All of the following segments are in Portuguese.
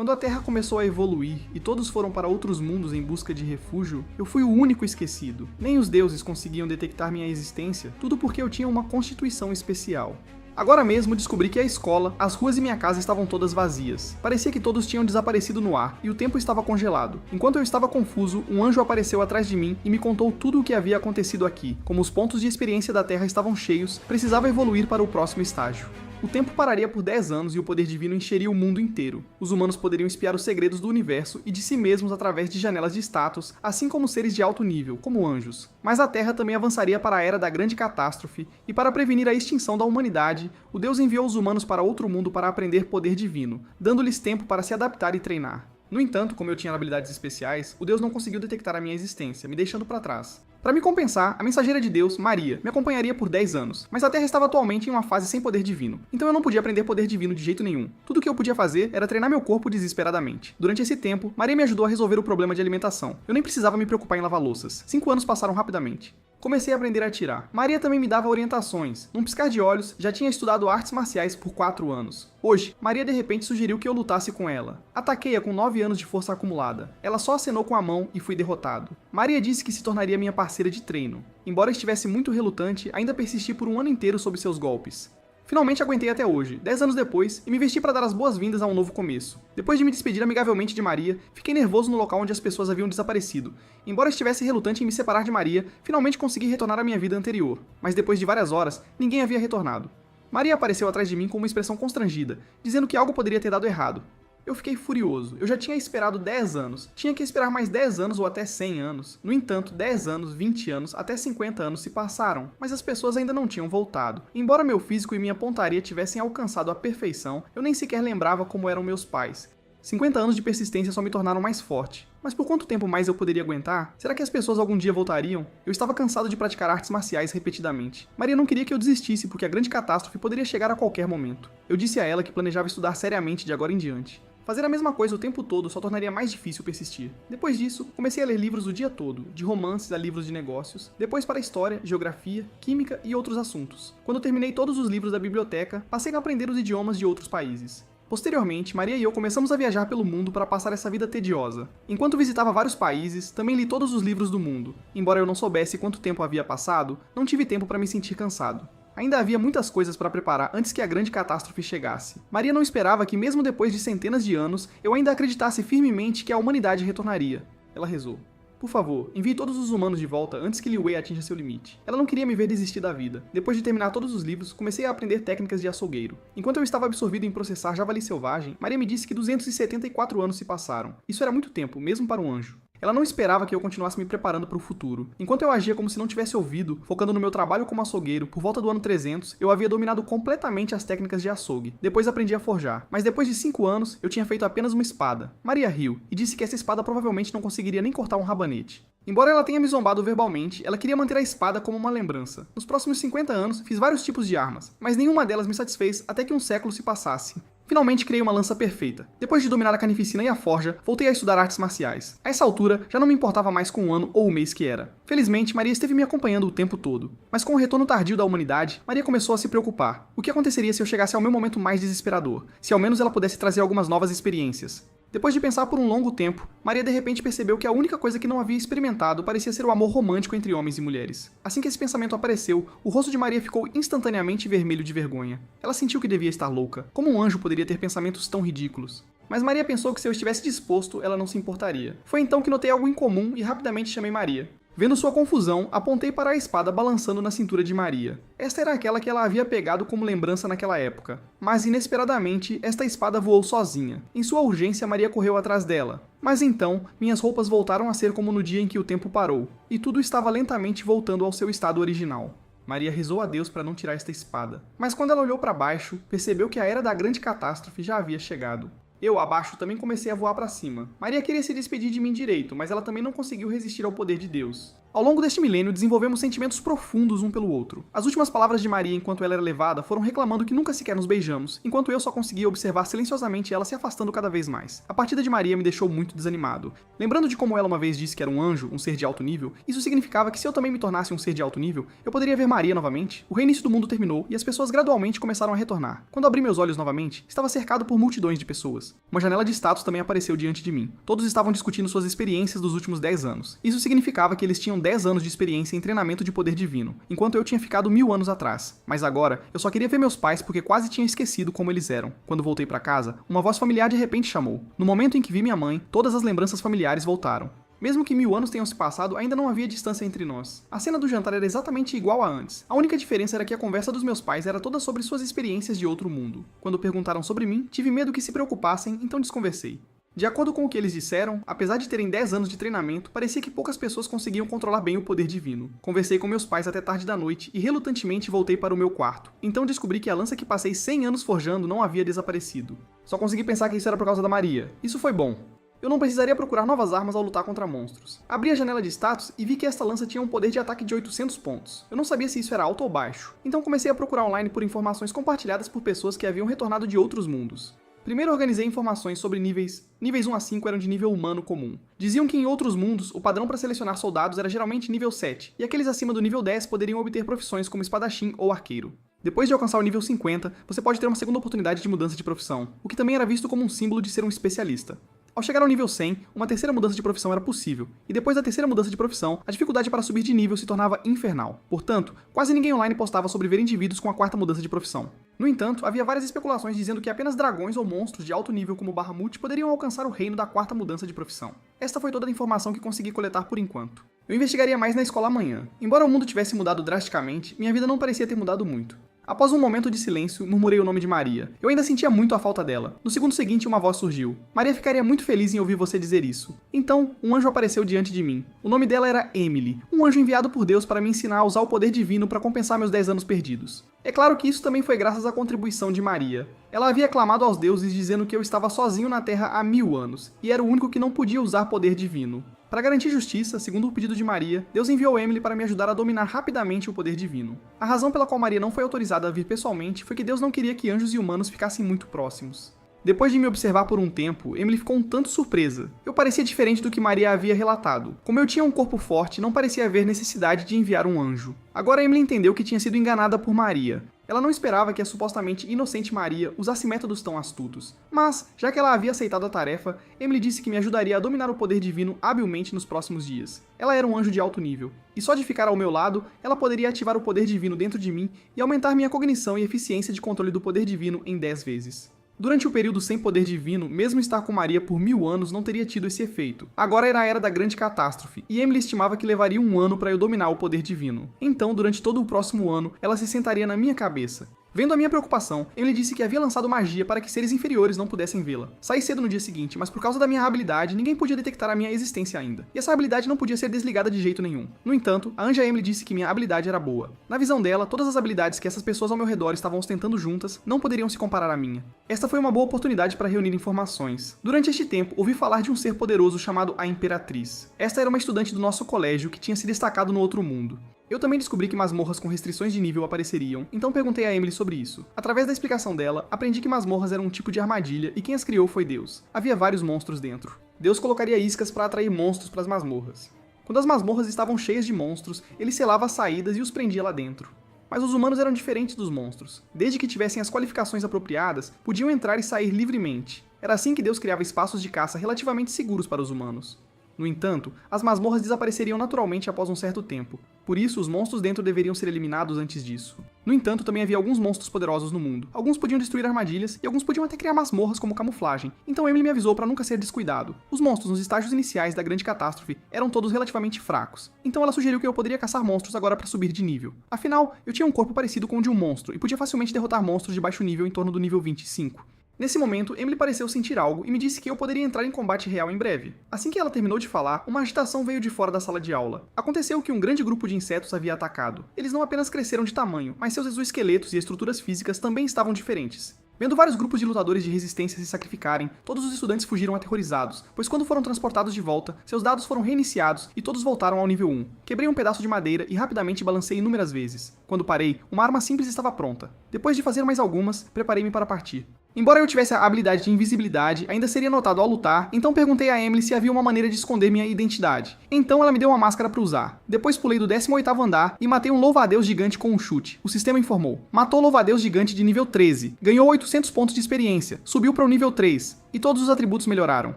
Quando a Terra começou a evoluir e todos foram para outros mundos em busca de refúgio, eu fui o único esquecido. Nem os deuses conseguiam detectar minha existência, tudo porque eu tinha uma constituição especial. Agora mesmo descobri que a escola, as ruas e minha casa estavam todas vazias. Parecia que todos tinham desaparecido no ar e o tempo estava congelado. Enquanto eu estava confuso, um anjo apareceu atrás de mim e me contou tudo o que havia acontecido aqui. Como os pontos de experiência da Terra estavam cheios, precisava evoluir para o próximo estágio. O tempo pararia por 10 anos e o poder divino encheria o mundo inteiro. Os humanos poderiam espiar os segredos do universo e de si mesmos através de janelas de status, assim como seres de alto nível, como anjos. Mas a Terra também avançaria para a Era da Grande Catástrofe, e para prevenir a extinção da humanidade, o Deus enviou os humanos para outro mundo para aprender poder divino, dando-lhes tempo para se adaptar e treinar. No entanto, como eu tinha habilidades especiais, o Deus não conseguiu detectar a minha existência, me deixando para trás. Para me compensar, a mensageira de Deus, Maria, me acompanharia por 10 anos, mas a Terra estava atualmente em uma fase sem poder divino, então eu não podia aprender poder divino de jeito nenhum. Tudo o que eu podia fazer era treinar meu corpo desesperadamente. Durante esse tempo, Maria me ajudou a resolver o problema de alimentação. Eu nem precisava me preocupar em lavar louças. 5 anos passaram rapidamente. Comecei a aprender a atirar. Maria também me dava orientações. Num piscar de olhos, já tinha estudado artes marciais por 4 anos. Hoje, Maria de repente sugeriu que eu lutasse com ela. Ataquei-a com 9 anos de força acumulada. Ela só acenou com a mão e fui derrotado. Maria disse que se tornaria minha parceira de treino. Embora estivesse muito relutante, ainda persisti por um ano inteiro sob seus golpes. Finalmente aguentei até hoje, 10 anos depois, e me vesti para dar as boas-vindas a um novo começo. Depois de me despedir amigavelmente de Maria, fiquei nervoso no local onde as pessoas haviam desaparecido. Embora estivesse relutante em me separar de Maria, finalmente consegui retornar à minha vida anterior. Mas depois de várias horas, ninguém havia retornado. Maria apareceu atrás de mim com uma expressão constrangida, dizendo que algo poderia ter dado errado. Eu fiquei furioso. Eu já tinha esperado 10 anos. Tinha que esperar mais 10 anos ou até 100 anos. No entanto, 10 anos, 20 anos, até 50 anos se passaram, mas as pessoas ainda não tinham voltado. Embora meu físico e minha pontaria tivessem alcançado a perfeição, eu nem sequer lembrava como eram meus pais. 50 anos de persistência só me tornaram mais forte. Mas por quanto tempo mais eu poderia aguentar? Será que as pessoas algum dia voltariam? Eu estava cansado de praticar artes marciais repetidamente. Maria não queria que eu desistisse porque a grande catástrofe poderia chegar a qualquer momento. Eu disse a ela que planejava estudar seriamente de agora em diante. Fazer a mesma coisa o tempo todo só tornaria mais difícil persistir. Depois disso, comecei a ler livros o dia todo, de romances a livros de negócios, depois para história, geografia, química e outros assuntos. Quando terminei todos os livros da biblioteca, passei a aprender os idiomas de outros países. Posteriormente, Maria e eu começamos a viajar pelo mundo para passar essa vida tediosa. Enquanto visitava vários países, também li todos os livros do mundo. Embora eu não soubesse quanto tempo havia passado, não tive tempo para me sentir cansado. Ainda havia muitas coisas para preparar antes que a grande catástrofe chegasse. Maria não esperava que, mesmo depois de centenas de anos, eu ainda acreditasse firmemente que a humanidade retornaria. Ela rezou. Por favor, envie todos os humanos de volta antes que Liu Wei atinja seu limite. Ela não queria me ver desistir da vida. Depois de terminar todos os livros, comecei a aprender técnicas de açougueiro. Enquanto eu estava absorvido em processar javali selvagem, Maria me disse que 274 anos se passaram. Isso era muito tempo, mesmo para um anjo. Ela não esperava que eu continuasse me preparando para o futuro. Enquanto eu agia como se não tivesse ouvido, focando no meu trabalho como açougueiro, por volta do ano 300, eu havia dominado completamente as técnicas de açougue. Depois aprendi a forjar. Mas depois de 5 anos, eu tinha feito apenas uma espada. Maria riu e disse que essa espada provavelmente não conseguiria nem cortar um rabanete. Embora ela tenha me zombado verbalmente, ela queria manter a espada como uma lembrança. Nos próximos 50 anos, fiz vários tipos de armas, mas nenhuma delas me satisfez até que um século se passasse. Finalmente criei uma lança perfeita. Depois de dominar a carnificina e a forja, voltei a estudar artes marciais. A essa altura, já não me importava mais com o ano ou o mês que era. Felizmente, Maria esteve me acompanhando o tempo todo. Mas com o retorno tardio da humanidade, Maria começou a se preocupar. O que aconteceria se eu chegasse ao meu momento mais desesperador? Se ao menos ela pudesse trazer algumas novas experiências. Depois de pensar por um longo tempo, Maria de repente percebeu que a única coisa que não havia experimentado parecia ser o amor romântico entre homens e mulheres. Assim que esse pensamento apareceu, o rosto de Maria ficou instantaneamente vermelho de vergonha. Ela sentiu que devia estar louca. Como um anjo poderia ter pensamentos tão ridículos? Mas Maria pensou que se eu estivesse disposto, ela não se importaria. Foi então que notei algo incomum e rapidamente chamei Maria. Vendo sua confusão, apontei para a espada balançando na cintura de Maria. Esta era aquela que ela havia pegado como lembrança naquela época. Mas, inesperadamente, esta espada voou sozinha. Em sua urgência, Maria correu atrás dela. Mas então, minhas roupas voltaram a ser como no dia em que o tempo parou. E tudo estava lentamente voltando ao seu estado original. Maria rezou a Deus para não tirar esta espada. Mas quando ela olhou para baixo, percebeu que a era da grande catástrofe já havia chegado. Eu, abaixo, também comecei a voar para cima. Maria queria se despedir de mim direito, mas ela também não conseguiu resistir ao poder de Deus. Ao longo deste milênio, desenvolvemos sentimentos profundos um pelo outro. As últimas palavras de Maria enquanto ela era levada foram reclamando que nunca sequer nos beijamos, enquanto eu só conseguia observar silenciosamente ela se afastando cada vez mais. A partida de Maria me deixou muito desanimado. Lembrando de como ela uma vez disse que era um anjo, um ser de alto nível, isso significava que se eu também me tornasse um ser de alto nível, eu poderia ver Maria novamente. O reinício do mundo terminou e as pessoas gradualmente começaram a retornar. Quando abri meus olhos novamente, estava cercado por multidões de pessoas. Uma janela de status também apareceu diante de mim. Todos estavam discutindo suas experiências dos últimos 10 anos. Isso significava que eles tinham 10 anos de experiência em treinamento de poder divino, enquanto eu tinha ficado 1000 anos atrás. Mas agora, eu só queria ver meus pais porque quase tinha esquecido como eles eram. Quando voltei para casa, uma voz familiar de repente chamou. No momento em que vi minha mãe, todas as lembranças familiares voltaram. Mesmo que 1000 anos tenham se passado, ainda não havia distância entre nós. A cena do jantar era exatamente igual a antes. A única diferença era que a conversa dos meus pais era toda sobre suas experiências de outro mundo. Quando perguntaram sobre mim, tive medo que se preocupassem, então desconversei. De acordo com o que eles disseram, apesar de terem 10 anos de treinamento, parecia que poucas pessoas conseguiam controlar bem o poder divino. Conversei com meus pais até tarde da noite e relutantemente voltei para o meu quarto. Então descobri que a lança que passei 100 anos forjando não havia desaparecido. Só consegui pensar que isso era por causa da Maria. Isso foi bom. Eu não precisaria procurar novas armas ao lutar contra monstros. Abri a janela de status e vi que esta lança tinha um poder de ataque de 800 pontos. Eu não sabia se isso era alto ou baixo. Então comecei a procurar online por informações compartilhadas por pessoas que haviam retornado de outros mundos. Primeiro organizei informações sobre níveis 1 a 5 eram de nível humano comum. Diziam que em outros mundos, o padrão para selecionar soldados era geralmente nível 7, e aqueles acima do nível 10 poderiam obter profissões como espadachim ou arqueiro. Depois de alcançar o nível 50, você pode ter uma segunda oportunidade de mudança de profissão, o que também era visto como um símbolo de ser um especialista. Ao chegar ao nível 100, uma terceira mudança de profissão era possível, e depois da terceira mudança de profissão, a dificuldade para subir de nível se tornava infernal. Portanto, quase ninguém online postava sobre ver indivíduos com a quarta mudança de profissão. No entanto, havia várias especulações dizendo que apenas dragões ou monstros de alto nível como Bahamut poderiam alcançar o reino da quarta mudança de profissão. Esta foi toda a informação que consegui coletar por enquanto. Eu investigaria mais na escola amanhã. Embora o mundo tivesse mudado drasticamente, minha vida não parecia ter mudado muito. Após um momento de silêncio, murmurei o nome de Maria. Eu ainda sentia muito a falta dela. No segundo seguinte, uma voz surgiu. Maria ficaria muito feliz em ouvir você dizer isso. Então, um anjo apareceu diante de mim. O nome dela era Emily, um anjo enviado por Deus para me ensinar a usar o poder divino para compensar meus 10 anos perdidos. É claro que isso também foi graças à contribuição de Maria. Ela havia clamado aos deuses dizendo que eu estava sozinho na Terra há 1000 anos, e era o único que não podia usar poder divino. Para garantir justiça, segundo o pedido de Maria, Deus enviou Emily para me ajudar a dominar rapidamente o poder divino. A razão pela qual Maria não foi autorizada a vir pessoalmente foi que Deus não queria que anjos e humanos ficassem muito próximos. Depois de me observar por um tempo, Emily ficou um tanto surpresa. Eu parecia diferente do que Maria havia relatado. Como eu tinha um corpo forte, não parecia haver necessidade de enviar um anjo. Agora Emily entendeu que tinha sido enganada por Maria. Ela não esperava que a supostamente inocente Maria usasse métodos tão astutos. Mas, já que ela havia aceitado a tarefa, Emily disse que me ajudaria a dominar o poder divino habilmente nos próximos dias. Ela era um anjo de alto nível, e só de ficar ao meu lado, ela poderia ativar o poder divino dentro de mim e aumentar minha cognição e eficiência de controle do poder divino em 10 vezes. Durante o período sem poder divino, mesmo estar com Maria por 1000 anos não teria tido esse efeito. Agora era a era da grande catástrofe, e Emily estimava que levaria um ano para eu dominar o poder divino. Então, durante todo o próximo ano, ela se sentaria na minha cabeça. Vendo a minha preocupação, Emily disse que havia lançado magia para que seres inferiores não pudessem vê-la. Saí cedo no dia seguinte, mas por causa da minha habilidade, ninguém podia detectar a minha existência ainda. E essa habilidade não podia ser desligada de jeito nenhum. No entanto, a anja Emily disse que minha habilidade era boa. Na visão dela, todas as habilidades que essas pessoas ao meu redor estavam ostentando juntas não poderiam se comparar à minha. Esta foi uma boa oportunidade para reunir informações. Durante este tempo, ouvi falar de um ser poderoso chamado a Imperatriz. Esta era uma estudante do nosso colégio que tinha se destacado no outro mundo. Eu também descobri que masmorras com restrições de nível apareceriam, então perguntei a Emily sobre isso. Através da explicação dela, aprendi que masmorras eram um tipo de armadilha e quem as criou foi Deus. Havia vários monstros dentro. Deus colocaria iscas para atrair monstros para as masmorras. Quando as masmorras estavam cheias de monstros, ele selava as saídas e os prendia lá dentro. Mas os humanos eram diferentes dos monstros. Desde que tivessem as qualificações apropriadas, podiam entrar e sair livremente. Era assim que Deus criava espaços de caça relativamente seguros para os humanos. No entanto, as masmorras desapareceriam naturalmente após um certo tempo, por isso os monstros dentro deveriam ser eliminados antes disso. No entanto, também havia alguns monstros poderosos no mundo. Alguns podiam destruir armadilhas e alguns podiam até criar masmorras como camuflagem, então Emily me avisou para nunca ser descuidado. Os monstros nos estágios iniciais da grande catástrofe eram todos relativamente fracos, então ela sugeriu que eu poderia caçar monstros agora para subir de nível. Afinal, eu tinha um corpo parecido com o de um monstro e podia facilmente derrotar monstros de baixo nível em torno do nível 25. Nesse momento, Emily pareceu sentir algo e me disse que eu poderia entrar em combate real em breve. Assim que ela terminou de falar, uma agitação veio de fora da sala de aula. Aconteceu que um grande grupo de insetos havia atacado. Eles não apenas cresceram de tamanho, mas seus exoesqueletos e estruturas físicas também estavam diferentes. Vendo vários grupos de lutadores de resistência se sacrificarem, todos os estudantes fugiram aterrorizados, pois quando foram transportados de volta, seus dados foram reiniciados e todos voltaram ao nível 1. Quebrei um pedaço de madeira e rapidamente balancei inúmeras vezes. Quando parei, uma arma simples estava pronta. Depois de fazer mais algumas, preparei-me para partir. Embora eu tivesse a habilidade de invisibilidade, ainda seria notado ao lutar, então perguntei a Emily se havia uma maneira de esconder minha identidade. Então ela me deu uma máscara para usar. Depois pulei do 18º andar e matei um louva-a-Deus gigante com um chute. O sistema informou. Matou o louva-a-Deus gigante de nível 13. Ganhou 800 pontos de experiência. Subiu para o nível 3. E todos os atributos melhoraram.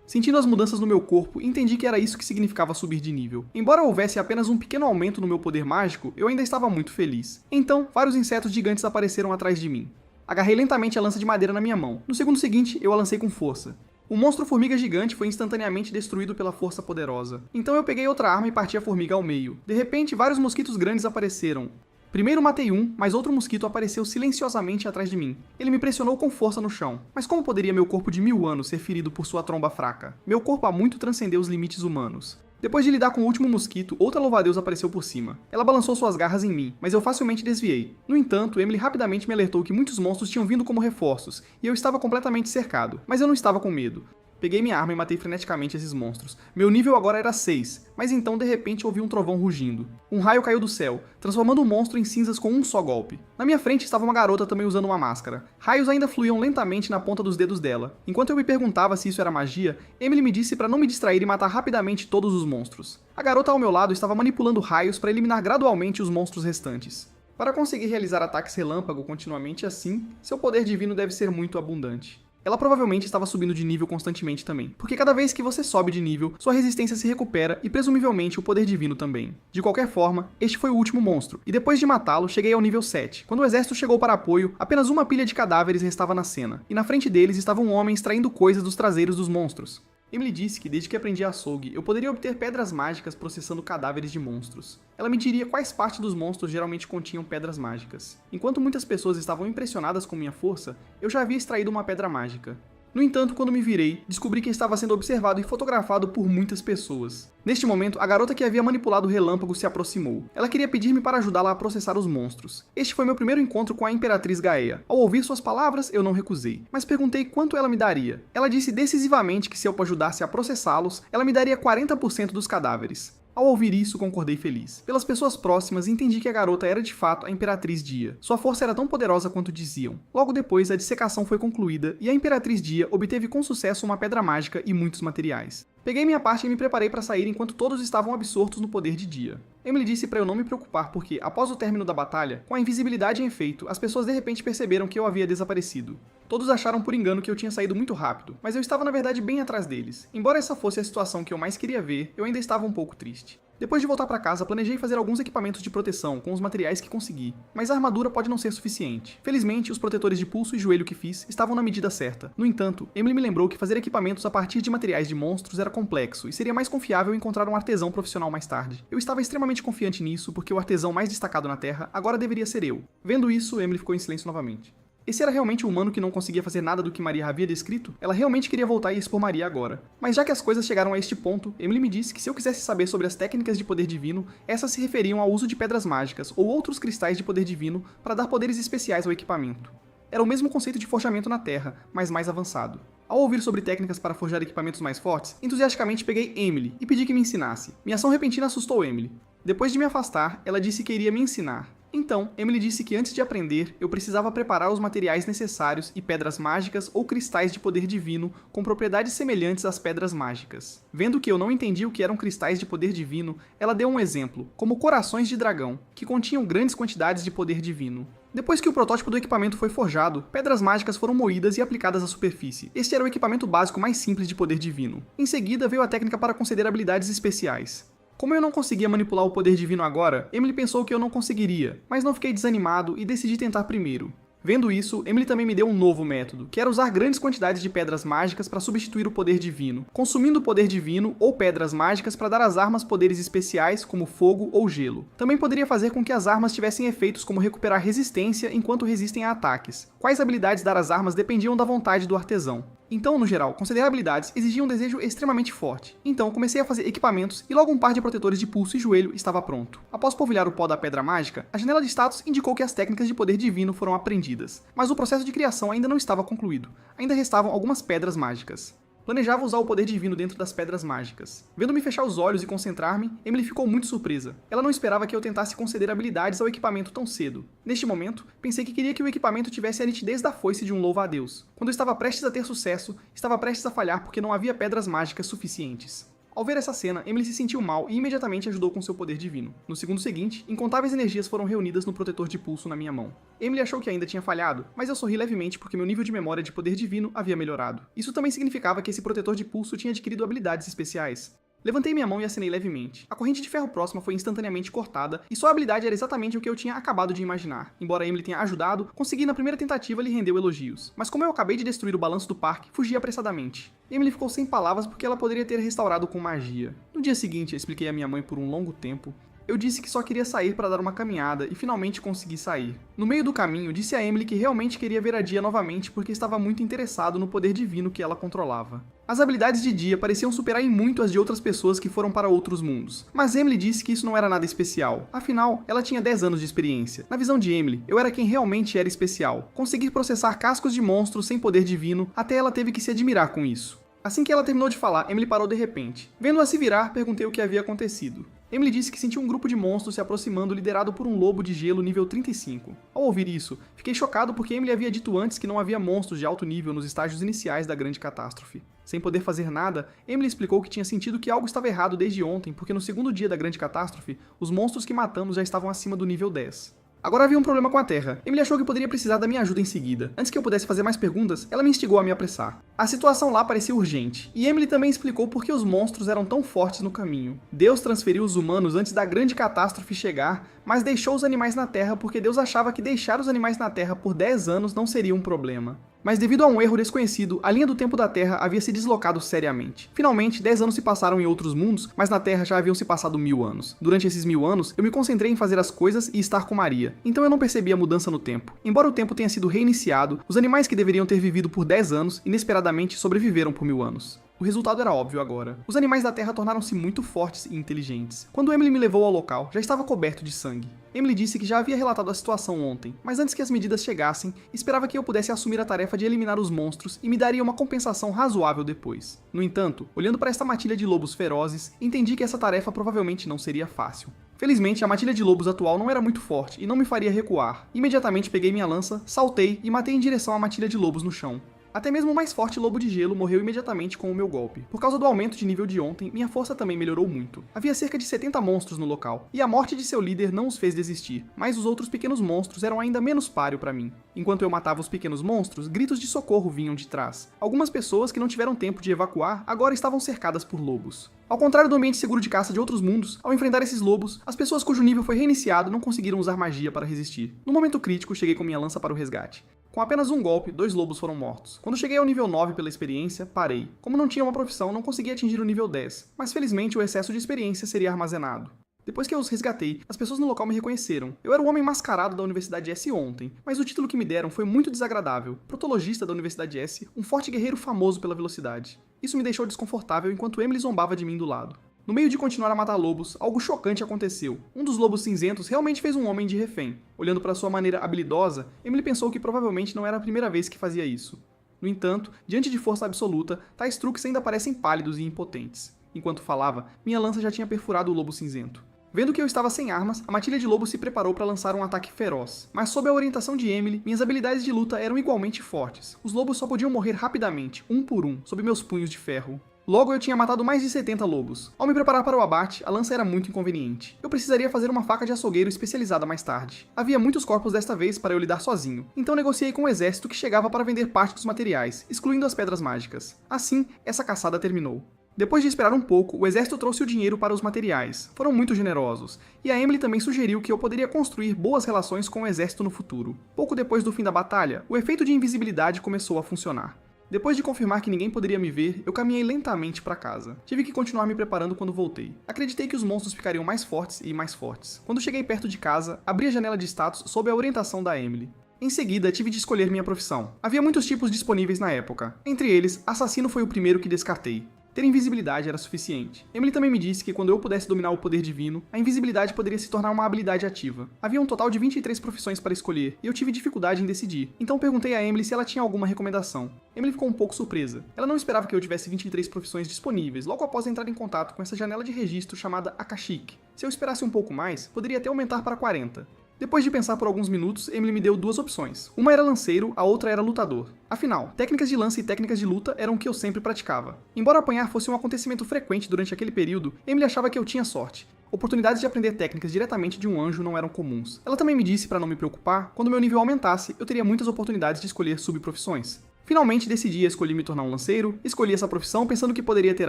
Sentindo as mudanças no meu corpo, entendi que era isso que significava subir de nível. Embora houvesse apenas um pequeno aumento no meu poder mágico, eu ainda estava muito feliz. Então, vários insetos gigantes apareceram atrás de mim. Agarrei lentamente a lança de madeira na minha mão. No segundo seguinte, eu a lancei com força. O monstro formiga gigante foi instantaneamente destruído pela força poderosa. Então eu peguei outra arma e parti a formiga ao meio. De repente, vários mosquitos grandes apareceram. Primeiro matei um, mas outro mosquito apareceu silenciosamente atrás de mim. Ele me pressionou com força no chão. Mas como poderia meu corpo de 1000 anos ser ferido por sua tromba fraca? Meu corpo há muito transcendeu os limites humanos. Depois de lidar com o último mosquito, outra louva-a-Deus apareceu por cima. Ela balançou suas garras em mim, mas eu facilmente desviei. No entanto, Emily rapidamente me alertou que muitos monstros tinham vindo como reforços, e eu estava completamente cercado. Mas eu não estava com medo. Peguei minha arma e matei freneticamente esses monstros. Meu nível agora era 6, mas então de repente ouvi um trovão rugindo. Um raio caiu do céu, transformando o monstro em cinzas com um só golpe. Na minha frente estava uma garota também usando uma máscara. Raios ainda fluíam lentamente na ponta dos dedos dela. Enquanto eu me perguntava se isso era magia, Emily me disse para não me distrair e matar rapidamente todos os monstros. A garota ao meu lado estava manipulando raios para eliminar gradualmente os monstros restantes. Para conseguir realizar ataques relâmpago continuamente assim, seu poder divino deve ser muito abundante. Ela provavelmente estava subindo de nível constantemente também, porque cada vez que você sobe de nível, sua resistência se recupera e presumivelmente o poder divino também. De qualquer forma, este foi o último monstro, e depois de matá-lo, cheguei ao nível 7. Quando o exército chegou para apoio, apenas uma pilha de cadáveres restava na cena, e na frente deles estava um homem extraindo coisas dos traseiros dos monstros. Emily disse que desde que aprendi açougue, eu poderia obter pedras mágicas processando cadáveres de monstros. Ela me diria quais partes dos monstros geralmente continham pedras mágicas. Enquanto muitas pessoas estavam impressionadas com minha força, eu já havia extraído uma pedra mágica. No entanto, quando me virei, descobri que estava sendo observado e fotografado por muitas pessoas. Neste momento, a garota que havia manipulado o relâmpago se aproximou. Ela queria pedir-me para ajudá-la a processar os monstros. Este foi meu primeiro encontro com a Imperatriz Gaea. Ao ouvir suas palavras, eu não recusei, mas perguntei quanto ela me daria. Ela disse decisivamente que se eu ajudasse a processá-los, ela me daria 40% dos cadáveres. Ao ouvir isso, concordei feliz. Pelas pessoas próximas, entendi que a garota era de fato a Imperatriz Dia. Sua força era tão poderosa quanto diziam. Logo depois, a dissecação foi concluída e a Imperatriz Dia obteve com sucesso uma pedra mágica e muitos materiais. Peguei minha parte e me preparei para sair enquanto todos estavam absortos no poder de Dia. Emily disse para eu não me preocupar porque, após o término da batalha, com a invisibilidade em efeito, as pessoas de repente perceberam que eu havia desaparecido. Todos acharam por engano que eu tinha saído muito rápido, mas eu estava na verdade bem atrás deles. Embora essa fosse a situação que eu mais queria ver, eu ainda estava um pouco triste. Depois de voltar para casa, planejei fazer alguns equipamentos de proteção com os materiais que consegui, mas a armadura pode não ser suficiente. Felizmente, os protetores de pulso e joelho que fiz estavam na medida certa. No entanto, Emily me lembrou que fazer equipamentos a partir de materiais de monstros era complexo e seria mais confiável encontrar um artesão profissional mais tarde. Eu estava extremamente confiante nisso porque o artesão mais destacado na Terra agora deveria ser eu. Vendo isso, Emily ficou em silêncio novamente. Esse era realmente o humano que não conseguia fazer nada do que Maria havia descrito? Ela realmente queria voltar e expor Maria agora. Mas já que as coisas chegaram a este ponto, Emily me disse que se eu quisesse saber sobre as técnicas de poder divino, essas se referiam ao uso de pedras mágicas ou outros cristais de poder divino para dar poderes especiais ao equipamento. Era o mesmo conceito de forjamento na Terra, mas mais avançado. Ao ouvir sobre técnicas para forjar equipamentos mais fortes, entusiasticamente peguei Emily e pedi que me ensinasse. Minha ação repentina assustou Emily. Depois de me afastar, ela disse que iria me ensinar. Então, Emily disse que antes de aprender, eu precisava preparar os materiais necessários e pedras mágicas ou cristais de poder divino com propriedades semelhantes às pedras mágicas. Vendo que eu não entendia o que eram cristais de poder divino, ela deu um exemplo, como corações de dragão, que continham grandes quantidades de poder divino. Depois que o protótipo do equipamento foi forjado, pedras mágicas foram moídas e aplicadas à superfície. Este era o equipamento básico mais simples de poder divino. Em seguida, veio a técnica para conceder habilidades especiais. Como eu não conseguia manipular o poder divino agora, Emily pensou que eu não conseguiria, mas não fiquei desanimado e decidi tentar primeiro. Vendo isso, Emily também me deu um novo método, que era usar grandes quantidades de pedras mágicas para substituir o poder divino, consumindo o poder divino ou pedras mágicas para dar às armas poderes especiais como fogo ou gelo. Também poderia fazer com que as armas tivessem efeitos como recuperar resistência enquanto resistem a ataques. Quais habilidades dar às armas dependiam da vontade do artesão. Então, no geral, considerar habilidades exigia um desejo extremamente forte. Então, comecei a fazer equipamentos e logo um par de protetores de pulso e joelho estava pronto. Após polvilhar o pó da pedra mágica, a janela de status indicou que as técnicas de poder divino foram aprendidas, mas o processo de criação ainda não estava concluído. Ainda restavam algumas pedras mágicas. Planejava usar o poder divino dentro das pedras mágicas. Vendo-me fechar os olhos e concentrar-me, Emily ficou muito surpresa. Ela não esperava que eu tentasse conceder habilidades ao equipamento tão cedo. Neste momento, pensei que queria que o equipamento tivesse a nitidez da foice de um louva-a-Deus. Quando eu estava prestes a ter sucesso, estava prestes a falhar porque não havia pedras mágicas suficientes. Ao ver essa cena, Emily se sentiu mal e imediatamente ajudou com seu poder divino. No segundo seguinte, incontáveis energias foram reunidas no protetor de pulso na minha mão. Emily achou que ainda tinha falhado, mas eu sorri levemente porque meu nível de memória de poder divino havia melhorado. Isso também significava que esse protetor de pulso tinha adquirido habilidades especiais. Levantei minha mão e acenei levemente. A corrente de ferro próxima foi instantaneamente cortada, e sua habilidade era exatamente o que eu tinha acabado de imaginar. Embora Emily tenha ajudado, consegui na primeira tentativa lhe render elogios. Mas como eu acabei de destruir o balanço do parque, fugi apressadamente. Emily ficou sem palavras porque ela poderia ter restaurado com magia. No dia seguinte, expliquei à minha mãe por um longo tempo. Eu disse que só queria sair para dar uma caminhada e finalmente consegui sair. No meio do caminho, disse a Emily que realmente queria ver a Dia novamente porque estava muito interessado no poder divino que ela controlava. As habilidades de Dia pareciam superar em muito as de outras pessoas que foram para outros mundos, mas Emily disse que isso não era nada especial. Afinal, ela tinha 10 anos de experiência. Na visão de Emily, eu era quem realmente era especial. Conseguir processar cascos de monstros sem poder divino, até ela teve que se admirar com isso. Assim que ela terminou de falar, Emily parou de repente. Vendo-a se virar, perguntei o que havia acontecido. Emily disse que sentiu um grupo de monstros se aproximando liderado por um lobo de gelo nível 35. Ao ouvir isso, fiquei chocado porque Emily havia dito antes que não havia monstros de alto nível nos estágios iniciais da grande catástrofe. Sem poder fazer nada, Emily explicou que tinha sentido que algo estava errado desde ontem porque no segundo dia da grande catástrofe, os monstros que matamos já estavam acima do nível 10. Agora havia um problema com a Terra. Emily achou que poderia precisar da minha ajuda em seguida. Antes que eu pudesse fazer mais perguntas, ela me instigou a me apressar. A situação lá parecia urgente, e Emily também explicou por que os monstros eram tão fortes no caminho. Deus transferiu os humanos antes da grande catástrofe chegar, mas deixou os animais na Terra porque Deus achava que deixar os animais na Terra por 10 anos não seria um problema. Mas devido a um erro desconhecido, a linha do tempo da Terra havia se deslocado seriamente. Finalmente, 10 anos se passaram em outros mundos, mas na Terra já haviam se passado 1000 anos. Durante esses 1000 anos, eu me concentrei em fazer as coisas e estar com Maria, então eu não percebi a mudança no tempo. Embora o tempo tenha sido reiniciado, os animais que deveriam ter vivido por 10 anos, inesperadamente sobreviveram por 1000 anos. O resultado era óbvio agora. Os animais da Terra tornaram-se muito fortes e inteligentes. Quando Emily me levou ao local, já estava coberto de sangue. Emily disse que já havia relatado a situação ontem, mas antes que as medidas chegassem, esperava que eu pudesse assumir a tarefa de eliminar os monstros e me daria uma compensação razoável depois. No entanto, olhando para esta matilha de lobos ferozes, entendi que essa tarefa provavelmente não seria fácil. Felizmente, a matilha de lobos atual não era muito forte e não me faria recuar. Imediatamente peguei minha lança, saltei e matei em direção à matilha de lobos no chão. Até mesmo o mais forte lobo de gelo morreu imediatamente com o meu golpe. Por causa do aumento de nível de ontem, minha força também melhorou muito. Havia cerca de 70 monstros no local, e a morte de seu líder não os fez desistir, mas os outros pequenos monstros eram ainda menos páreo para mim. Enquanto eu matava os pequenos monstros, gritos de socorro vinham de trás. Algumas pessoas que não tiveram tempo de evacuar agora estavam cercadas por lobos. Ao contrário do ambiente seguro de caça de outros mundos, ao enfrentar esses lobos, as pessoas cujo nível foi reiniciado não conseguiram usar magia para resistir. No momento crítico, cheguei com minha lança para o resgate. Com apenas um golpe, 2 lobos foram mortos. Quando cheguei ao nível 9 pela experiência, parei. Como não tinha uma profissão, não conseguia atingir o nível 10, mas felizmente o excesso de experiência seria armazenado. Depois que eu os resgatei, as pessoas no local me reconheceram. Eu era o homem mascarado da Universidade S ontem, mas o título que me deram foi muito desagradável. Protologista da Universidade S, um forte guerreiro famoso pela velocidade. Isso me deixou desconfortável enquanto Emily zombava de mim do lado. No meio de continuar a matar lobos, algo chocante aconteceu. Um dos lobos cinzentos realmente fez um homem de refém. Olhando para sua maneira habilidosa, Emily pensou que provavelmente não era a primeira vez que fazia isso. No entanto, diante de força absoluta, tais truques ainda parecem pálidos e impotentes. Enquanto falava, minha lança já tinha perfurado o lobo cinzento. Vendo que eu estava sem armas, a matilha de lobo se preparou para lançar um ataque feroz. Mas sob a orientação de Emily, minhas habilidades de luta eram igualmente fortes. Os lobos só podiam morrer rapidamente, um por um, sob meus punhos de ferro. Logo eu tinha matado mais de 70 lobos. Ao me preparar para o abate, a lança era muito inconveniente. Eu precisaria fazer uma faca de açougueiro especializada mais tarde. Havia muitos corpos desta vez para eu lidar sozinho, então negociei com o exército que chegava para vender parte dos materiais, excluindo as pedras mágicas. Assim, essa caçada terminou. Depois de esperar um pouco, o exército trouxe o dinheiro para os materiais. Foram muito generosos, e a Emily também sugeriu que eu poderia construir boas relações com o exército no futuro. Pouco depois do fim da batalha, o efeito de invisibilidade começou a funcionar. Depois de confirmar que ninguém poderia me ver, eu caminhei lentamente para casa. Tive que continuar me preparando quando voltei. Acreditei que os monstros ficariam mais fortes e mais fortes. Quando cheguei perto de casa, abri a janela de status sob a orientação da Emily. Em seguida, tive de escolher minha profissão. Havia muitos tipos disponíveis na época. Entre eles, assassino foi o primeiro que descartei. Ter invisibilidade era suficiente. Emily também me disse que quando eu pudesse dominar o poder divino, a invisibilidade poderia se tornar uma habilidade ativa. Havia um total de 23 profissões para escolher, e eu tive dificuldade em decidir. Então perguntei a Emily se ela tinha alguma recomendação. Emily ficou um pouco surpresa. Ela não esperava que eu tivesse 23 profissões disponíveis, logo após entrar em contato com essa janela de registro chamada Akashic. Se eu esperasse um pouco mais, poderia até aumentar para 40. Depois de pensar por alguns minutos, Emily me deu duas opções. Uma era lanceiro, a outra era lutador. Afinal, técnicas de lança e técnicas de luta eram o que eu sempre praticava. Embora apanhar fosse um acontecimento frequente durante aquele período, Emily achava que eu tinha sorte. Oportunidades de aprender técnicas diretamente de um anjo não eram comuns. Ela também me disse para não me preocupar, quando meu nível aumentasse, eu teria muitas oportunidades de escolher subprofissões. Finalmente decidi escolher me tornar um lanceiro, escolhi essa profissão pensando que poderia ter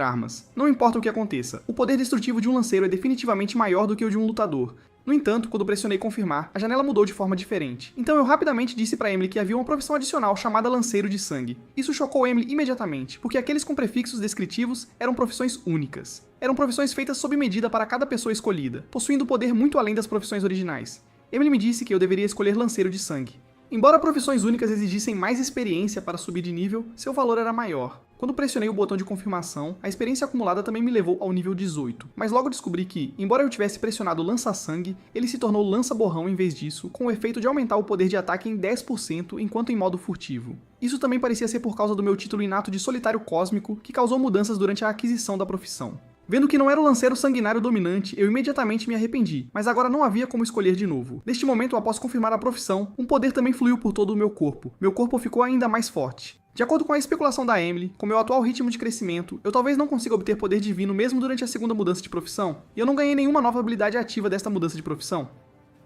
armas. Não importa o que aconteça, o poder destrutivo de um lanceiro é definitivamente maior do que o de um lutador. No entanto, quando pressionei confirmar, a janela mudou de forma diferente. Então eu rapidamente disse para Emily que havia uma profissão adicional chamada lanceiro de sangue. Isso chocou Emily imediatamente, porque aqueles com prefixos descritivos eram profissões únicas. Eram profissões feitas sob medida para cada pessoa escolhida, possuindo poder muito além das profissões originais. Emily me disse que eu deveria escolher lanceiro de sangue. Embora profissões únicas exigissem mais experiência para subir de nível, seu valor era maior. Quando pressionei o botão de confirmação, a experiência acumulada também me levou ao nível 18, mas logo descobri que, embora eu tivesse pressionado lança-sangue, ele se tornou lança-borrão em vez disso, com o efeito de aumentar o poder de ataque em 10% enquanto em modo furtivo. Isso também parecia ser por causa do meu título inato de solitário cósmico, que causou mudanças durante a aquisição da profissão. Vendo que não era o lanceiro sanguinário dominante, eu imediatamente me arrependi, mas agora não havia como escolher de novo. Neste momento, após confirmar a profissão, um poder também fluiu por todo o meu corpo. Meu corpo ficou ainda mais forte. De acordo com a especulação da Emily, com meu atual ritmo de crescimento, eu talvez não consiga obter poder divino mesmo durante a segunda mudança de profissão, e eu não ganhei nenhuma nova habilidade ativa desta mudança de profissão.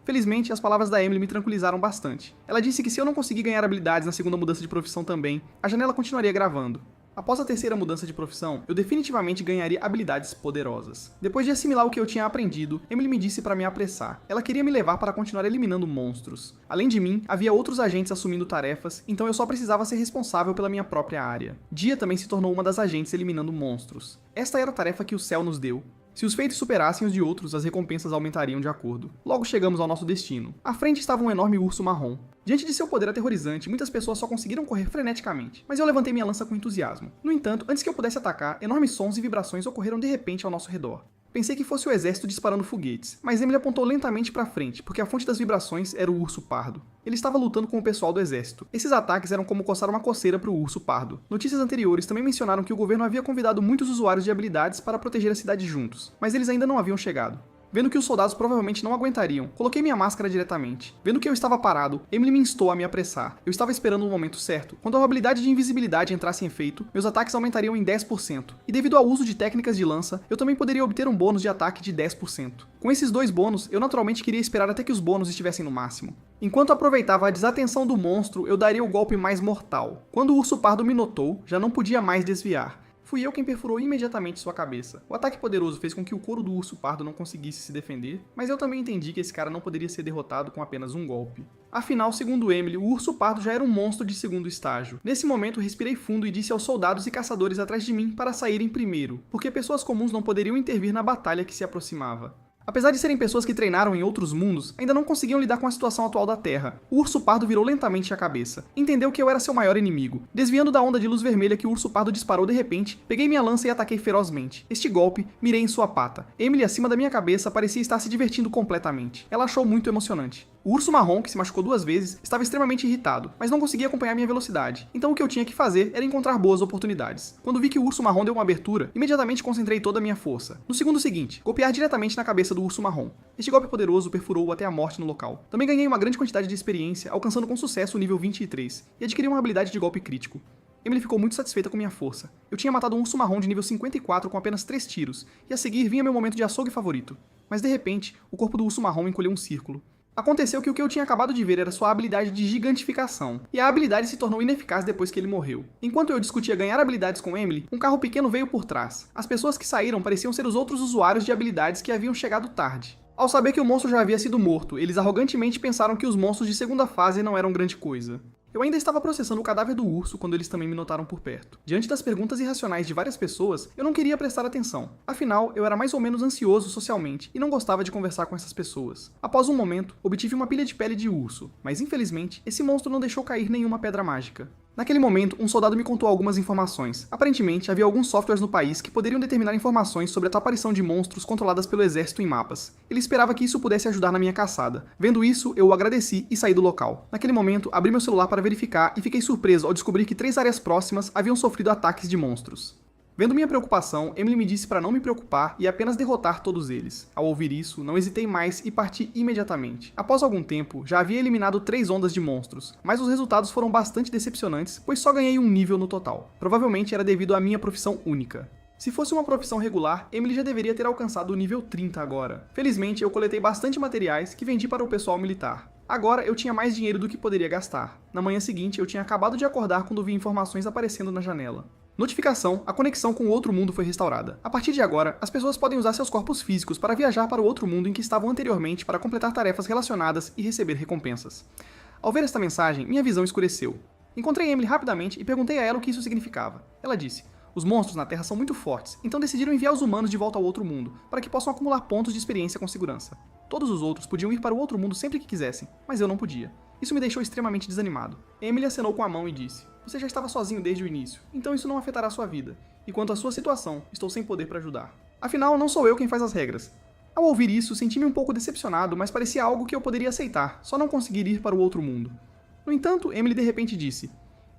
Felizmente, as palavras da Emily me tranquilizaram bastante. Ela disse que se eu não conseguir ganhar habilidades na segunda mudança de profissão também, a janela continuaria gravando. Após a terceira mudança de profissão, eu definitivamente ganharia habilidades poderosas. Depois de assimilar o que eu tinha aprendido, Emily me disse para me apressar. Ela queria me levar para continuar eliminando monstros. Além de mim, havia outros agentes assumindo tarefas, então eu só precisava ser responsável pela minha própria área. Dia também se tornou uma das agentes eliminando monstros. Esta era a tarefa que o céu nos deu. Se os feitos superassem os de outros, as recompensas aumentariam de acordo. Logo chegamos ao nosso destino. À frente estava um enorme urso marrom. Diante de seu poder aterrorizante, muitas pessoas só conseguiram correr freneticamente, mas eu levantei minha lança com entusiasmo. No entanto, antes que eu pudesse atacar, enormes sons e vibrações ocorreram de repente ao nosso redor. Pensei que fosse o exército disparando foguetes, mas Emily apontou lentamente para frente, porque a fonte das vibrações era o urso pardo. Ele estava lutando com o pessoal do exército. Esses ataques eram como coçar uma coceira para o urso pardo. Notícias anteriores também mencionaram que o governo havia convidado muitos usuários de habilidades para proteger a cidade juntos, mas eles ainda não haviam chegado. Vendo que os soldados provavelmente não aguentariam, coloquei minha máscara diretamente. Vendo que eu estava parado, Emily me instou a me apressar. Eu estava esperando o momento certo. Quando a habilidade de invisibilidade entrasse em efeito, meus ataques aumentariam em 10%. E devido ao uso de técnicas de lança, eu também poderia obter um bônus de ataque de 10%. Com esses dois bônus, eu naturalmente queria esperar até que os bônus estivessem no máximo. Enquanto aproveitava a desatenção do monstro, eu daria o golpe mais mortal. Quando o urso pardo me notou, já não podia mais desviar. Fui eu quem perfurou imediatamente sua cabeça. O ataque poderoso fez com que o couro do urso pardo não conseguisse se defender, mas eu também entendi que esse cara não poderia ser derrotado com apenas um golpe. Afinal, segundo Emily, o urso pardo já era um monstro de segundo estágio. Nesse momento, respirei fundo e disse aos soldados e caçadores atrás de mim para saírem primeiro, porque pessoas comuns não poderiam intervir na batalha que se aproximava. Apesar de serem pessoas que treinaram em outros mundos, ainda não conseguiam lidar com a situação atual da Terra. O urso pardo virou lentamente a cabeça. Entendeu que eu era seu maior inimigo. Desviando da onda de luz vermelha que o urso pardo disparou de repente, peguei minha lança e ataquei ferozmente. Este golpe, mirei em sua pata. Emily, acima da minha cabeça, parecia estar se divertindo completamente. Ela achou muito emocionante. O urso marrom, que se machucou 2 vezes, estava extremamente irritado, mas não conseguia acompanhar minha velocidade. Então o que eu tinha que fazer era encontrar boas oportunidades. Quando vi que o urso marrom deu uma abertura, imediatamente concentrei toda a minha força. No segundo seguinte, golpear diretamente na cabeça do urso marrom. Este golpe poderoso perfurou até a morte no local. Também ganhei uma grande quantidade de experiência, alcançando com sucesso o nível 23, e adquiri uma habilidade de golpe crítico. Emily ficou muito satisfeita com minha força. Eu tinha matado um urso marrom de nível 54 com apenas 3 tiros, e a seguir vinha meu momento de açougue favorito. Mas de repente, o corpo do urso marrom encolheu um círculo. Aconteceu que o que eu tinha acabado de ver era sua habilidade de gigantificação, e a habilidade se tornou ineficaz depois que ele morreu. Enquanto eu discutia ganhar habilidades com Emily, um carro pequeno veio por trás. As pessoas que saíram pareciam ser os outros usuários de habilidades que haviam chegado tarde. Ao saber que o monstro já havia sido morto, eles arrogantemente pensaram que os monstros de segunda fase não eram grande coisa. Eu ainda estava processando o cadáver do urso quando eles também me notaram por perto. Diante das perguntas irracionais de várias pessoas, eu não queria prestar atenção. Afinal, eu era mais ou menos ansioso socialmente e não gostava de conversar com essas pessoas. Após um momento, obtive uma pilha de pele de urso, mas infelizmente, esse monstro não deixou cair nenhuma pedra mágica. Naquele momento, um soldado me contou algumas informações. Aparentemente, havia alguns softwares no país que poderiam determinar informações sobre a aparição de monstros controladas pelo exército em mapas. Ele esperava que isso pudesse ajudar na minha caçada. Vendo isso, eu o agradeci e saí do local. Naquele momento, abri meu celular para verificar e fiquei surpreso ao descobrir que 3 áreas próximas haviam sofrido ataques de monstros. Vendo minha preocupação, Emily me disse para não me preocupar e apenas derrotar todos eles. Ao ouvir isso, não hesitei mais e parti imediatamente. Após algum tempo, já havia eliminado 3 ondas de monstros, mas os resultados foram bastante decepcionantes, pois só ganhei um nível no total. Provavelmente era devido à minha profissão única. Se fosse uma profissão regular, Emily já deveria ter alcançado o nível 30 agora. Felizmente, eu coletei bastante materiais que vendi para o pessoal militar. Agora eu tinha mais dinheiro do que poderia gastar. Na manhã seguinte, eu tinha acabado de acordar quando vi informações aparecendo na janela. Notificação: a conexão com o outro mundo foi restaurada. A partir de agora, as pessoas podem usar seus corpos físicos para viajar para o outro mundo em que estavam anteriormente para completar tarefas relacionadas e receber recompensas. Ao ver esta mensagem, minha visão escureceu. Encontrei Emily rapidamente e perguntei a ela o que isso significava. Ela disse: os monstros na Terra são muito fortes, então decidiram enviar os humanos de volta ao outro mundo, para que possam acumular pontos de experiência com segurança. Todos os outros podiam ir para o outro mundo sempre que quisessem, mas eu não podia. Isso me deixou extremamente desanimado. Emily acenou com a mão e disse: você já estava sozinho desde o início, então isso não afetará sua vida. E quanto à sua situação, estou sem poder para ajudar. Afinal, não sou eu quem faz as regras. Ao ouvir isso, senti-me um pouco decepcionado, mas parecia algo que eu poderia aceitar, só não conseguir ir para o outro mundo. No entanto, Emily de repente disse: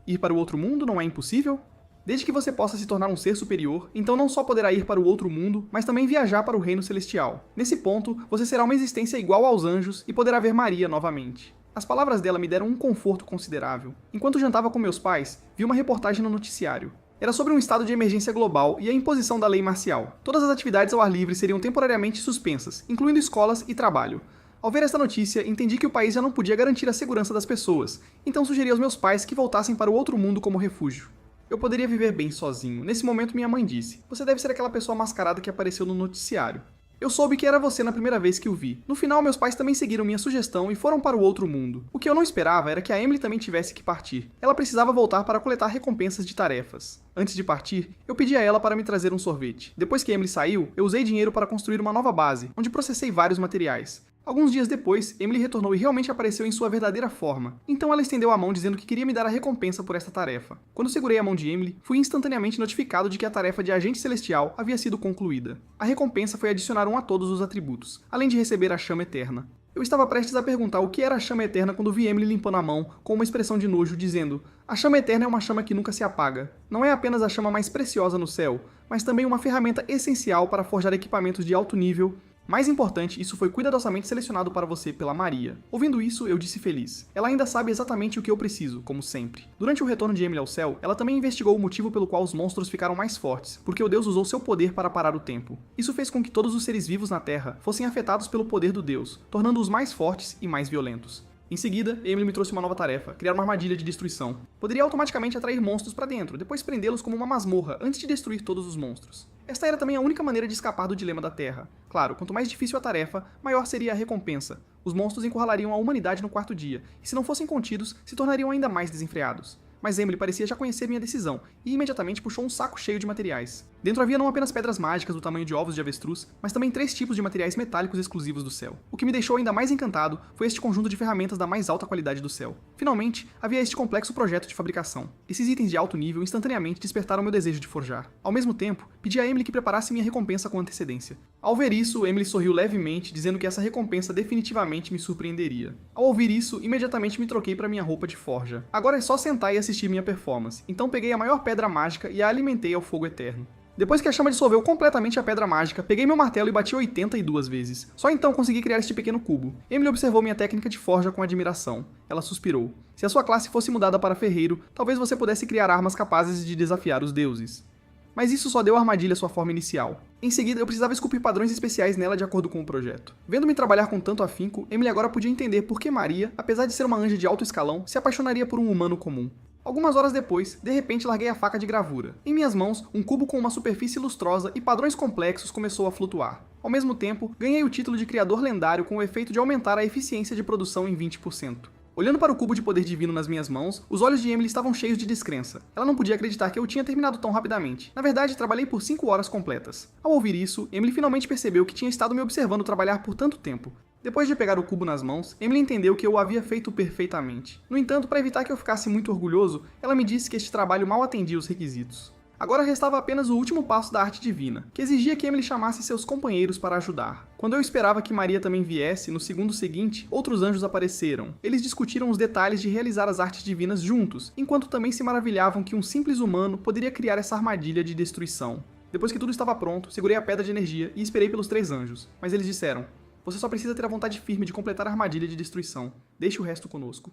ir para o outro mundo não é impossível? Desde que você possa se tornar um ser superior, então não só poderá ir para o outro mundo, mas também viajar para o reino celestial. Nesse ponto, você será uma existência igual aos anjos e poderá ver Maria novamente. As palavras dela me deram um conforto considerável. Enquanto jantava com meus pais, vi uma reportagem no noticiário. Era sobre um estado de emergência global e a imposição da lei marcial. Todas as atividades ao ar livre seriam temporariamente suspensas, incluindo escolas e trabalho. Ao ver esta notícia, entendi que o país já não podia garantir a segurança das pessoas, então sugeri aos meus pais que voltassem para o outro mundo como refúgio. Eu poderia viver bem sozinho. Nesse momento, minha mãe disse: você deve ser aquela pessoa mascarada que apareceu no noticiário. Eu soube que era você na primeira vez que o vi. No final, meus pais também seguiram minha sugestão e foram para o outro mundo. O que eu não esperava era que a Emily também tivesse que partir. Ela precisava voltar para coletar recompensas de tarefas. Antes de partir, eu pedi a ela para me trazer um sorvete. Depois que Emily saiu, eu usei dinheiro para construir uma nova base, onde processei vários materiais. Alguns dias depois, Emily retornou e realmente apareceu em sua verdadeira forma. Então ela estendeu a mão dizendo que queria me dar a recompensa por esta tarefa. Quando segurei a mão de Emily, fui instantaneamente notificado de que a tarefa de agente celestial havia sido concluída. A recompensa foi adicionar um a todos os atributos, além de receber a chama eterna. Eu estava prestes a perguntar o que era a chama eterna quando vi Emily limpando a mão com uma expressão de nojo, dizendo: a chama eterna é uma chama que nunca se apaga. Não é apenas a chama mais preciosa no céu, mas também uma ferramenta essencial para forjar equipamentos de alto nível. Mais importante, isso foi cuidadosamente selecionado para você pela Maria. Ouvindo isso, eu disse feliz. Ela ainda sabe exatamente o que eu preciso, como sempre. Durante o retorno de Emily ao céu, ela também investigou o motivo pelo qual os monstros ficaram mais fortes, porque o Deus usou seu poder para parar o tempo. Isso fez com que todos os seres vivos na Terra fossem afetados pelo poder do Deus, tornando-os mais fortes e mais violentos. Em seguida, Emily me trouxe uma nova tarefa: criar uma armadilha de destruição. Poderia automaticamente atrair monstros para dentro, depois prendê-los como uma masmorra antes de destruir todos os monstros. Esta era também a única maneira de escapar do dilema da Terra. Claro, quanto mais difícil a tarefa, maior seria a recompensa. Os monstros encurralariam a humanidade no quarto dia, e se não fossem contidos, se tornariam ainda mais desenfreados. Mas Emily parecia já conhecer minha decisão, e imediatamente puxou um saco cheio de materiais. Dentro havia não apenas pedras mágicas do tamanho de ovos de avestruz, mas também 3 tipos de materiais metálicos exclusivos do céu. O que me deixou ainda mais encantado foi este conjunto de ferramentas da mais alta qualidade do céu. Finalmente, havia este complexo projeto de fabricação. Esses itens de alto nível instantaneamente despertaram meu desejo de forjar. Ao mesmo tempo, pedi a Emily que preparasse minha recompensa com antecedência. Ao ver isso, Emily sorriu levemente, dizendo que essa recompensa definitivamente me surpreenderia. Ao ouvir isso, imediatamente me troquei para minha roupa de forja. Agora é só sentar e assistir minha performance. Então peguei a maior pedra mágica e a alimentei ao fogo eterno. Depois que a chama dissolveu completamente a pedra mágica, peguei meu martelo e bati 82 vezes. Só então consegui criar este pequeno cubo. Emily observou minha técnica de forja com admiração. Ela suspirou. Se a sua classe fosse mudada para ferreiro, talvez você pudesse criar armas capazes de desafiar os deuses. Mas isso só deu à armadilha sua forma inicial. Em seguida, eu precisava esculpir padrões especiais nela de acordo com o projeto. Vendo-me trabalhar com tanto afinco, Emily agora podia entender por que Maria, apesar de ser uma anja de alto escalão, se apaixonaria por um humano comum. Algumas horas depois, de repente larguei a faca de gravura. Em minhas mãos, um cubo com uma superfície lustrosa e padrões complexos começou a flutuar. Ao mesmo tempo, ganhei o título de criador lendário com o efeito de aumentar a eficiência de produção em 20%. Olhando para o cubo de poder divino nas minhas mãos, os olhos de Emily estavam cheios de descrença. Ela não podia acreditar que eu tinha terminado tão rapidamente. Na verdade, trabalhei por 5 horas completas. Ao ouvir isso, Emily finalmente percebeu que tinha estado me observando trabalhar por tanto tempo. Depois de pegar o cubo nas mãos, Emily entendeu que eu o havia feito perfeitamente. No entanto, para evitar que eu ficasse muito orgulhoso, ela me disse que este trabalho mal atendia os requisitos. Agora restava apenas o último passo da arte divina, que exigia que Emily chamasse seus companheiros para ajudar. Quando eu esperava que Maria também viesse, no segundo seguinte, outros anjos apareceram. Eles discutiram os detalhes de realizar as artes divinas juntos, enquanto também se maravilhavam que um simples humano poderia criar essa armadilha de destruição. Depois que tudo estava pronto, segurei a pedra de energia e esperei pelos 3 anjos, mas eles disseram: "Você só precisa ter a vontade firme de completar a armadilha de destruição. Deixe o resto conosco."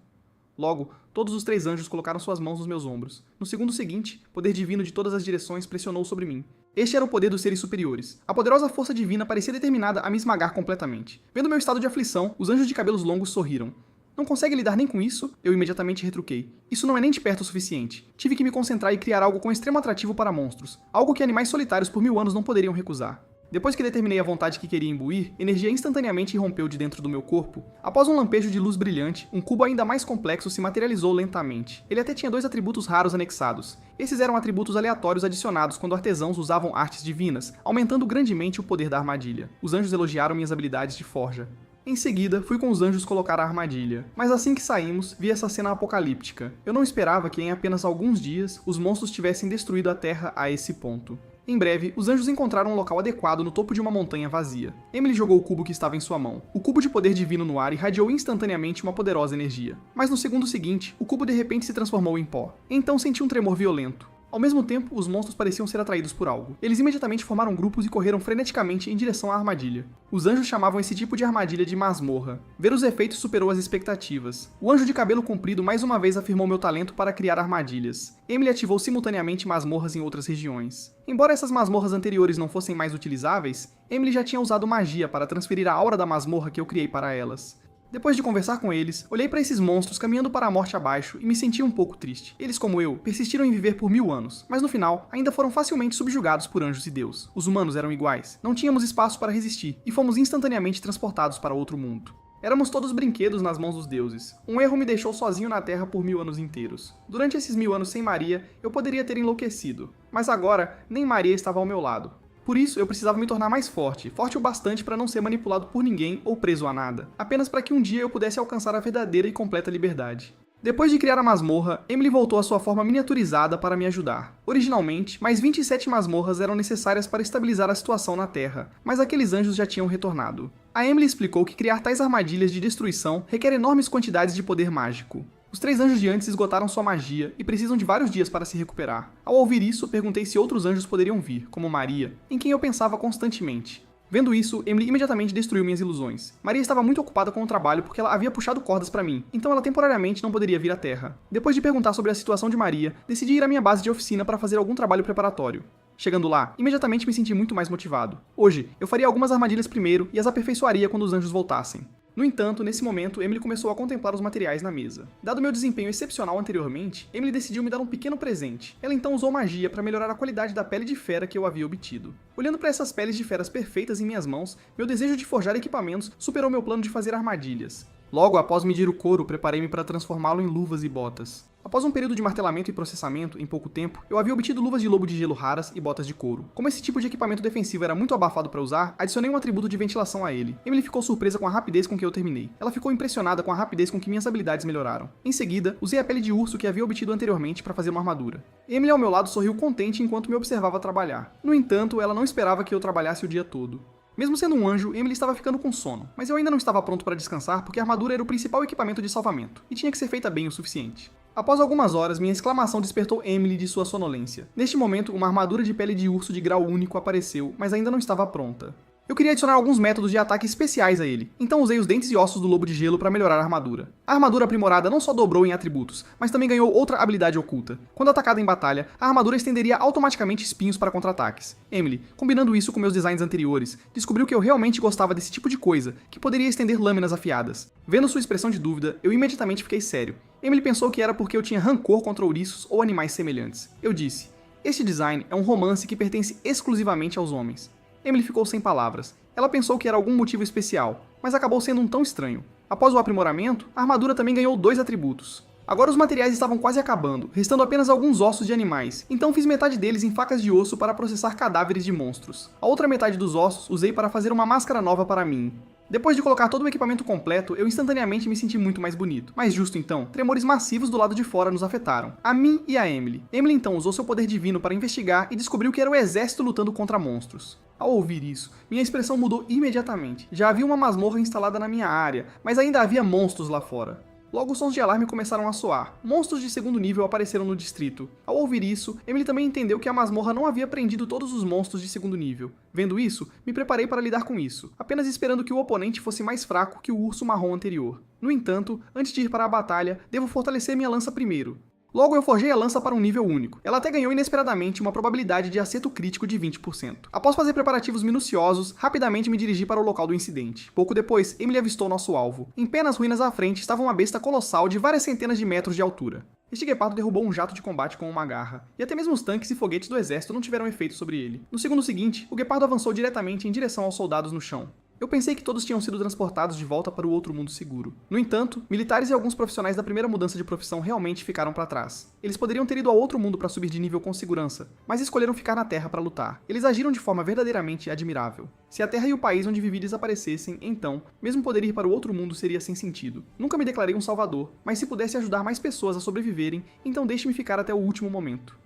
Logo, todos os 3 anjos colocaram suas mãos nos meus ombros. No segundo seguinte, poder divino de todas as direções pressionou sobre mim. Este era o poder dos seres superiores. A poderosa força divina parecia determinada a me esmagar completamente. Vendo meu estado de aflição, os anjos de cabelos longos sorriram. "Não consegue lidar nem com isso?" Eu imediatamente retruquei. "Isso não é nem de perto o suficiente. Tive que me concentrar e criar algo com extremo atrativo para monstros. Algo que animais solitários por 1000 anos não poderiam recusar." Depois que determinei a vontade que queria imbuir, energia instantaneamente irrompeu de dentro do meu corpo. Após um lampejo de luz brilhante, um cubo ainda mais complexo se materializou lentamente. Ele até tinha 2 atributos raros anexados. Esses eram atributos aleatórios adicionados quando artesãos usavam artes divinas, aumentando grandemente o poder da armadilha. Os anjos elogiaram minhas habilidades de forja. Em seguida, fui com os anjos colocar a armadilha. Mas assim que saímos, vi essa cena apocalíptica. Eu não esperava que em apenas alguns dias, os monstros tivessem destruído a Terra a esse ponto. Em breve, os anjos encontraram um local adequado no topo de uma montanha vazia. Emily jogou o cubo que estava em sua mão. O cubo de poder divino no ar irradiou instantaneamente uma poderosa energia. Mas no segundo seguinte, o cubo de repente se transformou em pó. Então senti um tremor violento. Ao mesmo tempo, os monstros pareciam ser atraídos por algo. Eles imediatamente formaram grupos e correram freneticamente em direção à armadilha. Os anjos chamavam esse tipo de armadilha de masmorra. Ver os efeitos superou as expectativas. O anjo de cabelo comprido mais uma vez afirmou meu talento para criar armadilhas. Emily ativou simultaneamente masmorras em outras regiões. Embora essas masmorras anteriores não fossem mais utilizáveis, Emily já tinha usado magia para transferir a aura da masmorra que eu criei para elas. Depois de conversar com eles, olhei para esses monstros caminhando para a morte abaixo e me senti um pouco triste. Eles, como eu, persistiram em viver por 1000 anos, mas no final, ainda foram facilmente subjugados por anjos e Deus. Os humanos eram iguais, não tínhamos espaço para resistir, e fomos instantaneamente transportados para outro mundo. Éramos todos brinquedos nas mãos dos deuses. Um erro me deixou sozinho na Terra por 1000 anos inteiros. Durante esses 1000 anos sem Maria, eu poderia ter enlouquecido. Mas agora, nem Maria estava ao meu lado. Por isso, eu precisava me tornar mais forte o bastante para não ser manipulado por ninguém ou preso a nada, apenas para que um dia eu pudesse alcançar a verdadeira e completa liberdade. Depois de criar a masmorra, Emily voltou à sua forma miniaturizada para me ajudar. Originalmente, mais 27 masmorras eram necessárias para estabilizar a situação na Terra, mas aqueles anjos já tinham retornado. A Emily explicou que criar tais armadilhas de destruição requer enormes quantidades de poder mágico. Os 3 anjos de antes esgotaram sua magia e precisam de vários dias para se recuperar. Ao ouvir isso, perguntei se outros anjos poderiam vir, como Maria, em quem eu pensava constantemente. Vendo isso, Emily imediatamente destruiu minhas ilusões. Maria estava muito ocupada com o trabalho porque ela havia puxado cordas para mim, então ela temporariamente não poderia vir à Terra. Depois de perguntar sobre a situação de Maria, decidi ir à minha base de oficina para fazer algum trabalho preparatório. Chegando lá, imediatamente me senti muito mais motivado. Hoje, eu faria algumas armadilhas primeiro e as aperfeiçoaria quando os anjos voltassem. No entanto, nesse momento, Emily começou a contemplar os materiais na mesa. Dado meu desempenho excepcional anteriormente, Emily decidiu me dar um pequeno presente. Ela então usou magia para melhorar a qualidade da pele de fera que eu havia obtido. Olhando para essas peles de feras perfeitas em minhas mãos, meu desejo de forjar equipamentos superou meu plano de fazer armadilhas. Logo após medir o couro, preparei-me para transformá-lo em luvas e botas. Após um período de martelamento e processamento, em pouco tempo, eu havia obtido luvas de lobo de gelo raras e botas de couro. Como esse tipo de equipamento defensivo era muito abafado para usar, adicionei um atributo de ventilação a ele. Emily ficou surpresa com a rapidez com que eu terminei. Ela ficou impressionada com a rapidez com que minhas habilidades melhoraram. Em seguida, usei a pele de urso que havia obtido anteriormente para fazer uma armadura. Emily ao meu lado sorriu contente enquanto me observava trabalhar. No entanto, ela não esperava que eu trabalhasse o dia todo. Mesmo sendo um anjo, Emily estava ficando com sono, mas eu ainda não estava pronto para descansar porque a armadura era o principal equipamento de salvamento, e tinha que ser feita bem o suficiente. Após algumas horas, minha exclamação despertou Emily de sua sonolência. Neste momento, uma armadura de pele de urso de grau único apareceu, mas ainda não estava pronta. Eu queria adicionar alguns métodos de ataque especiais a ele, então usei os dentes e ossos do lobo de gelo para melhorar a armadura. A armadura aprimorada não só dobrou em atributos, mas também ganhou outra habilidade oculta. Quando atacada em batalha, a armadura estenderia automaticamente espinhos para contra-ataques. Emily, combinando isso com meus designs anteriores, descobriu que eu realmente gostava desse tipo de coisa, que poderia estender lâminas afiadas. Vendo sua expressão de dúvida, eu imediatamente fiquei sério. Emily pensou que era porque eu tinha rancor contra ouriços ou animais semelhantes. Eu disse: "Este design é um romance que pertence exclusivamente aos homens." Emily ficou sem palavras. Ela pensou que era algum motivo especial, mas acabou sendo um tão estranho. Após o aprimoramento, a armadura também ganhou 2 atributos. Agora os materiais estavam quase acabando, restando apenas alguns ossos de animais, então fiz metade deles em facas de osso para processar cadáveres de monstros. A outra metade dos ossos usei para fazer uma máscara nova para mim. Depois de colocar todo o equipamento completo, eu instantaneamente me senti muito mais bonito. Mas justo então, tremores massivos do lado de fora nos afetaram, a mim e a Emily. Emily então usou seu poder divino para investigar e descobriu que era o exército lutando contra monstros. Ao ouvir isso, minha expressão mudou imediatamente. Já havia uma masmorra instalada na minha área, mas ainda havia monstros lá fora. Logo os sons de alarme começaram a soar. Monstros de segundo nível apareceram no distrito. Ao ouvir isso, Emily também entendeu que a masmorra não havia prendido todos os monstros de segundo nível. Vendo isso, me preparei para lidar com isso, apenas esperando que o oponente fosse mais fraco que o urso marrom anterior. No entanto, antes de ir para a batalha, devo fortalecer minha lança primeiro. Logo eu forjei a lança para um nível único. Ela até ganhou inesperadamente uma probabilidade de acerto crítico de 20%. Após fazer preparativos minuciosos, rapidamente me dirigi para o local do incidente. Pouco depois, Emily avistou nosso alvo. Em pé nas ruínas à frente estava uma besta colossal de várias centenas de metros de altura. Este guepardo derrubou um jato de combate com uma garra, e até mesmo os tanques e foguetes do exército não tiveram efeito sobre ele. No segundo seguinte, o guepardo avançou diretamente em direção aos soldados no chão. Eu pensei que todos tinham sido transportados de volta para o outro mundo seguro. No entanto, militares e alguns profissionais da primeira mudança de profissão realmente ficaram para trás. Eles poderiam ter ido ao outro mundo para subir de nível com segurança, mas escolheram ficar na Terra para lutar. Eles agiram de forma verdadeiramente admirável. Se a Terra e o país onde vivi desaparecessem, então, mesmo poder ir para o outro mundo seria sem sentido. Nunca me declarei um salvador, mas se pudesse ajudar mais pessoas a sobreviverem, então deixe-me ficar até o último momento.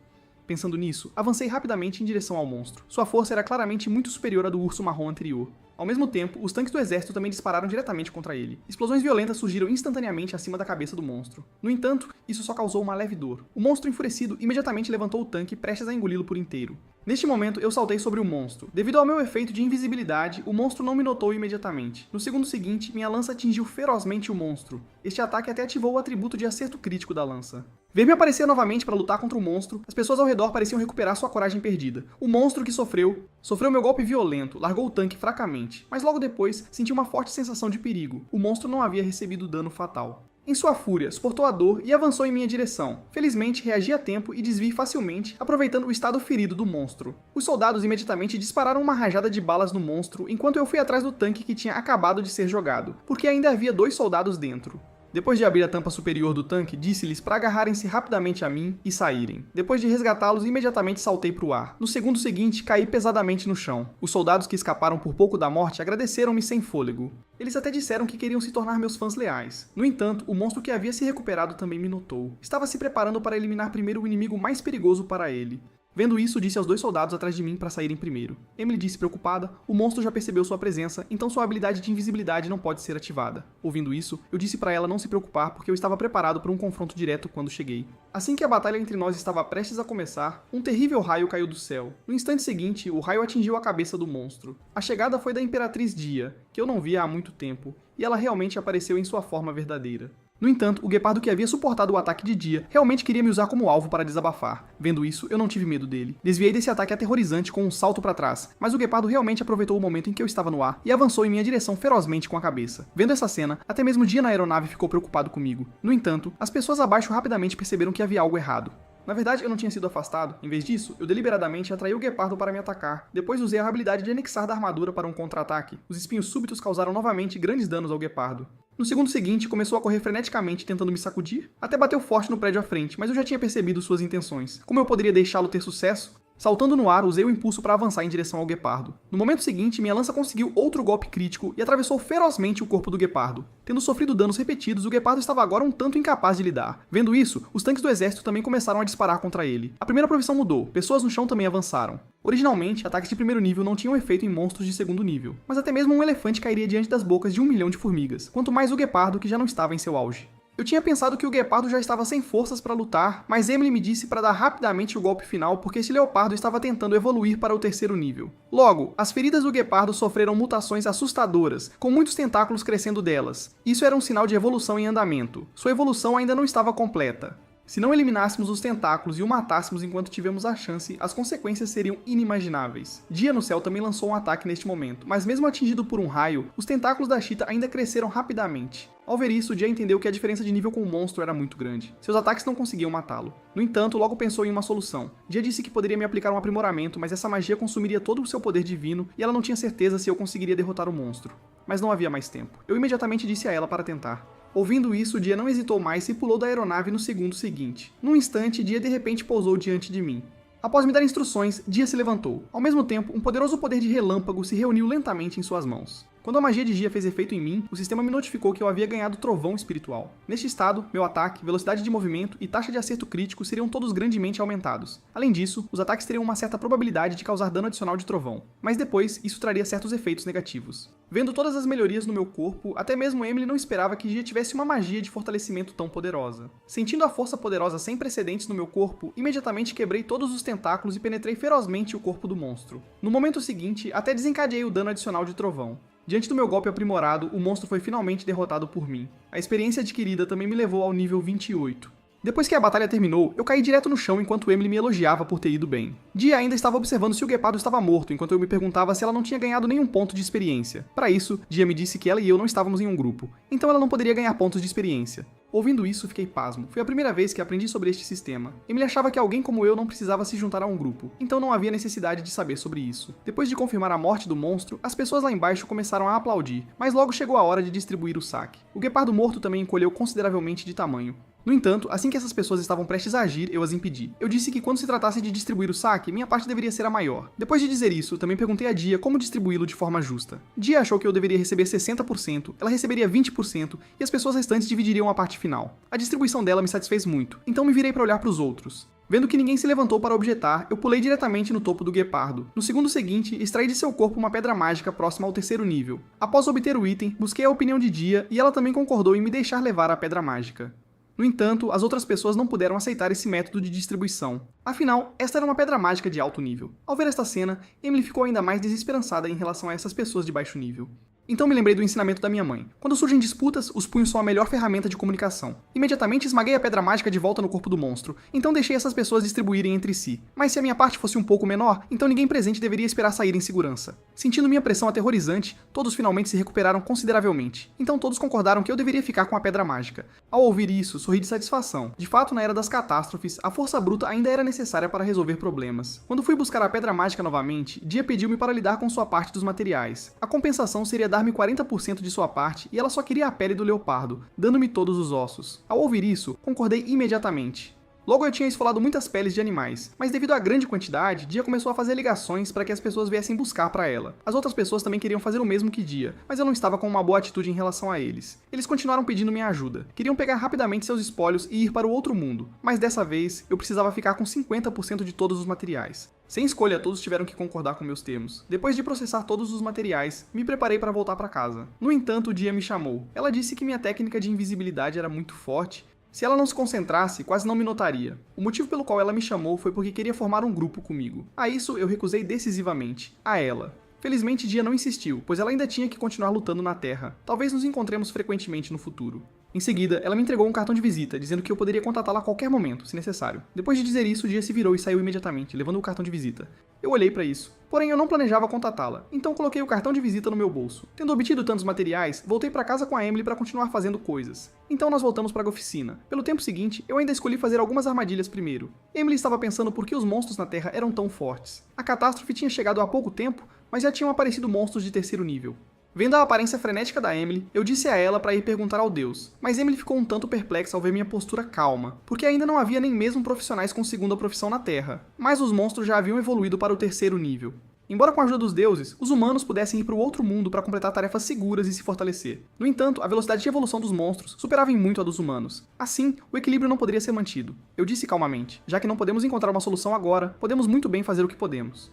Pensando nisso, avancei rapidamente em direção ao monstro. Sua força era claramente muito superior à do urso marrom anterior. Ao mesmo tempo, os tanques do exército também dispararam diretamente contra ele. Explosões violentas surgiram instantaneamente acima da cabeça do monstro. No entanto, isso só causou uma leve dor. O monstro enfurecido imediatamente levantou o tanque prestes a engoli-lo por inteiro. Neste momento, eu saltei sobre o monstro. Devido ao meu efeito de invisibilidade, o monstro não me notou imediatamente. No segundo seguinte, minha lança atingiu ferozmente o monstro. Este ataque até ativou o atributo de acerto crítico da lança. Ver-me aparecer novamente para lutar contra o monstro, as pessoas ao redor pareciam recuperar sua coragem perdida. O monstro que sofreu meu golpe violento, largou o tanque fracamente, mas logo depois senti uma forte sensação de perigo. O monstro não havia recebido dano fatal. Em sua fúria, suportou a dor e avançou em minha direção. Felizmente, reagi a tempo e desviei facilmente, aproveitando o estado ferido do monstro. Os soldados imediatamente dispararam uma rajada de balas no monstro, enquanto eu fui atrás do tanque que tinha acabado de ser jogado, porque ainda havia 2 soldados dentro. Depois de abrir a tampa superior do tanque, disse-lhes para agarrarem-se rapidamente a mim e saírem. Depois de resgatá-los, imediatamente saltei para o ar. No segundo seguinte, caí pesadamente no chão. Os soldados que escaparam por pouco da morte agradeceram-me sem fôlego. Eles até disseram que queriam se tornar meus fãs leais. No entanto, o monstro que havia se recuperado também me notou. Estava se preparando para eliminar primeiro o inimigo mais perigoso para ele. Vendo isso, disse aos 2 soldados atrás de mim para saírem primeiro. Emily disse preocupada, o monstro já percebeu sua presença, então sua habilidade de invisibilidade não pode ser ativada. Ouvindo isso, eu disse para ela não se preocupar porque eu estava preparado para um confronto direto quando cheguei. Assim que a batalha entre nós estava prestes a começar, um terrível raio caiu do céu. No instante seguinte, o raio atingiu a cabeça do monstro. A chegada foi da Imperatriz Dia, que eu não via há muito tempo, e ela realmente apareceu em sua forma verdadeira. No entanto, o guepardo que havia suportado o ataque de Dia realmente queria me usar como alvo para desabafar. Vendo isso, eu não tive medo dele. Desviei desse ataque aterrorizante com um salto para trás, mas o guepardo realmente aproveitou o momento em que eu estava no ar e avançou em minha direção ferozmente com a cabeça. Vendo essa cena, até mesmo Dia na aeronave ficou preocupado comigo. No entanto, as pessoas abaixo rapidamente perceberam que havia algo errado. Na verdade, eu não tinha sido afastado. Em vez disso, eu deliberadamente atraí o guepardo para me atacar. Depois usei a habilidade de anexar da armadura para um contra-ataque. Os espinhos súbitos causaram novamente grandes danos ao guepardo. No segundo seguinte, começou a correr freneticamente tentando me sacudir, até bateu forte no prédio à frente, mas eu já tinha percebido suas intenções. Como eu poderia deixá-lo ter sucesso? Saltando no ar, usei o impulso para avançar em direção ao guepardo. No momento seguinte, minha lança conseguiu outro golpe crítico e atravessou ferozmente o corpo do guepardo. Tendo sofrido danos repetidos, o guepardo estava agora um tanto incapaz de lidar. Vendo isso, os tanques do exército também começaram a disparar contra ele. A primeira profissão mudou, pessoas no chão também avançaram. Originalmente, ataques de primeiro nível não tinham efeito em monstros de segundo nível, mas até mesmo um elefante cairia diante das bocas de 1 milhão de formigas, quanto mais o guepardo que já não estava em seu auge. Eu tinha pensado que o guepardo já estava sem forças para lutar, mas Emily me disse para dar rapidamente o golpe final porque esse leopardo estava tentando evoluir para o 3º nível. Logo, as feridas do guepardo sofreram mutações assustadoras, com muitos tentáculos crescendo delas. Isso era um sinal de evolução em andamento. Sua evolução ainda não estava completa. Se não eliminássemos os tentáculos e o matássemos enquanto tivemos a chance, as consequências seriam inimagináveis. Dia no céu também lançou um ataque neste momento, mas mesmo atingido por um raio, os tentáculos da Cheetah ainda cresceram rapidamente. Ao ver isso, Dia entendeu que a diferença de nível com o monstro era muito grande. Seus ataques não conseguiam matá-lo. No entanto, logo pensou em uma solução. Dia disse que poderia me aplicar um aprimoramento, mas essa magia consumiria todo o seu poder divino e ela não tinha certeza se eu conseguiria derrotar o monstro. Mas não havia mais tempo. Eu imediatamente disse a ela para tentar. Ouvindo isso, Dia não hesitou mais e pulou da aeronave no segundo seguinte. Num instante, Dia de repente pousou diante de mim. Após me dar instruções, Dia se levantou. Ao mesmo tempo, um poderoso poder de relâmpago se reuniu lentamente em suas mãos. Quando a magia de Dia fez efeito em mim, o sistema me notificou que eu havia ganhado Trovão Espiritual. Neste estado, meu ataque, velocidade de movimento e taxa de acerto crítico seriam todos grandemente aumentados. Além disso, os ataques teriam uma certa probabilidade de causar dano adicional de trovão, mas depois isso traria certos efeitos negativos. Vendo todas as melhorias no meu corpo, até mesmo Emily não esperava que Dia tivesse uma magia de fortalecimento tão poderosa. Sentindo a força poderosa sem precedentes no meu corpo, imediatamente quebrei todos os tentáculos e penetrei ferozmente o corpo do monstro. No momento seguinte, até desencadeei o dano adicional de trovão. Diante do meu golpe aprimorado, o monstro foi finalmente derrotado por mim. A experiência adquirida também me levou ao nível 28. Depois que a batalha terminou, eu caí direto no chão enquanto Emily me elogiava por ter ido bem. Dia ainda estava observando se o guepardo estava morto, enquanto eu me perguntava se ela não tinha ganhado nenhum ponto de experiência. Para isso, Dia me disse que ela e eu não estávamos em um grupo, então ela não poderia ganhar pontos de experiência. Ouvindo isso, fiquei pasmo. Foi a primeira vez que aprendi sobre este sistema. Emily achava que alguém como eu não precisava se juntar a um grupo, então não havia necessidade de saber sobre isso. Depois de confirmar a morte do monstro, as pessoas lá embaixo começaram a aplaudir, mas logo chegou a hora de distribuir o saque. O guepardo morto também encolheu consideravelmente de tamanho. No entanto, assim que essas pessoas estavam prestes a agir, eu as impedi. Eu disse que quando se tratasse de distribuir o saque, minha parte deveria ser a maior. Depois de dizer isso, também perguntei a Dia como distribuí-lo de forma justa. Dia achou que eu deveria receber 60%, ela receberia 20% e as pessoas restantes dividiriam a parte final. A distribuição dela me satisfez muito, então me virei para olhar para os outros. Vendo que ninguém se levantou para objetar, eu pulei diretamente no topo do guepardo. No segundo seguinte, extraí de seu corpo uma pedra mágica próxima ao terceiro nível. Após obter o item, busquei a opinião de Dia e ela também concordou em me deixar levar a pedra mágica. No entanto, as outras pessoas não puderam aceitar esse método de distribuição. Afinal, esta era uma pedra mágica de alto nível. Ao ver esta cena, Emily ficou ainda mais desesperançada em relação a essas pessoas de baixo nível. Então me lembrei do ensinamento da minha mãe. Quando surgem disputas, os punhos são a melhor ferramenta de comunicação. Imediatamente esmaguei a pedra mágica de volta no corpo do monstro, então deixei essas pessoas distribuírem entre si. Mas se a minha parte fosse um pouco menor, então ninguém presente deveria esperar sair em segurança. Sentindo minha pressão aterrorizante, todos finalmente se recuperaram consideravelmente. Então todos concordaram que eu deveria ficar com a pedra mágica. Ao ouvir isso, sorri de satisfação. De fato, na era das catástrofes, a força bruta ainda era necessária para resolver problemas. Quando fui buscar a pedra mágica novamente, Dia pediu-me para lidar com sua parte dos materiais. A compensação seria dar-me 40% de sua parte e ela só queria a pele do leopardo, dando-me todos os ossos. Ao ouvir isso, concordei imediatamente. Logo eu tinha esfolado muitas peles de animais, mas devido à grande quantidade, Dia começou a fazer ligações para que as pessoas viessem buscar para ela. As outras pessoas também queriam fazer o mesmo que Dia, mas eu não estava com uma boa atitude em relação a eles. Eles continuaram pedindo minha ajuda, queriam pegar rapidamente seus espólios e ir para o outro mundo, mas dessa vez eu precisava ficar com 50% de todos os materiais. Sem escolha, todos tiveram que concordar com meus termos. Depois de processar todos os materiais, me preparei para voltar para casa. No entanto, Dia me chamou. Ela disse que minha técnica de invisibilidade era muito forte. Se ela não se concentrasse, quase não me notaria. O motivo pelo qual ela me chamou foi porque queria formar um grupo comigo. A isso eu recusei decisivamente. A ela. Felizmente, Dia não insistiu, pois ela ainda tinha que continuar lutando na Terra. Talvez nos encontremos frequentemente no futuro. Em seguida, ela me entregou um cartão de visita, dizendo que eu poderia contatá-la a qualquer momento, se necessário. Depois de dizer isso, Dia se virou e saiu imediatamente, levando o cartão de visita. Eu olhei para isso. Porém, eu não planejava contatá-la, então coloquei o cartão de visita no meu bolso. Tendo obtido tantos materiais, voltei para casa com a Emily para continuar fazendo coisas. Então nós voltamos para a oficina. Pelo tempo seguinte, eu ainda escolhi fazer algumas armadilhas primeiro. Emily estava pensando por que os monstros na Terra eram tão fortes. A catástrofe tinha chegado há pouco tempo, mas já tinham aparecido monstros de terceiro nível. Vendo a aparência frenética da Emily, eu disse a ela para ir perguntar ao Deus, mas Emily ficou um tanto perplexa ao ver minha postura calma, porque ainda não havia nem mesmo profissionais com segunda profissão na Terra, mas os monstros já haviam evoluído para o terceiro nível. Embora com a ajuda dos deuses, os humanos pudessem ir para o outro mundo para completar tarefas seguras e se fortalecer. No entanto, a velocidade de evolução dos monstros superava em muito a dos humanos. Assim, o equilíbrio não poderia ser mantido. Eu disse calmamente, já que não podemos encontrar uma solução agora, podemos muito bem fazer o que podemos.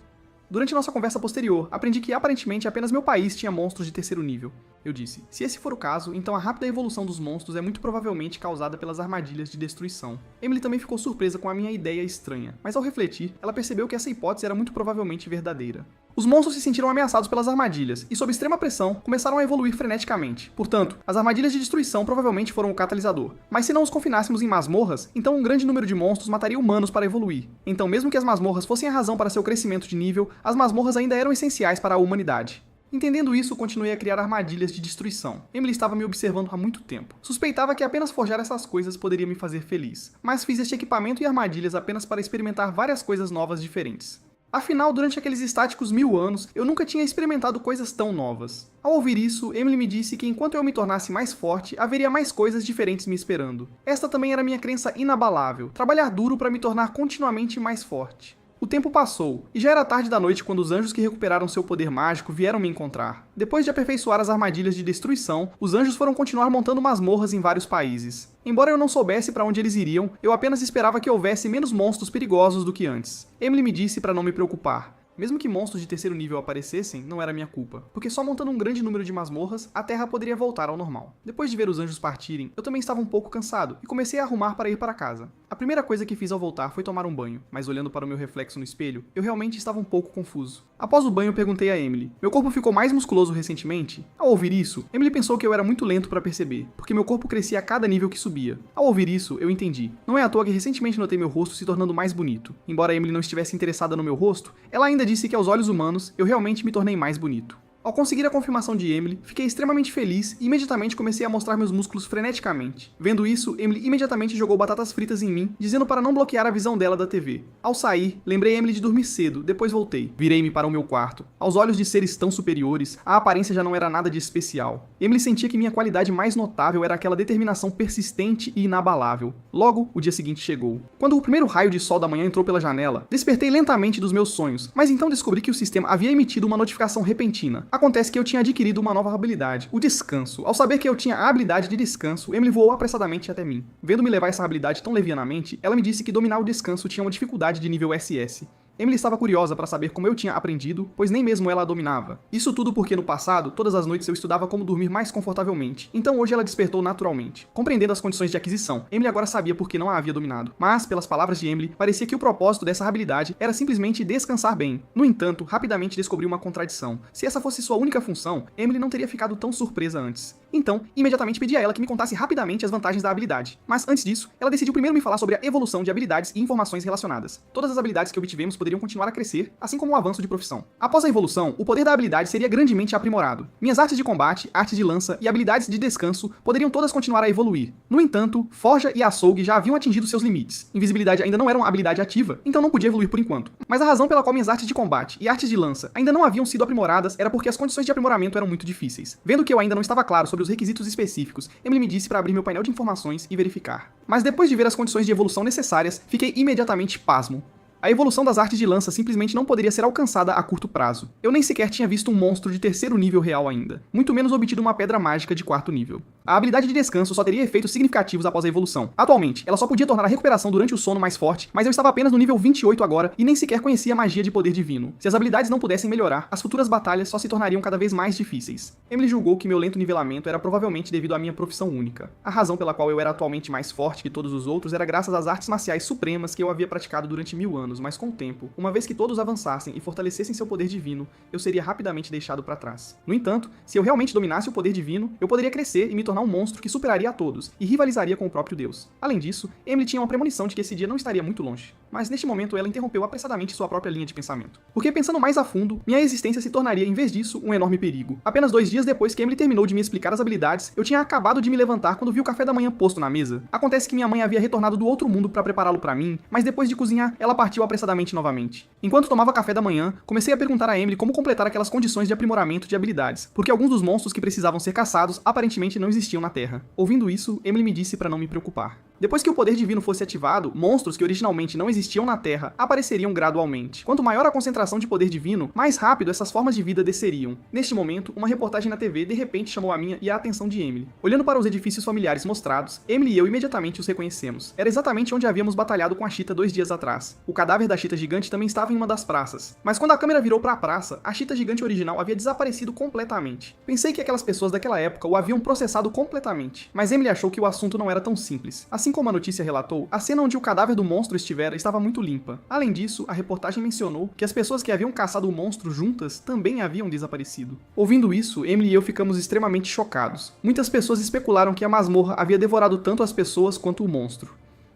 Durante nossa conversa posterior, aprendi que aparentemente apenas meu país tinha monstros de terceiro nível. Eu disse, se esse for o caso, então a rápida evolução dos monstros é muito provavelmente causada pelas armadilhas de destruição. Emily também ficou surpresa com a minha ideia estranha, mas ao refletir, ela percebeu que essa hipótese era muito provavelmente verdadeira. Os monstros se sentiram ameaçados pelas armadilhas, e sob extrema pressão, começaram a evoluir freneticamente. Portanto, as armadilhas de destruição provavelmente foram o catalisador. Mas se não os confinássemos em masmorras, então um grande número de monstros mataria humanos para evoluir. Então, mesmo que as masmorras fossem a razão para seu crescimento de nível, as masmorras ainda eram essenciais para a humanidade. Entendendo isso, continuei a criar armadilhas de destruição. Emily estava me observando há muito tempo. Suspeitava que apenas forjar essas coisas poderia me fazer feliz. Mas fiz este equipamento e armadilhas apenas para experimentar várias coisas novas diferentes. Afinal, durante aqueles estáticos 1000 anos, eu nunca tinha experimentado coisas tão novas. Ao ouvir isso, Emily me disse que enquanto eu me tornasse mais forte, haveria mais coisas diferentes me esperando. Esta também era minha crença inabalável, trabalhar duro para me tornar continuamente mais forte. O tempo passou, e já era tarde da noite quando os anjos que recuperaram seu poder mágico vieram me encontrar. Depois de aperfeiçoar as armadilhas de destruição, os anjos foram continuar montando masmorras em vários países. Embora eu não soubesse para onde eles iriam, eu apenas esperava que houvesse menos monstros perigosos do que antes. Emily me disse para não me preocupar. Mesmo que monstros de terceiro nível aparecessem, não era minha culpa, porque só montando um grande número de masmorras, a Terra poderia voltar ao normal. Depois de ver os anjos partirem, eu também estava um pouco cansado, e comecei a arrumar para ir para casa. A primeira coisa que fiz ao voltar foi tomar um banho, mas olhando para o meu reflexo no espelho, eu realmente estava um pouco confuso. Após o banho, perguntei a Emily, meu corpo ficou mais musculoso recentemente? Ao ouvir isso, Emily pensou que eu era muito lento para perceber, porque meu corpo crescia a cada nível que subia. Ao ouvir isso, eu entendi. Não é à toa que recentemente notei meu rosto se tornando mais bonito. Embora Emily não estivesse interessada no meu rosto, ela ainda disse que aos olhos humanos, eu realmente me tornei mais bonito. Ao conseguir a confirmação de Emily, fiquei extremamente feliz e imediatamente comecei a mostrar meus músculos freneticamente. Vendo isso, Emily imediatamente jogou batatas fritas em mim, dizendo para não bloquear a visão dela da TV. Ao sair, lembrei Emily de dormir cedo, depois voltei. Virei-me para o meu quarto. Aos olhos de seres tão superiores, a aparência já não era nada de especial. Emily sentia que minha qualidade mais notável era aquela determinação persistente e inabalável. Logo, o dia seguinte chegou. Quando o primeiro raio de sol da manhã entrou pela janela, despertei lentamente dos meus sonhos, mas então descobri que o sistema havia emitido uma notificação repentina. Acontece que eu tinha adquirido uma nova habilidade, o descanso. Ao saber que eu tinha a habilidade de descanso, Emily voou apressadamente até mim. Vendo-me levar essa habilidade tão levianamente, ela me disse que dominar o descanso tinha uma dificuldade de nível SS. Emily estava curiosa para saber como eu tinha aprendido, pois nem mesmo ela a dominava. Isso tudo porque no passado, todas as noites eu estudava como dormir mais confortavelmente, então hoje ela despertou naturalmente. Compreendendo as condições de aquisição, Emily agora sabia por que não a havia dominado. Mas, pelas palavras de Emily, parecia que o propósito dessa habilidade era simplesmente descansar bem. No entanto, rapidamente descobri uma contradição. Se essa fosse sua única função, Emily não teria ficado tão surpresa antes. Então, imediatamente pedi a ela que me contasse rapidamente as vantagens da habilidade. Mas antes disso, ela decidiu primeiro me falar sobre a evolução de habilidades e informações relacionadas. Todas as habilidades que obtivemos poderiam continuar a crescer, assim como o avanço de profissão. Após a evolução, o poder da habilidade seria grandemente aprimorado. Minhas artes de combate, artes de lança e habilidades de descanso poderiam todas continuar a evoluir. No entanto, forja e açougue já haviam atingido seus limites. Invisibilidade ainda não era uma habilidade ativa, então não podia evoluir por enquanto. Mas a razão pela qual minhas artes de combate e artes de lança ainda não haviam sido aprimoradas era porque as condições de aprimoramento eram muito difíceis. Vendo que eu ainda não estava claro sobre os requisitos específicos, Emily me disse para abrir meu painel de informações e verificar. Mas depois de ver as condições de evolução necessárias, fiquei imediatamente pasmo. A evolução das artes de lança simplesmente não poderia ser alcançada a curto prazo. Eu nem sequer tinha visto um monstro de terceiro nível real ainda, muito menos obtido uma pedra mágica de quarto nível. A habilidade de descanso só teria efeitos significativos após a evolução. Atualmente, ela só podia tornar a recuperação durante o sono mais forte, mas eu estava apenas no nível 28 agora e nem sequer conhecia a magia de poder divino. Se as habilidades não pudessem melhorar, as futuras batalhas só se tornariam cada vez mais difíceis. Emily julgou que meu lento nivelamento era provavelmente devido à minha profissão única. A razão pela qual eu era atualmente mais forte que todos os outros era graças às artes marciais supremas que eu havia praticado durante 1000 anos, mas com o tempo, uma vez que todos avançassem e fortalecessem seu poder divino, eu seria rapidamente deixado para trás. No entanto, se eu realmente dominasse o poder divino, eu poderia crescer e me tornar um monstro que superaria a todos, e rivalizaria com o próprio Deus. Além disso, Emily tinha uma premonição de que esse dia não estaria muito longe. Mas neste momento ela interrompeu apressadamente sua própria linha de pensamento. Porque pensando mais a fundo, minha existência se tornaria, em vez disso, um enorme perigo. Apenas 2 dias depois que Emily terminou de me explicar as habilidades, eu tinha acabado de me levantar quando vi o café da manhã posto na mesa. Acontece que minha mãe havia retornado do outro mundo para prepará-lo para mim, mas depois de cozinhar, ela partiu apressadamente novamente. Enquanto tomava café da manhã, comecei a perguntar a Emily como completar aquelas condições de aprimoramento de habilidades, porque alguns dos monstros que precisavam ser caçados aparentemente não existiam na Terra. Ouvindo isso, Emily me disse para não me preocupar. Depois que o poder divino fosse ativado, monstros que originalmente não existiam na Terra apareceriam gradualmente. Quanto maior a concentração de poder divino, mais rápido essas formas de vida desceriam. Neste momento, uma reportagem na TV de repente chamou a minha e a atenção de Emily. Olhando para os edifícios familiares mostrados, Emily e eu imediatamente os reconhecemos. Era exatamente onde havíamos batalhado com a Cheetah 2 dias atrás. O cadáver da Cheetah gigante também estava em uma das praças. Mas quando a câmera virou para a praça, a Cheetah gigante original havia desaparecido completamente. Pensei que aquelas pessoas daquela época o haviam processado completamente. Mas Emily achou que o assunto não era tão simples. Assim como a notícia relatou, a cena onde o cadáver do monstro estivera estava muito limpa. Além disso, a reportagem mencionou que as pessoas que haviam caçado o monstro juntas também haviam desaparecido. Ouvindo isso, Emily e eu ficamos extremamente chocados. Muitas pessoas especularam que a masmorra havia devorado tanto as pessoas quanto o monstro.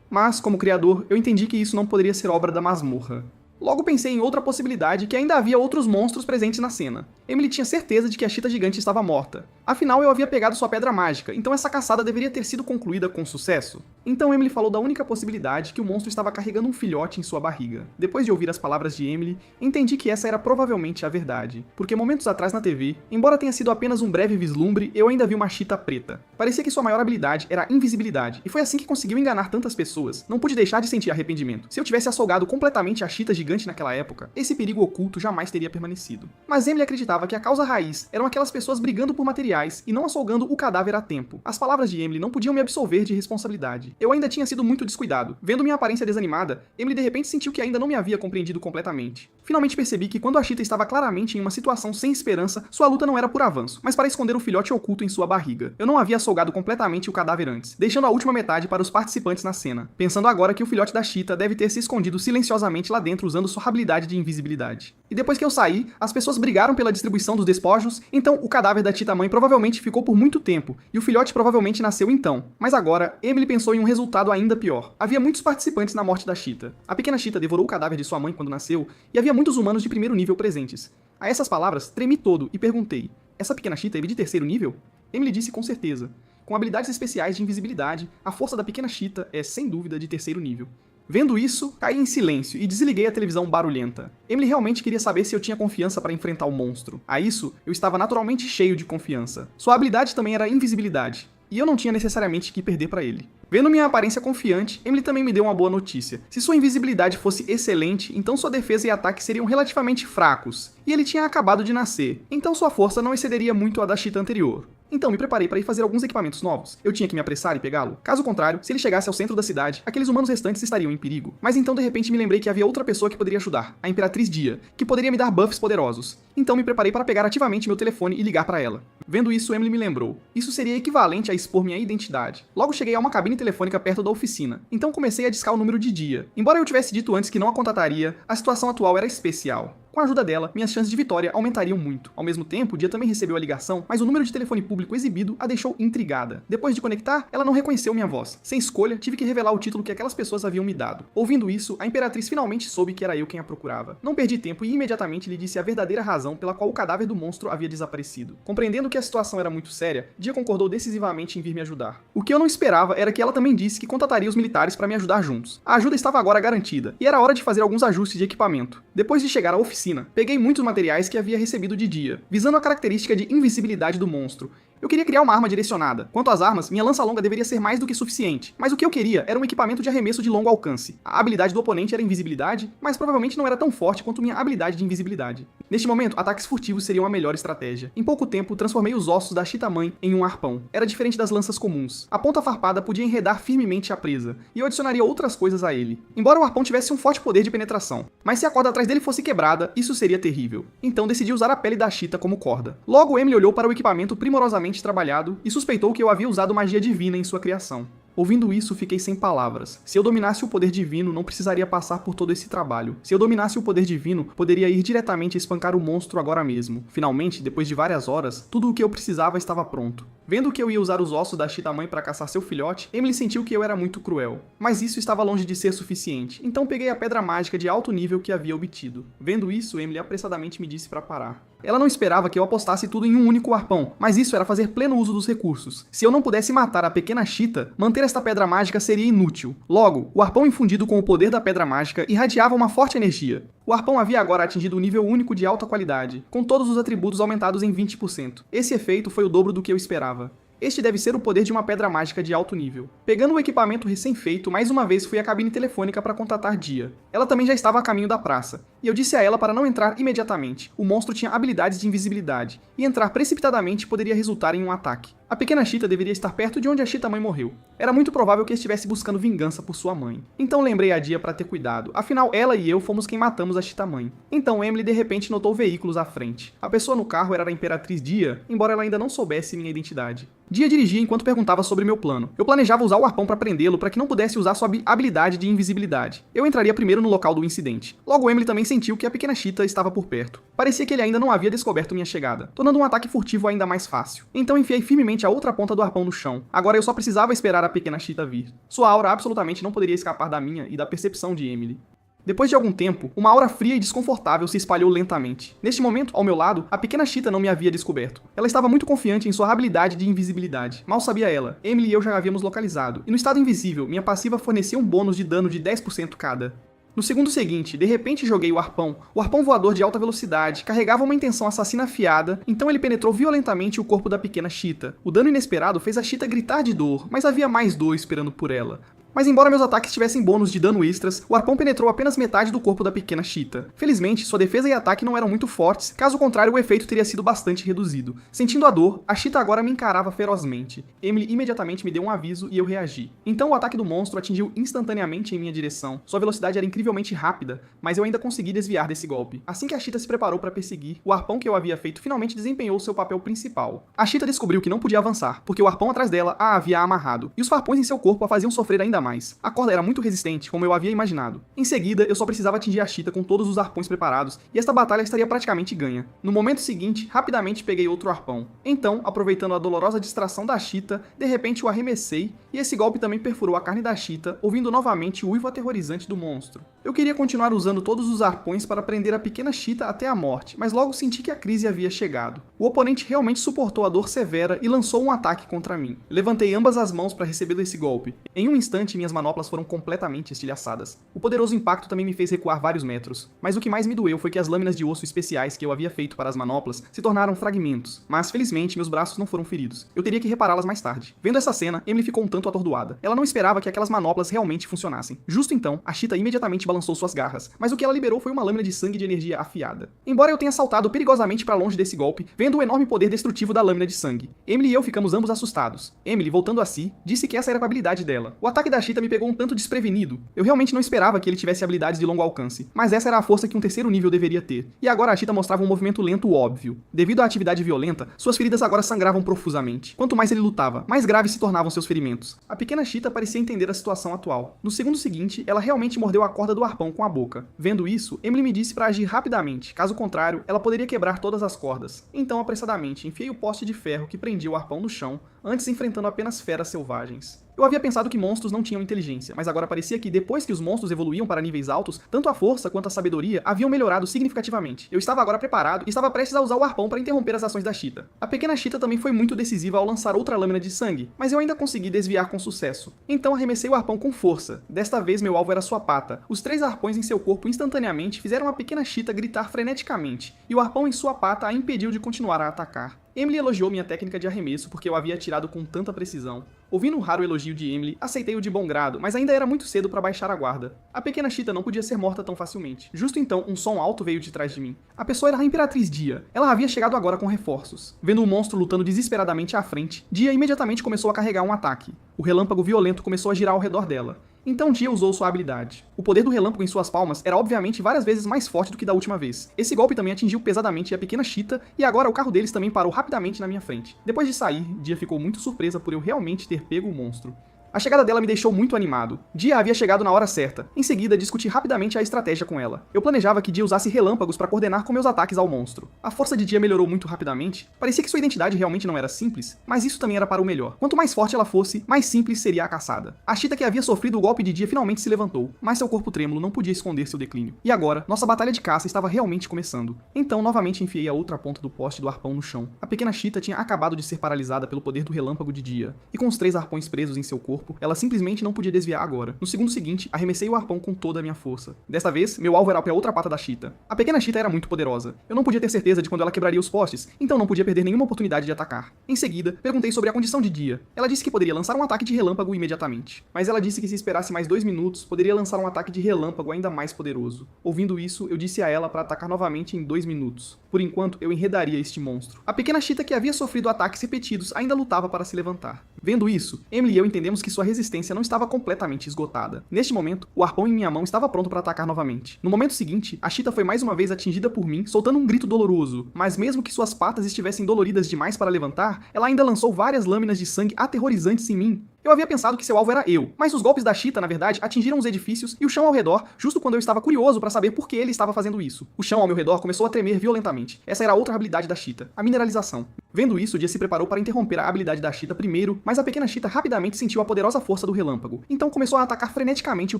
Mas, como criador, eu entendi que isso não poderia ser obra da masmorra. Logo pensei em outra possibilidade, que ainda havia outros monstros presentes na cena. Emily tinha certeza de que a Cheetah gigante estava morta. Afinal, eu havia pegado sua pedra mágica, então essa caçada deveria ter sido concluída com sucesso. Então Emily falou da única possibilidade, que o monstro estava carregando um filhote em sua barriga. Depois de ouvir as palavras de Emily, entendi que essa era provavelmente a verdade, porque momentos atrás na TV, embora tenha sido apenas um breve vislumbre, eu ainda vi uma chita preta. Parecia que sua maior habilidade era a invisibilidade, e foi assim que conseguiu enganar tantas pessoas. Não pude deixar de sentir arrependimento. Se eu tivesse açouгado completamente a chita gigante naquela época, esse perigo oculto jamais teria permanecido. Mas Emily acreditava que a causa raiz eram aquelas pessoas brigando por materiais e não açougando o cadáver a tempo. As palavras de Emily não podiam me absolver de responsabilidade. Eu ainda tinha sido muito descuidado. Vendo minha aparência desanimada, Emily de repente sentiu que ainda não me havia compreendido completamente. Finalmente percebi que quando a chita estava claramente em uma situação sem esperança, sua luta não era por avanço, mas para esconder o filhote oculto em sua barriga. Eu não havia açougado completamente o cadáver antes, deixando a última metade para os participantes na cena, pensando agora que o filhote da chita deve ter se escondido silenciosamente lá dentro usando sua habilidade de invisibilidade. E depois que eu saí, as pessoas brigaram pela distribuição dos despojos, então o cadáver da chita mãe provavelmente ficou por muito tempo, e o filhote provavelmente nasceu então. Mas agora, Emily pensou em um resultado ainda pior. Havia muitos participantes na morte da chita. A pequena chita devorou o cadáver de sua mãe quando nasceu, e havia muitos humanos de primeiro nível presentes. A essas palavras, tremi todo e perguntei: essa pequena chita é de terceiro nível? Emily disse com certeza. Com habilidades especiais de invisibilidade, a força da pequena chita é, sem dúvida, de terceiro nível. Vendo isso, caí em silêncio e desliguei a televisão barulhenta. Emily realmente queria saber se eu tinha confiança para enfrentar o monstro. A isso, eu estava naturalmente cheio de confiança. Sua habilidade também era invisibilidade, e eu não tinha necessariamente que perder para ele. Vendo minha aparência confiante, Emily também me deu uma boa notícia. Se sua invisibilidade fosse excelente, então sua defesa e ataque seriam relativamente fracos, e ele tinha acabado de nascer, então sua força não excederia muito a da chita anterior. Então me preparei para ir fazer alguns equipamentos novos. Eu tinha que me apressar e pegá-lo. Caso contrário, se ele chegasse ao centro da cidade, aqueles humanos restantes estariam em perigo. Mas então de repente me lembrei que havia outra pessoa que poderia ajudar, a Imperatriz Dia, que poderia me dar buffs poderosos. Então me preparei para pegar ativamente meu telefone e ligar para ela. Vendo isso, Emily me lembrou. Isso seria equivalente a expor minha identidade. Logo cheguei a uma cabine telefônica perto da oficina. Então comecei a discar o número de Dia. Embora eu tivesse dito antes que não a contataria, a situação atual era especial. Com a ajuda dela, minhas chances de vitória aumentariam muito. Ao mesmo tempo, Dia também recebeu a ligação, mas o número de telefone público exibido a deixou intrigada. Depois de conectar, ela não reconheceu minha voz. Sem escolha, tive que revelar o título que aquelas pessoas haviam me dado. Ouvindo isso, a Imperatriz finalmente soube que era eu quem a procurava. Não perdi tempo e imediatamente lhe disse a verdadeira razão pela qual o cadáver do monstro havia desaparecido. Compreendendo que a situação era muito séria, Dia concordou decisivamente em vir me ajudar. O que eu não esperava era que ela também disse que contataria os militares para me ajudar juntos. A ajuda estava agora garantida, e era hora de fazer alguns ajustes de equipamento. Depois de chegar à oficina, peguei muitos materiais que havia recebido de Dia, visando a característica de invisibilidade do monstro. Eu queria criar uma arma direcionada. Quanto às armas, minha lança longa deveria ser mais do que suficiente, mas o que eu queria era um equipamento de arremesso de longo alcance. A habilidade do oponente era invisibilidade, mas provavelmente não era tão forte quanto minha habilidade de invisibilidade. Neste momento, ataques furtivos seriam a melhor estratégia. Em pouco tempo, transformei os ossos da chita mãe em um arpão. Era diferente das lanças comuns. A ponta farpada podia enredar firmemente a presa, e eu adicionaria outras coisas a ele. Embora o arpão tivesse um forte poder de penetração, mas se a corda atrás dele fosse quebrada, isso seria terrível. Então decidi usar a pele da chita como corda. Logo, Emily olhou para o equipamento primorosamente trabalhado e suspeitou que eu havia usado magia divina em sua criação. Ouvindo isso, fiquei sem palavras. Se eu dominasse o poder divino, não precisaria passar por todo esse trabalho. Se eu dominasse o poder divino, poderia ir diretamente espancar o monstro agora mesmo. Finalmente, depois de várias horas, tudo o que eu precisava estava pronto. Vendo que eu ia usar os ossos da chita mãe para caçar seu filhote, Emily sentiu que eu era muito cruel. Mas isso estava longe de ser suficiente, então peguei a pedra mágica de alto nível que havia obtido. Vendo isso, Emily apressadamente me disse para parar. Ela não esperava que eu apostasse tudo em um único arpão, mas isso era fazer pleno uso dos recursos. Se eu não pudesse matar a pequena chita, manter esta pedra mágica seria inútil. Logo, o arpão infundido com o poder da pedra mágica irradiava uma forte energia. O arpão havia agora atingido um nível único de alta qualidade, com todos os atributos aumentados em 20%. Esse efeito foi o dobro do que eu esperava. Este deve ser o poder de uma pedra mágica de alto nível. Pegando o equipamento recém-feito, mais uma vez fui à cabine telefônica para contatar Dia. Ela também já estava a caminho da praça, e eu disse a ela para não entrar imediatamente. O monstro tinha habilidades de invisibilidade, e entrar precipitadamente poderia resultar em um ataque. A pequena chita deveria estar perto de onde a chita mãe morreu. Era muito provável que estivesse buscando vingança por sua mãe. Então lembrei a Dia para ter cuidado, afinal ela e eu fomos quem matamos a chita mãe. Então Emily de repente notou veículos à frente. A pessoa no carro era a Imperatriz Dia, embora ela ainda não soubesse minha identidade. Dia dirigia enquanto perguntava sobre meu plano. Eu planejava usar o arpão para prendê-lo para que não pudesse usar sua habilidade de invisibilidade. Eu entraria primeiro no local do incidente. Logo Emily também sentiu que a pequena chita estava por perto. Parecia que ele ainda não havia descoberto minha chegada, tornando um ataque furtivo ainda mais fácil. Então enfiei firmemente a outra ponta do arpão no chão. Agora eu só precisava esperar a pequena chita vir. Sua aura absolutamente não poderia escapar da minha e da percepção de Emily. Depois de algum tempo, uma aura fria e desconfortável se espalhou lentamente. Neste momento, ao meu lado, a pequena Cheetah não me havia descoberto. Ela estava muito confiante em sua habilidade de invisibilidade. Mal sabia ela, Emily e eu já a havíamos localizado, e no estado invisível, minha passiva fornecia um bônus de dano de 10% cada. No segundo seguinte, de repente joguei o arpão voador de alta velocidade, carregava uma intenção assassina afiada, então ele penetrou violentamente o corpo da pequena Cheetah. O dano inesperado fez a Cheetah gritar de dor, mas havia mais dor esperando por ela. Mas embora meus ataques tivessem bônus de dano extras, o arpão penetrou apenas metade do corpo da pequena Cheetah. Felizmente, sua defesa e ataque não eram muito fortes, caso contrário o efeito teria sido bastante reduzido. Sentindo a dor, a Cheetah agora me encarava ferozmente. Emily imediatamente me deu um aviso e eu reagi. Então o ataque do monstro atingiu instantaneamente em minha direção. Sua velocidade era incrivelmente rápida, mas eu ainda consegui desviar desse golpe. Assim que a Cheetah se preparou para perseguir, o arpão que eu havia feito finalmente desempenhou seu papel principal. A Cheetah descobriu que não podia avançar, porque o arpão atrás dela a havia amarrado, e os farpões em seu corpo a faziam sofrer ainda mais. A corda era muito resistente, como eu havia imaginado. Em seguida, eu só precisava atingir a Cheetah com todos os arpões preparados, e esta batalha estaria praticamente ganha. No momento seguinte, rapidamente peguei outro arpão. Então, aproveitando a dolorosa distração da Cheetah, de repente o arremessei, e esse golpe também perfurou a carne da Cheetah, ouvindo novamente o uivo aterrorizante do monstro. Eu queria continuar usando todos os arpões para prender a pequena Cheetah até a morte, mas logo senti que a crise havia chegado. O oponente realmente suportou a dor severa e lançou um ataque contra mim. Levantei ambas as mãos para receber esse golpe. Em um instante, minhas manoplas foram completamente estilhaçadas. O poderoso impacto também me fez recuar vários metros, mas o que mais me doeu foi que as lâminas de osso especiais que eu havia feito para as manoplas se tornaram fragmentos, mas felizmente meus braços não foram feridos. Eu teria que repará-las mais tarde. Vendo essa cena, Emily ficou um tanto atordoada. Ela não esperava que aquelas manoplas realmente funcionassem. Justo então, a Cheetah imediatamente balançou suas garras, mas o que ela liberou foi uma lâmina de sangue de energia afiada. Embora eu tenha saltado perigosamente para longe desse golpe, vendo o enorme poder destrutivo da lâmina de sangue, Emily e eu ficamos ambos assustados. Emily, voltando a si, disse que essa era a habilidade dela. O ataque da Cheetah me pegou um tanto desprevenido. Eu realmente não esperava que ele tivesse habilidades de longo alcance, mas essa era a força que um terceiro nível deveria ter. E agora a Cheetah mostrava um movimento lento óbvio. Devido à atividade violenta, suas feridas agora sangravam profusamente. Quanto mais ele lutava, mais graves se tornavam seus ferimentos. A pequena Cheetah parecia entender a situação atual. No segundo seguinte, ela realmente mordeu a corda do arpão com a boca. Vendo isso, Emily me disse para agir rapidamente, caso contrário, ela poderia quebrar todas as cordas. Então, apressadamente, enfiei o poste de ferro que prendia o arpão no chão, antes enfrentando apenas feras selvagens. Eu havia pensado que monstros não tinham inteligência, mas agora parecia que depois que os monstros evoluíam para níveis altos, tanto a força quanto a sabedoria haviam melhorado significativamente. Eu estava agora preparado e estava prestes a usar o arpão para interromper as ações da Cheetah. A pequena Cheetah também foi muito decisiva ao lançar outra lâmina de sangue, mas eu ainda consegui desviar com sucesso. Então arremessei o arpão com força. Desta vez meu alvo era sua pata. Os 3 arpões em seu corpo instantaneamente fizeram a pequena Cheetah gritar freneticamente, e o arpão em sua pata a impediu de continuar a atacar. Emily elogiou minha técnica de arremesso porque eu havia atirado com tanta precisão. Ouvindo o raro elogio de Emily, aceitei o de bom grado, mas ainda era muito cedo para baixar a guarda. A pequena Cheetah não podia ser morta tão facilmente. Justo então, um som alto veio de trás de mim. A pessoa era a Imperatriz Dia. Ela havia chegado agora com reforços. Vendo o monstro lutando desesperadamente à frente, Dia imediatamente começou a carregar um ataque. O relâmpago violento começou a girar ao redor dela. Então Dia usou sua habilidade. O poder do relâmpago em suas palmas era obviamente várias vezes mais forte do que da última vez. Esse golpe também atingiu pesadamente a pequena Cheetah e agora o carro deles também parou rapidamente na minha frente. Depois de sair, Dia ficou muito surpresa por eu realmente ter pego o monstro. A chegada dela me deixou muito animado. Dia havia chegado na hora certa. Em seguida, discuti rapidamente a estratégia com ela. Eu planejava que Dia usasse relâmpagos para coordenar com meus ataques ao monstro. A força de Dia melhorou muito rapidamente. Parecia que sua identidade realmente não era simples, mas isso também era para o melhor. Quanto mais forte ela fosse, mais simples seria a caçada. A Cheetah que havia sofrido o golpe de Dia finalmente se levantou, mas seu corpo trêmulo não podia esconder seu declínio. E agora, nossa batalha de caça estava realmente começando. Então, novamente enfiei a outra ponta do poste do arpão no chão. A pequena Cheetah tinha acabado de ser paralisada pelo poder do relâmpago de Dia, e com os 3 arpões presos em seu corpo, ela simplesmente não podia desviar agora. No segundo seguinte, arremessei o arpão com toda a minha força. Desta vez, meu alvo era a outra pata da Cheetah. A pequena Cheetah era muito poderosa. Eu não podia ter certeza de quando ela quebraria os postes, então não podia perder nenhuma oportunidade de atacar. Em seguida, perguntei sobre a condição de Dia. Ela disse que poderia lançar um ataque de relâmpago imediatamente. Mas ela disse que se esperasse mais 2 minutos, poderia lançar um ataque de relâmpago ainda mais poderoso. Ouvindo isso, eu disse a ela para atacar novamente em 2 minutos. Por enquanto, eu enredaria este monstro. A pequena Cheetah que havia sofrido ataques repetidos ainda lutava para se levantar. Vendo isso, Emily e eu entendemos que sua resistência não estava completamente esgotada. Neste momento, o arpão em minha mão estava pronto para atacar novamente. No momento seguinte, a Cheetah foi mais uma vez atingida por mim, soltando um grito doloroso, mas mesmo que suas patas estivessem doloridas demais para levantar, ela ainda lançou várias lâminas de sangue aterrorizantes em mim. Eu havia pensado que seu alvo era eu, mas os golpes da Cheetah, na verdade, atingiram os edifícios e o chão ao redor, justo quando eu estava curioso para saber por que ele estava fazendo isso. O chão ao meu redor começou a tremer violentamente. Essa era outra habilidade da Cheetah, a mineralização. Vendo isso, Dia se preparou para interromper a habilidade da Cheetah primeiro, mas a pequena Cheetah rapidamente sentiu a poderosa força do relâmpago. Então começou a atacar freneticamente o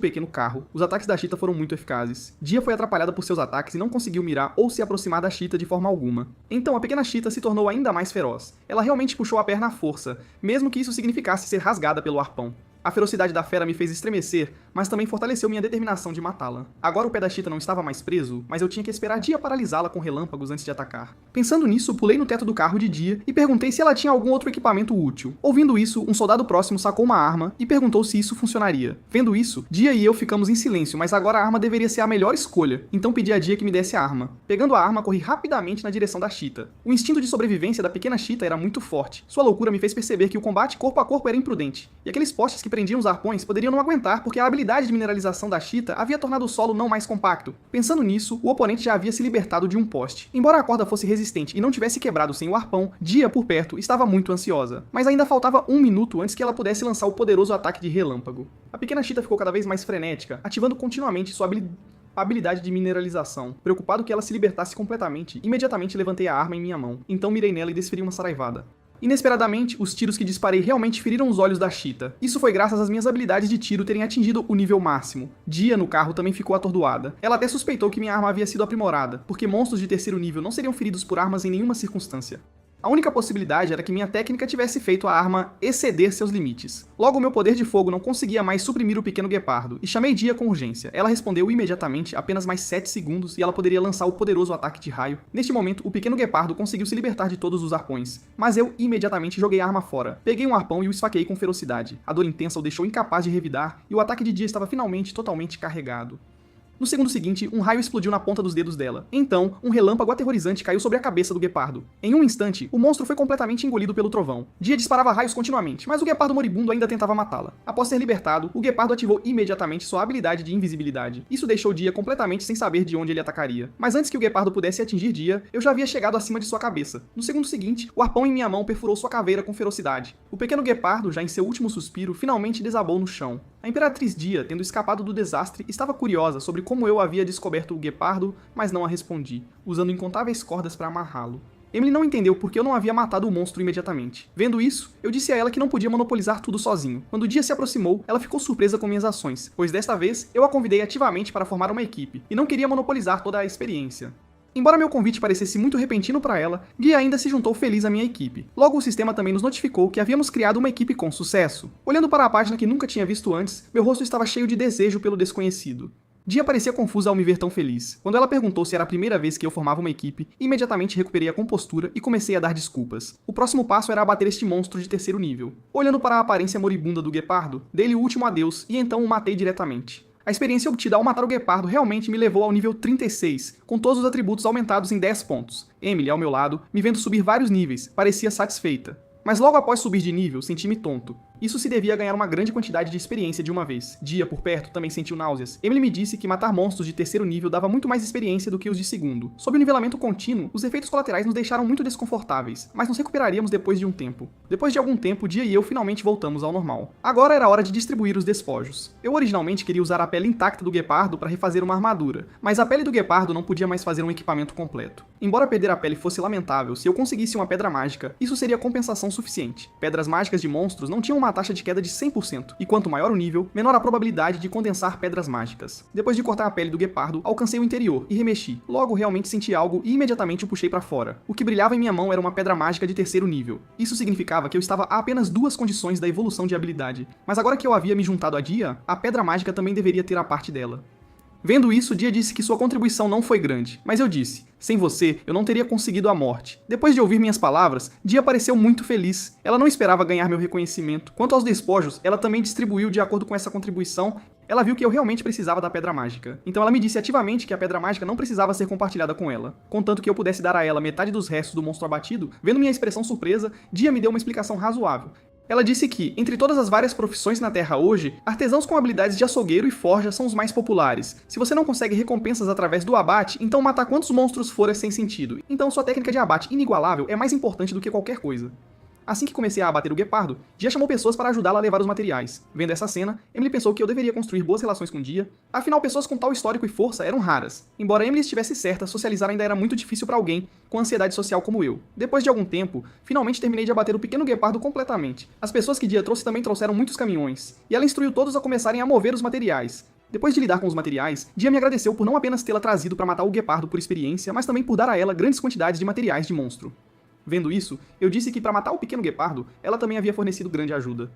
pequeno carro. Os ataques da Cheetah foram muito eficazes. Dia foi atrapalhada por seus ataques e não conseguiu mirar ou se aproximar da Cheetah de forma alguma. Então a pequena Cheetah se tornou ainda mais feroz. Ela realmente puxou a perna à força, mesmo que isso significasse ser rasgada pelo arpão. A ferocidade da fera me fez estremecer, mas também fortaleceu minha determinação de matá-la. Agora o pé da Cheetah não estava mais preso, mas eu tinha que esperar Dia paralisá-la com relâmpagos antes de atacar. Pensando nisso, pulei no teto do carro de Dia e perguntei se ela tinha algum outro equipamento útil. Ouvindo isso, um soldado próximo sacou uma arma e perguntou se isso funcionaria. Vendo isso, Dia e eu ficamos em silêncio, mas agora a arma deveria ser a melhor escolha, então pedi a Dia que me desse a arma. Pegando a arma, corri rapidamente na direção da Cheetah. O instinto de sobrevivência da pequena Cheetah era muito forte. Sua loucura me fez perceber que o combate corpo a corpo era imprudente, e aqueles postes que prendiam os arpões poderiam não aguentar porque a habilidade de mineralização da Cheetah havia tornado o solo não mais compacto. Pensando nisso, o oponente já havia se libertado de um poste. Embora a corda fosse resistente e não tivesse quebrado sem o arpão, Dia, por perto, estava muito ansiosa. Mas ainda faltava 1 minuto antes que ela pudesse lançar o poderoso ataque de relâmpago. A pequena Cheetah ficou cada vez mais frenética, ativando continuamente sua habilidade de mineralização. Preocupado que ela se libertasse completamente, imediatamente levantei a arma em minha mão. Então mirei nela e desferi uma saraivada. Inesperadamente, os tiros que disparei realmente feriram os olhos da Cheetah. Isso foi graças às minhas habilidades de tiro terem atingido o nível máximo. Dia, no carro, também ficou atordoada. Ela até suspeitou que minha arma havia sido aprimorada, porque monstros de terceiro nível não seriam feridos por armas em nenhuma circunstância. A única possibilidade era que minha técnica tivesse feito a arma exceder seus limites. Logo, meu poder de fogo não conseguia mais suprimir o pequeno guepardo, e chamei Dia com urgência. Ela respondeu imediatamente, apenas mais 7 segundos, e ela poderia lançar o poderoso ataque de raio. Neste momento, o pequeno guepardo conseguiu se libertar de todos os arpões, mas eu imediatamente joguei a arma fora. Peguei um arpão e o esfaqueei com ferocidade. A dor intensa o deixou incapaz de revidar, e o ataque de Dia estava finalmente totalmente carregado. No segundo seguinte, um raio explodiu na ponta dos dedos dela. Então, um relâmpago aterrorizante caiu sobre a cabeça do guepardo. Em um instante, o monstro foi completamente engolido pelo trovão. Dia disparava raios continuamente, mas o guepardo moribundo ainda tentava matá-la. Após ser libertado, o guepardo ativou imediatamente sua habilidade de invisibilidade. Isso deixou Dia completamente sem saber de onde ele atacaria. Mas antes que o guepardo pudesse atingir Dia, eu já havia chegado acima de sua cabeça. No segundo seguinte, o arpão em minha mão perfurou sua caveira com ferocidade. O pequeno guepardo, já em seu último suspiro, finalmente desabou no chão. A Imperatriz Dia, tendo escapado do desastre, estava curiosa sobre como eu havia descoberto o guepardo, mas não a respondi, usando incontáveis cordas para amarrá-lo. Emily não entendeu porque eu não havia matado o monstro imediatamente. Vendo isso, eu disse a ela que não podia monopolizar tudo sozinho. Quando o Dia se aproximou, ela ficou surpresa com minhas ações, pois desta vez eu a convidei ativamente para formar uma equipe, e não queria monopolizar toda a experiência. Embora meu convite parecesse muito repentino para ela, Guia ainda se juntou feliz à minha equipe. Logo, o sistema também nos notificou que havíamos criado uma equipe com sucesso. Olhando para a página que nunca tinha visto antes, meu rosto estava cheio de desejo pelo desconhecido. Dia parecia confusa ao me ver tão feliz. Quando ela perguntou se era a primeira vez que eu formava uma equipe, imediatamente recuperei a compostura e comecei a dar desculpas. O próximo passo era abater este monstro de terceiro nível. Olhando para a aparência moribunda do guepardo, dei-lhe o último adeus e então o matei diretamente. A experiência obtida ao matar o guepardo realmente me levou ao nível 36, com todos os atributos aumentados em 10 pontos. Emily, ao meu lado, me vendo subir vários níveis, parecia satisfeita. Mas logo após subir de nível, senti-me tonto. Isso se devia a ganhar uma grande quantidade de experiência de uma vez. Dia, por perto, também sentiu náuseas. Emily me disse que matar monstros de terceiro nível dava muito mais experiência do que os de segundo. Sob o nivelamento contínuo, os efeitos colaterais nos deixaram muito desconfortáveis, mas nos recuperaríamos depois de um tempo. Depois de algum tempo, Dia e eu finalmente voltamos ao normal. Agora era hora de distribuir os despojos. Eu originalmente queria usar a pele intacta do guepardo para refazer uma armadura, mas a pele do guepardo não podia mais fazer um equipamento completo. Embora perder a pele fosse lamentável, se eu conseguisse uma pedra mágica, isso seria compensação suficiente. Pedras mágicas de monstros não tinham uma taxa de queda de 100%, e quanto maior o nível, menor a probabilidade de condensar pedras mágicas. Depois de cortar a pele do guepardo, alcancei o interior e remexi. Logo realmente senti algo e imediatamente o puxei para fora. O que brilhava em minha mão era uma pedra mágica de terceiro nível. Isso significava que eu estava a apenas 2 condições da evolução de habilidade. Mas agora que eu havia me juntado a Dia, a pedra mágica também deveria ter a parte dela. Vendo isso, Dia disse que sua contribuição não foi grande, mas eu disse, sem você, eu não teria conseguido a morte. Depois de ouvir minhas palavras, Dia pareceu muito feliz. Ela não esperava ganhar meu reconhecimento. Quanto aos despojos, ela também distribuiu de acordo com essa contribuição. Ela viu que eu realmente precisava da pedra mágica. Então ela me disse ativamente que a pedra mágica não precisava ser compartilhada com ela. Contanto que eu pudesse dar a ela metade dos restos do monstro abatido, vendo minha expressão surpresa, Dia me deu uma explicação razoável. Ela disse que, entre todas as várias profissões na Terra hoje, artesãos com habilidades de açougueiro e forja são os mais populares. Se você não consegue recompensas através do abate, então matar quantos monstros for é sem sentido. Então sua técnica de abate inigualável é mais importante do que qualquer coisa. Assim que comecei a abater o guepardo, Dia chamou pessoas para ajudá-la a levar os materiais. Vendo essa cena, Emily pensou que eu deveria construir boas relações com Dia, afinal pessoas com tal histórico e força eram raras. Embora Emily estivesse certa, socializar ainda era muito difícil para alguém com ansiedade social como eu. Depois de algum tempo, finalmente terminei de abater o pequeno guepardo completamente. As pessoas que Dia trouxe também trouxeram muitos caminhões, e ela instruiu todos a começarem a mover os materiais. Depois de lidar com os materiais, Dia me agradeceu por não apenas tê-la trazido para matar o guepardo por experiência, mas também por dar a ela grandes quantidades de materiais de monstro. Vendo isso, eu disse que para matar o pequeno guepardo, ela também havia fornecido grande ajuda.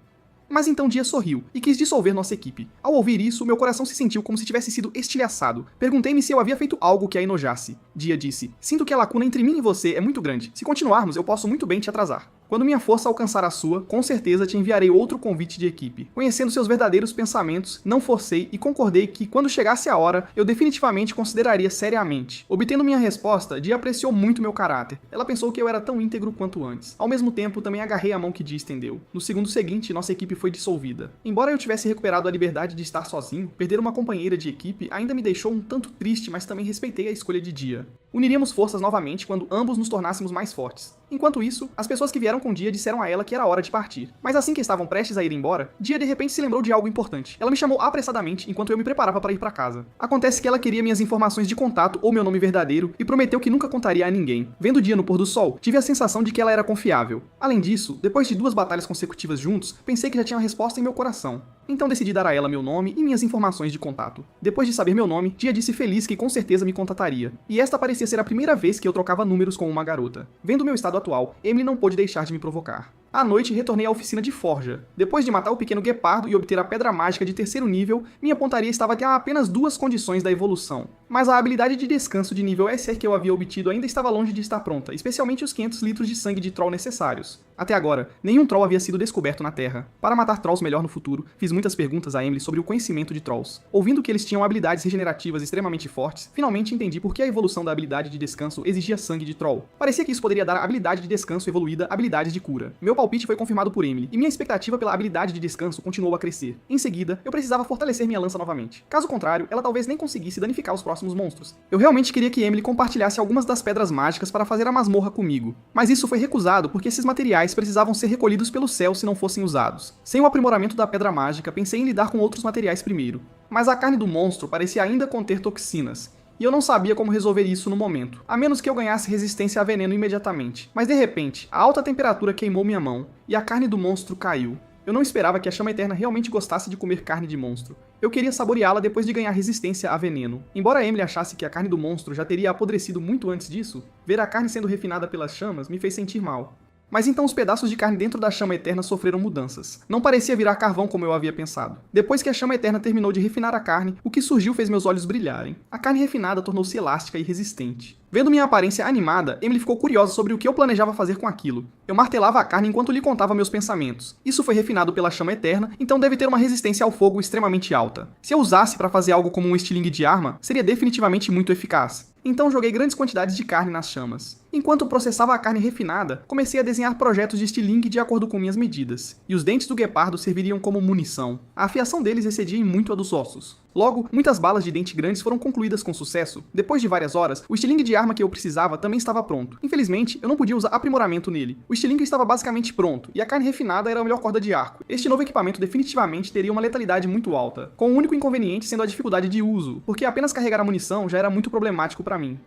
Mas então Dia sorriu e quis dissolver nossa equipe. Ao ouvir isso, meu coração se sentiu como se tivesse sido estilhaçado. Perguntei-me se eu havia feito algo que a enojasse. Dia disse: "Sinto que a lacuna entre mim e você é muito grande. Se continuarmos, eu posso muito bem te atrasar. Quando minha força alcançar a sua, com certeza te enviarei outro convite de equipe. Conhecendo seus verdadeiros pensamentos, não forcei e concordei que, quando chegasse a hora, eu definitivamente consideraria seriamente." Obtendo minha resposta, Dia apreciou muito meu caráter. Ela pensou que eu era tão íntegro quanto antes. Ao mesmo tempo, também agarrei a mão que Dia estendeu. No segundo seguinte, nossa equipe foi dissolvida. Embora eu tivesse recuperado a liberdade de estar sozinho, perder uma companheira de equipe ainda me deixou um tanto triste, mas também respeitei a escolha de Dia. Uniríamos forças novamente quando ambos nos tornássemos mais fortes. Enquanto isso, as pessoas que vieram com Dia disseram a ela que era hora de partir. Mas assim que estavam prestes a ir embora, Dia de repente se lembrou de algo importante. Ela me chamou apressadamente enquanto eu me preparava para ir para casa. Acontece que ela queria minhas informações de contato ou meu nome verdadeiro e prometeu que nunca contaria a ninguém. Vendo Dia no pôr do sol, tive a sensação de que ela era confiável. Além disso, depois de 2 batalhas consecutivas juntos, pensei que já tinha uma resposta em meu coração. Então decidi dar a ela meu nome e minhas informações de contato. Depois de saber meu nome, Dia disse feliz que com certeza me contataria. E esta parecia ser a primeira vez que eu trocava números com uma garota. Vendo meu estado atual, Emily não pôde deixar de me provocar. À noite, retornei à oficina de forja. Depois de matar o pequeno guepardo e obter a pedra mágica de 3º nível, minha pontaria estava a apenas 2 condições da evolução. Mas a habilidade de descanso de nível SR que eu havia obtido ainda estava longe de estar pronta, especialmente os 500 litros de sangue de troll necessários. Até agora, nenhum troll havia sido descoberto na Terra. Para matar trolls melhor no futuro, fiz muitas perguntas a Emily sobre o conhecimento de trolls. Ouvindo que eles tinham habilidades regenerativas extremamente fortes, finalmente entendi por que a evolução da habilidade de descanso exigia sangue de troll. Parecia que isso poderia dar a habilidade de descanso evoluída habilidades de cura. Meu palpite foi confirmado por Emily, e minha expectativa pela habilidade de descanso continuou a crescer. Em seguida, eu precisava fortalecer minha lança novamente. Caso contrário, ela talvez nem conseguisse danificar os próximos monstros. Eu realmente queria que Emily compartilhasse algumas das pedras mágicas para fazer a masmorra comigo. Mas isso foi recusado porque esses materiais precisavam ser recolhidos pelo céu se não fossem usados. Sem o aprimoramento da pedra mágica, pensei em lidar com outros materiais primeiro. Mas a carne do monstro parecia ainda conter toxinas, e eu não sabia como resolver isso no momento, a menos que eu ganhasse resistência a veneno imediatamente. Mas de repente, a alta temperatura queimou minha mão, e a carne do monstro caiu. Eu não esperava que a Chama Eterna realmente gostasse de comer carne de monstro. Eu queria saboreá-la depois de ganhar resistência a veneno. Embora Emily achasse que a carne do monstro já teria apodrecido muito antes disso, ver a carne sendo refinada pelas chamas me fez sentir mal. Mas então os pedaços de carne dentro da Chama Eterna sofreram mudanças. Não parecia virar carvão como eu havia pensado. Depois que a Chama Eterna terminou de refinar a carne, o que surgiu fez meus olhos brilharem. A carne refinada tornou-se elástica e resistente. Vendo minha aparência animada, Emily ficou curiosa sobre o que eu planejava fazer com aquilo. Eu martelava a carne enquanto lhe contava meus pensamentos. Isso foi refinado pela Chama Eterna, então deve ter uma resistência ao fogo extremamente alta. Se eu usasse para fazer algo como um estilingue de arma, seria definitivamente muito eficaz. Então joguei grandes quantidades de carne nas chamas. Enquanto processava a carne refinada, comecei a desenhar projetos de estilingue de acordo com minhas medidas. E os dentes do guepardo serviriam como munição. A afiação deles excedia em muito a dos ossos. Logo, muitas balas de dente grandes foram concluídas com sucesso. Depois de várias horas, o estilingue de arma que eu precisava também estava pronto. Infelizmente, eu não podia usar aprimoramento nele. O estilingue estava basicamente pronto, e a carne refinada era a melhor corda de arco. Este novo equipamento definitivamente teria uma letalidade muito alta, com o único inconveniente sendo a dificuldade de uso, porque apenas carregar a munição já era muito problemático para mim.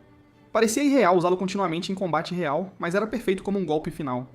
Parecia irreal usá-lo continuamente em combate real, mas era perfeito como um golpe final.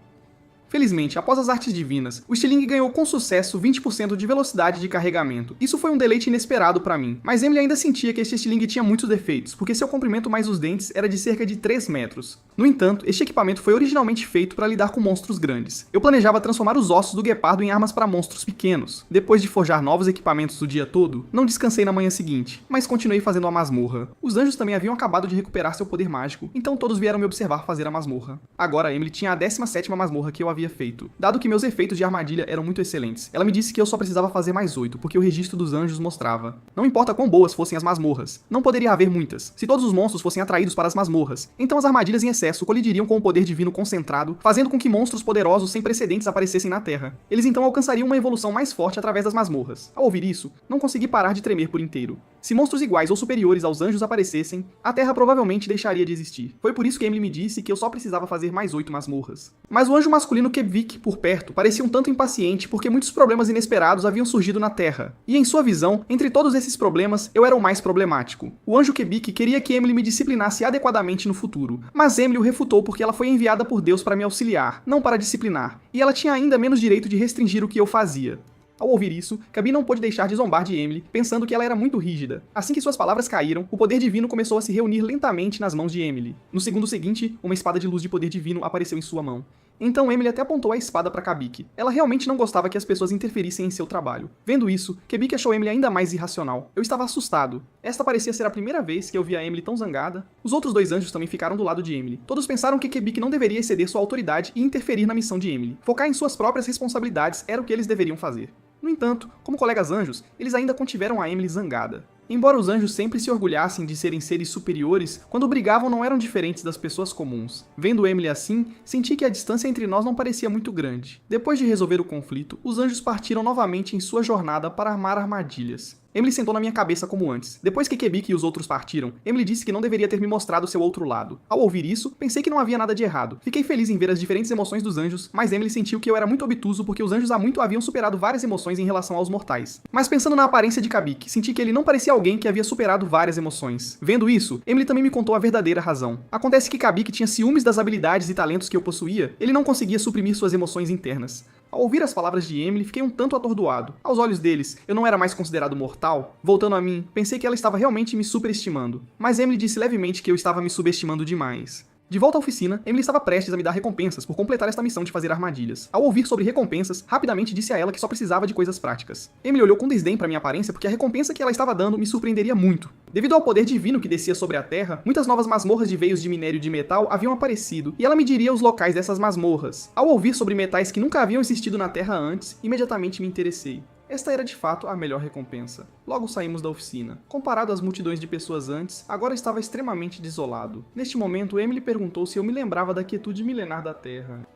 Felizmente, após as artes divinas, o estilingue ganhou com sucesso 20% de velocidade de carregamento. Isso foi um deleite inesperado para mim, mas Emily ainda sentia que este estilingue tinha muitos defeitos, porque seu comprimento mais os dentes era de cerca de 3 metros. No entanto, este equipamento foi originalmente feito para lidar com monstros grandes. Eu planejava transformar os ossos do guepardo em armas para monstros pequenos. Depois de forjar novos equipamentos o dia todo, não descansei na manhã seguinte, mas continuei fazendo a masmorra. Os anjos também haviam acabado de recuperar seu poder mágico, então todos vieram me observar fazer a masmorra. Agora Emily tinha a 17ª masmorra que eu havia feito. Dado que meus efeitos de armadilha eram muito excelentes, ela me disse que eu só precisava fazer mais 8, porque o registro dos anjos mostrava. Não importa quão boas fossem as masmorras, não poderia haver muitas, se todos os monstros fossem atraídos para as masmorras. Então as armadilhas em excesso colidiriam com o poder divino concentrado, fazendo com que monstros poderosos sem precedentes aparecessem na Terra. Eles então alcançariam uma evolução mais forte através das masmorras. Ao ouvir isso, não consegui parar de tremer por inteiro. Se monstros iguais ou superiores aos anjos aparecessem, a Terra provavelmente deixaria de existir. Foi por isso que Emily me disse que eu só precisava fazer mais 8 masmorras. Mas o anjo masculino Kevik, por perto, parecia um tanto impaciente porque muitos problemas inesperados haviam surgido na Terra. E em sua visão, entre todos esses problemas, eu era o mais problemático. O anjo Kevik queria que Emily me disciplinasse adequadamente no futuro, mas Emily o refutou porque ela foi enviada por Deus para me auxiliar, não para disciplinar, e ela tinha ainda menos direito de restringir o que eu fazia. Ao ouvir isso, Gabi não pôde deixar de zombar de Emily, pensando que ela era muito rígida. Assim que suas palavras caíram, o poder divino começou a se reunir lentamente nas mãos de Emily. No segundo seguinte, uma espada de luz de poder divino apareceu em sua mão. Então Emily até apontou a espada para Kabik. Ela realmente não gostava que as pessoas interferissem em seu trabalho. Vendo isso, Kabik achou Emily ainda mais irracional. Eu estava assustado. Esta parecia ser a primeira vez que eu via Emily tão zangada. Os outros 2 anjos também ficaram do lado de Emily. Todos pensaram que Kabik não deveria exceder sua autoridade e interferir na missão de Emily. Focar em suas próprias responsabilidades era o que eles deveriam fazer. No entanto, como colegas anjos, eles ainda contiveram a Emily zangada. Embora os anjos sempre se orgulhassem de serem seres superiores, quando brigavam não eram diferentes das pessoas comuns. Vendo Emily assim, senti que a distância entre nós não parecia muito grande. Depois de resolver o conflito, os anjos partiram novamente em sua jornada para armar armadilhas. Emily sentou na minha cabeça como antes. Depois que Kevik e os outros partiram, Emily disse que não deveria ter me mostrado seu outro lado. Ao ouvir isso, pensei que não havia nada de errado. Fiquei feliz em ver as diferentes emoções dos anjos, mas Emily sentiu que eu era muito obtuso porque os anjos há muito haviam superado várias emoções em relação aos mortais. Mas pensando na aparência de Kabik, senti que ele não parecia alguém que havia superado várias emoções. Vendo isso, Emily também me contou a verdadeira razão. Acontece que Kabik tinha ciúmes das habilidades e talentos que eu possuía, ele não conseguia suprimir suas emoções internas. Ao ouvir as palavras de Emily, fiquei um tanto atordoado. Aos olhos deles, eu não era mais considerado mortal? Voltando a mim, pensei que ela estava realmente me superestimando. Mas Emily disse levemente que eu estava me subestimando demais. De volta à oficina, Emily estava prestes a me dar recompensas por completar esta missão de fazer armadilhas. Ao ouvir sobre recompensas, rapidamente disse a ela que só precisava de coisas práticas. Emily olhou com desdém para minha aparência porque a recompensa que ela estava dando me surpreenderia muito. Devido ao poder divino que descia sobre a Terra, muitas novas masmorras de veios de minério de metal haviam aparecido, e ela me diria os locais dessas masmorras. Ao ouvir sobre metais que nunca haviam existido na Terra antes, imediatamente me interessei. Esta era de fato a melhor recompensa. Logo saímos da oficina. Comparado às multidões de pessoas antes, agora estava extremamente desolado. Neste momento, Emily perguntou se eu me lembrava da quietude milenar da Terra.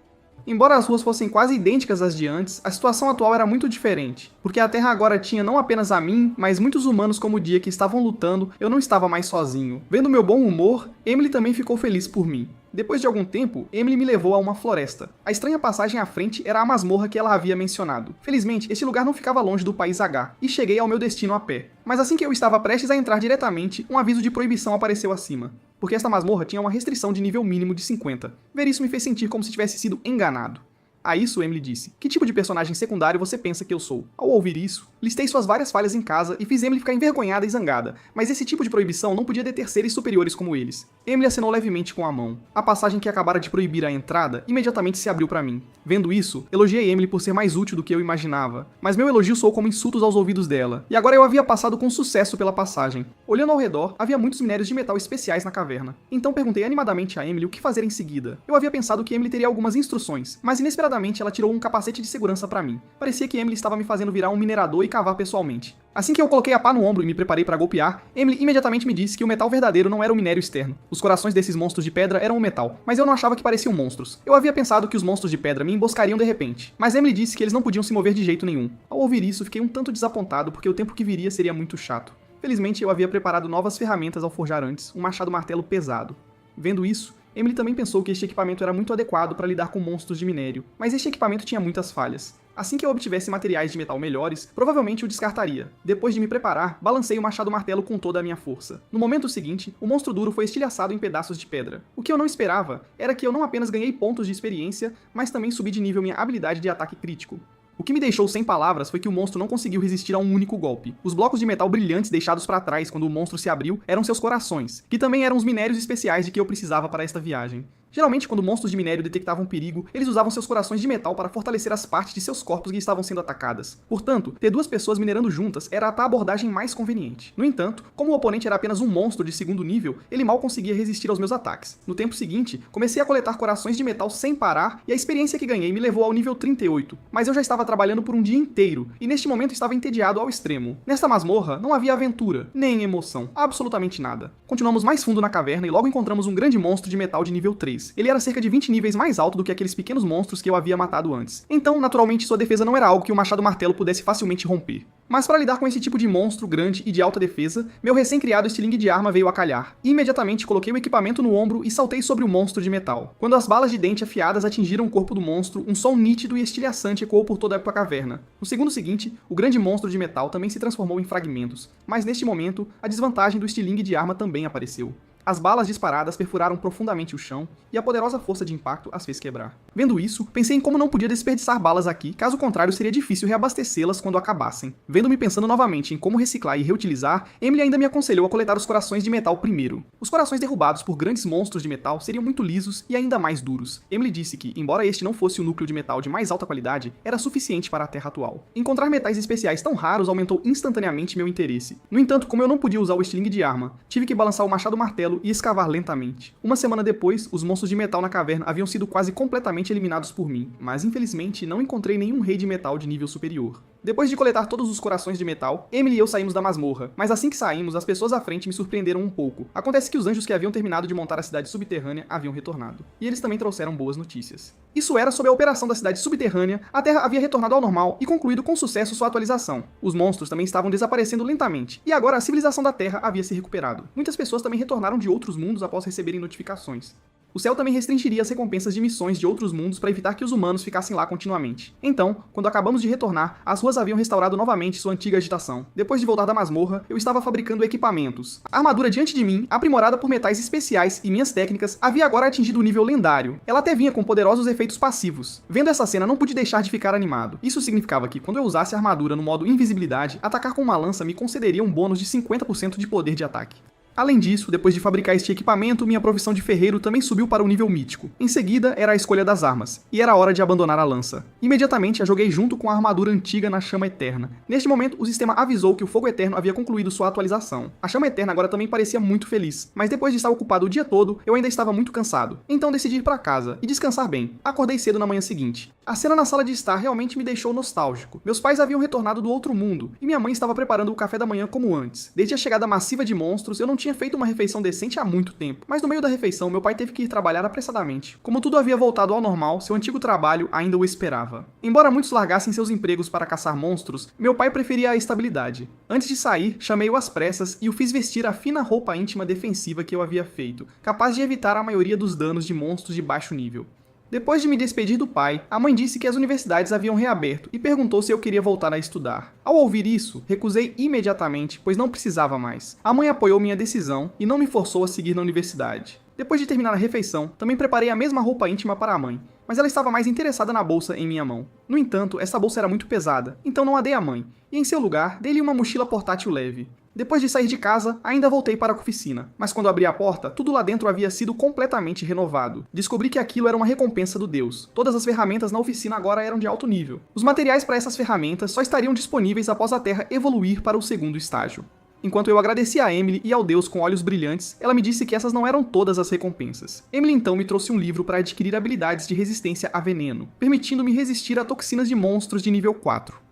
Embora as ruas fossem quase idênticas às de antes, a situação atual era muito diferente, porque a Terra agora tinha não apenas a mim, mas muitos humanos como o Dia que estavam lutando, eu não estava mais sozinho. Vendo meu bom humor, Emily também ficou feliz por mim. Depois de algum tempo, Emily me levou a uma floresta. A estranha passagem à frente era a masmorra que ela havia mencionado. Felizmente, este lugar não ficava longe do país H, e cheguei ao meu destino a pé. Mas assim que eu estava prestes a entrar diretamente, um aviso de proibição apareceu acima, porque esta masmorra tinha uma restrição de nível mínimo de 50. Ver isso me fez sentir como se tivesse sido enganado. A isso, Emily disse: "Que tipo de personagem secundário você pensa que eu sou?" Ao ouvir isso, listei suas várias falhas em casa e fiz Emily ficar envergonhada e zangada, mas esse tipo de proibição não podia deter seres superiores como eles. Emily acenou levemente com a mão. A passagem que acabara de proibir a entrada imediatamente se abriu para mim. Vendo isso, elogiei Emily por ser mais útil do que eu imaginava, mas meu elogio soou como insultos aos ouvidos dela, e agora eu havia passado com sucesso pela passagem. Olhando ao redor, havia muitos minérios de metal especiais na caverna. Então perguntei animadamente a Emily o que fazer em seguida. Eu havia pensado que Emily teria algumas instruções, mas inesperadamente ela tirou um capacete de segurança para mim. Parecia que Emily estava me fazendo virar um minerador e cavar pessoalmente. Assim que eu coloquei a pá no ombro e me preparei para golpear, Emily imediatamente me disse que o metal verdadeiro não era o minério externo. Os corações desses monstros de pedra eram o metal, mas eu não achava que pareciam monstros. Eu havia pensado que os monstros de pedra me emboscariam de repente, mas Emily disse que eles não podiam se mover de jeito nenhum. Ao ouvir isso, fiquei um tanto desapontado porque o tempo que viria seria muito chato. Felizmente eu havia preparado novas ferramentas ao forjar antes, um machado-martelo pesado. Vendo isso, Emily também pensou que este equipamento era muito adequado para lidar com monstros de minério, mas este equipamento tinha muitas falhas. Assim que eu obtivesse materiais de metal melhores, provavelmente o descartaria. Depois de me preparar, balancei o machado-martelo com toda a minha força. No momento seguinte, o monstro duro foi estilhaçado em pedaços de pedra. O que eu não esperava era que eu não apenas ganhei pontos de experiência, mas também subi de nível minha habilidade de ataque crítico. O que me deixou sem palavras foi que o monstro não conseguiu resistir a um único golpe. Os blocos de metal brilhantes deixados para trás quando o monstro se abriu eram seus corações, que também eram os minérios especiais de que eu precisava para esta viagem. Geralmente, quando monstros de minério detectavam perigo, eles usavam seus corações de metal para fortalecer as partes de seus corpos que estavam sendo atacadas. Portanto, ter duas pessoas minerando juntas era a abordagem mais conveniente. No entanto, como o oponente era apenas um monstro de segundo nível, ele mal conseguia resistir aos meus ataques. No tempo seguinte, comecei a coletar corações de metal sem parar, e a experiência que ganhei me levou ao nível 38. Mas eu já estava trabalhando por um dia inteiro, e neste momento estava entediado ao extremo. Nesta masmorra, não havia aventura, nem emoção, absolutamente nada. Continuamos mais fundo na caverna e logo encontramos um grande monstro de metal de nível 13. vez. Ele era cerca de 20 níveis mais alto do que aqueles pequenos monstros que eu havia matado antes. Então, naturalmente, sua defesa não era algo que o machado martelo pudesse facilmente romper. Mas para lidar com esse tipo de monstro grande e de alta defesa, meu recém-criado estilingue de arma veio a calhar. E imediatamente coloquei o equipamento no ombro e saltei sobre o monstro de metal. Quando as balas de dente afiadas atingiram o corpo do monstro, um som nítido e estilhaçante ecoou por toda a caverna. No segundo seguinte, o grande monstro de metal também se transformou em fragmentos. Mas neste momento, a desvantagem do estilingue de arma também apareceu. As balas disparadas perfuraram profundamente o chão e a poderosa força de impacto as fez quebrar. Vendo isso, pensei em como não podia desperdiçar balas aqui, caso contrário seria difícil reabastecê-las quando acabassem. Vendo-me pensando novamente em como reciclar e reutilizar, Emily ainda me aconselhou a coletar os corações de metal primeiro. Os corações derrubados por grandes monstros de metal seriam muito lisos e ainda mais duros. Emily disse que, embora este não fosse o núcleo de metal de mais alta qualidade, era suficiente para a Terra atual. Encontrar metais especiais tão raros aumentou instantaneamente meu interesse. No entanto, como eu não podia usar o estilingue de arma, tive que balançar o machado martelo e escavar lentamente. Uma semana depois, os monstros de metal na caverna haviam sido quase completamente eliminados por mim, mas infelizmente não encontrei nenhum rei de metal de nível superior. Depois de coletar todos os corações de metal, Emily e eu saímos da masmorra, mas assim que saímos, as pessoas à frente me surpreenderam um pouco. Acontece que os anjos que haviam terminado de montar a cidade subterrânea haviam retornado. E eles também trouxeram boas notícias. Isso era sobre a operação da cidade subterrânea, a Terra havia retornado ao normal e concluído com sucesso sua atualização. Os monstros também estavam desaparecendo lentamente, e agora a civilização da Terra havia se recuperado. Muitas pessoas também retornaram de outros mundos após receberem notificações. O céu também restringiria as recompensas de missões de outros mundos para evitar que os humanos ficassem lá continuamente. Então, quando acabamos de retornar, as ruas haviam restaurado novamente sua antiga agitação. Depois de voltar da masmorra, eu estava fabricando equipamentos. A armadura diante de mim, aprimorada por metais especiais e minhas técnicas, havia agora atingido o nível lendário. Ela até vinha com poderosos efeitos passivos. Vendo essa cena, não pude deixar de ficar animado. Isso significava que, quando eu usasse a armadura no modo invisibilidade, atacar com uma lança me concederia um bônus de 50% de poder de ataque. Além disso, depois de fabricar este equipamento, minha profissão de ferreiro também subiu para o nível mítico. Em seguida, era a escolha das armas, e era hora de abandonar a lança. Imediatamente, a joguei junto com a armadura antiga na chama eterna. Neste momento, o sistema avisou que o fogo eterno havia concluído sua atualização. A chama eterna agora também parecia muito feliz, mas depois de estar ocupado o dia todo, eu ainda estava muito cansado. Então decidi ir para casa e descansar bem. Acordei cedo na manhã seguinte. A cena na sala de estar realmente me deixou nostálgico. Meus pais haviam retornado do outro mundo, e minha mãe estava preparando o café da manhã como antes. Desde a chegada massiva de monstros, eu não tinha feito uma refeição decente há muito tempo, mas no meio da refeição meu pai teve que ir trabalhar apressadamente. Como tudo havia voltado ao normal, seu antigo trabalho ainda o esperava. Embora muitos largassem seus empregos para caçar monstros, meu pai preferia a estabilidade. Antes de sair, chamei-o às pressas e o fiz vestir a fina roupa íntima defensiva que eu havia feito, capaz de evitar a maioria dos danos de monstros de baixo nível. Depois de me despedir do pai, a mãe disse que as universidades haviam reaberto e perguntou se eu queria voltar a estudar. Ao ouvir isso, recusei imediatamente, pois não precisava mais. A mãe apoiou minha decisão e não me forçou a seguir na universidade. Depois de terminar a refeição, também preparei a mesma roupa íntima para a mãe, mas ela estava mais interessada na bolsa em minha mão. No entanto, essa bolsa era muito pesada, então não a dei à mãe, e em seu lugar, dei-lhe uma mochila portátil leve. Depois de sair de casa, ainda voltei para a oficina, mas quando abri a porta, tudo lá dentro havia sido completamente renovado. Descobri que aquilo era uma recompensa do Deus. Todas as ferramentas na oficina agora eram de alto nível. Os materiais para essas ferramentas só estariam disponíveis após a Terra evoluir para o segundo estágio. Enquanto eu agradecia a Emily e ao Deus com olhos brilhantes, ela me disse que essas não eram todas as recompensas. Emily então me trouxe um livro para adquirir habilidades de resistência a veneno, permitindo-me resistir a toxinas de monstros de nível 4.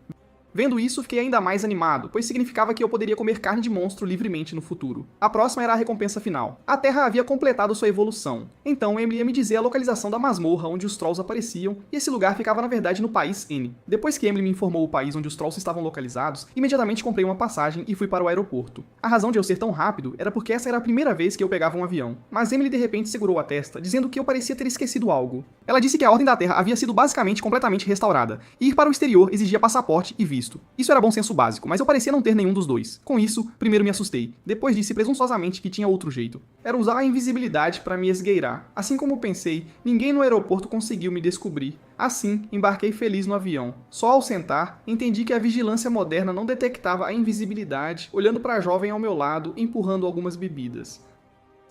Vendo isso, fiquei ainda mais animado, pois significava que eu poderia comer carne de monstro livremente no futuro. A próxima era a recompensa final. A Terra havia completado sua evolução. Então Emily ia me dizer a localização da masmorra onde os Trolls apareciam, e esse lugar ficava na verdade no país N. Depois que Emily me informou o país onde os Trolls estavam localizados, imediatamente comprei uma passagem e fui para o aeroporto. A razão de eu ser tão rápido era porque essa era a primeira vez que eu pegava um avião. Mas Emily de repente segurou a testa, dizendo que eu parecia ter esquecido algo. Ela disse que a Ordem da Terra havia sido basicamente completamente restaurada, e ir para o exterior exigia passaporte e visto. Isso era bom senso básico, mas eu parecia não ter nenhum dos dois. Com isso, primeiro me assustei. Depois disse presunçosamente que tinha outro jeito. Era usar a invisibilidade para me esgueirar. Assim como pensei, ninguém no aeroporto conseguiu me descobrir. Assim, embarquei feliz no avião. Só ao sentar, entendi que a vigilância moderna não detectava a invisibilidade, olhando para a jovem ao meu lado, empurrando algumas bebidas.